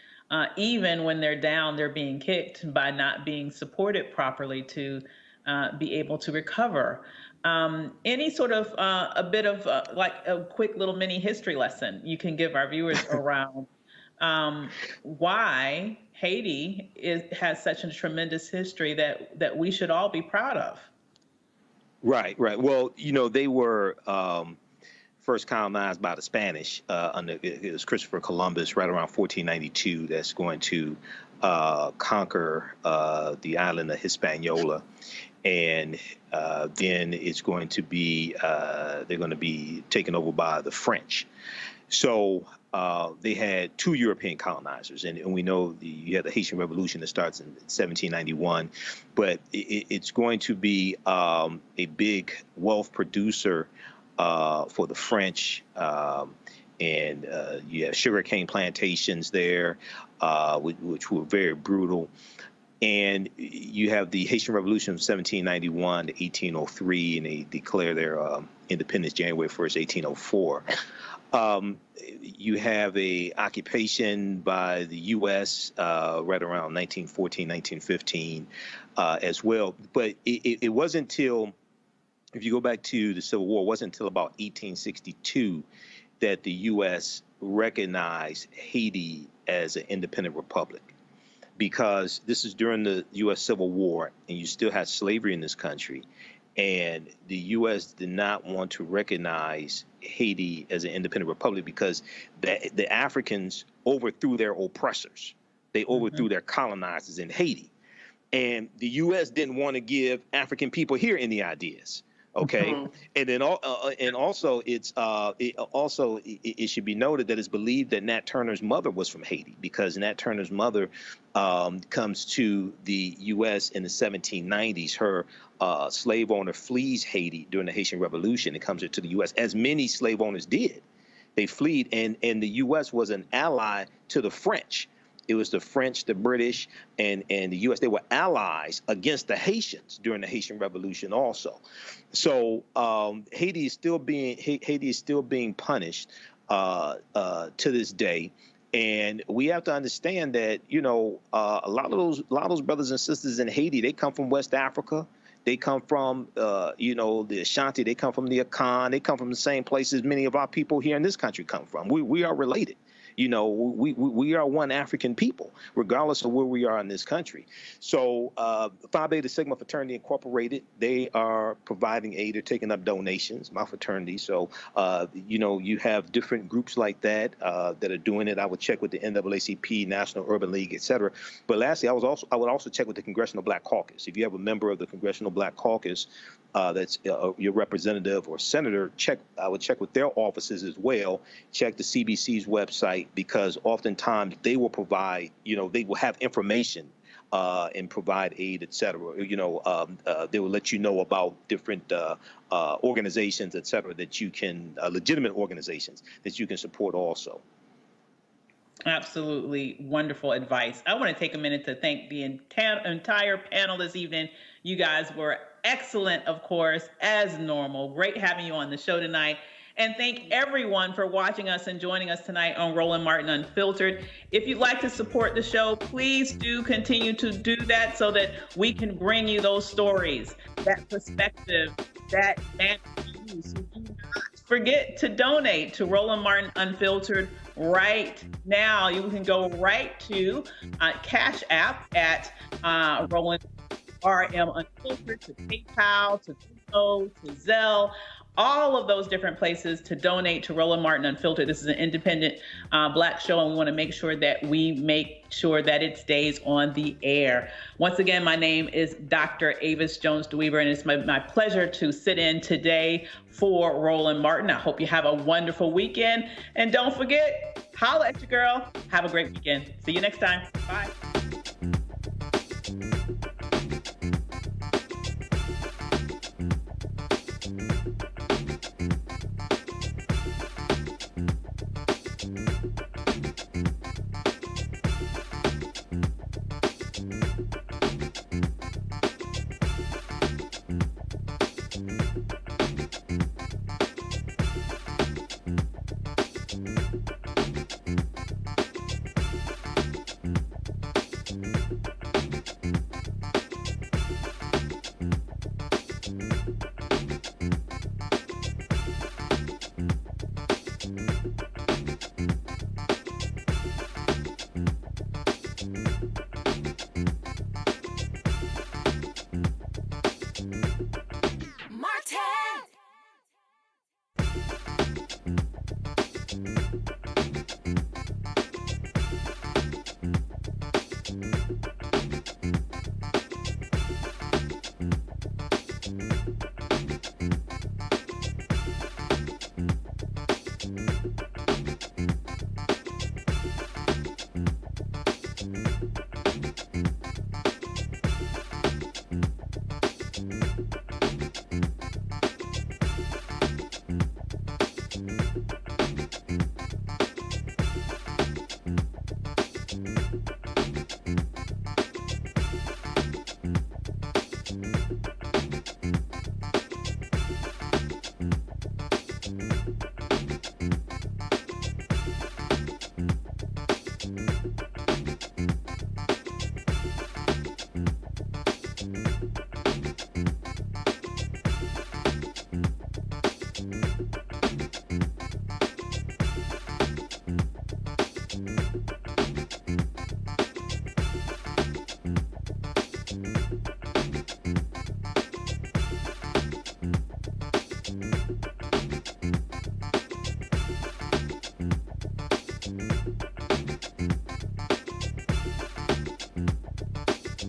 Even when they're down, they're being kicked by not being supported properly to be able to recover. Any sort of a bit of like a quick little mini history lesson you can give our viewers around why Haiti has such a tremendous history that we should all be proud of. Right. Well, they were first colonized by the Spanish under it was Christopher Columbus right around 1492. That's going to conquer the island of Hispaniola, and then it's going to be they're going to be taken over by the French. So they had two European colonizers, and we know you had the Haitian Revolution that starts in 1791, but it's going to be a big wealth producer for the French, and you have sugarcane plantations there, which were very brutal. And you have the Haitian Revolution of 1791 to 1803, and they declare their independence January 1st, 1804. You have a occupation by the U.S. Right around 1914, 1915 as well. But it wasn't until, if you go back to the Civil War, it wasn't until about 1862 that the U.S. recognized Haiti as an independent republic. Because this is during the U.S. Civil War, and you still had slavery in this country. And the U.S. did not want to recognize Haiti as an independent republic because the Africans overthrew their oppressors. They overthrew their colonizers in Haiti. And the U.S. didn't want to give African people here any ideas. Okay, and then also it should be noted that it's believed that Nat Turner's mother was from Haiti, because Nat Turner's mother comes to the U.S. in the 1790s. Her slave owner flees Haiti during the Haitian Revolution and comes to the U.S., as many slave owners did. They fled, and the U.S. was an ally to the French. It was the French, the British, and the U.S. They were allies against the Haitians during the Haitian Revolution also. So Haiti is still being punished to this day. And we have to understand that, a lot of those brothers and sisters in Haiti, they come from West Africa. They come from, the Ashanti. They come from the Akan. They come from the same places many of our people here in this country come from. We are related. We are one African people, regardless of where we are in this country. So Phi Beta Sigma Fraternity Incorporated, they are providing aid. They're taking up donations, my fraternity. So, you have different groups like that that are doing it. I would check with the NAACP, National Urban League, et cetera. But lastly, I would also check with the Congressional Black Caucus. If you have a member of the Congressional Black Caucus that's your representative or senator, I would check with their offices as well. Check the CBC's website, because oftentimes they will provide, they will have information and provide aid, et cetera. They will let you know about different organizations, et cetera, that you can, legitimate organizations that you can support also. Absolutely wonderful advice. I want to take a minute to thank the entire panel this evening. You guys were excellent, of course, as normal. Great having you on the show tonight. And thank everyone for watching us and joining us tonight on Roland Martin Unfiltered. If you'd like to support the show, please do continue to do that so that we can bring you those stories, that perspective, that views. So do not forget to donate to Roland Martin Unfiltered right now. You can go right to Cash App at Roland RM Unfiltered, to PayPal, to Venmo, to Zelle. All of those different places to donate to Roland Martin Unfiltered. This is an independent Black show, and we want to make sure that we make sure that it stays on the air. Once again, my name is Dr. Avis Jones-DeWeaver, and it's my pleasure to sit in today for Roland Martin. I hope you have a wonderful weekend. And don't forget, holla at your girl. Have a great weekend. See you next time. Bye.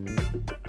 News.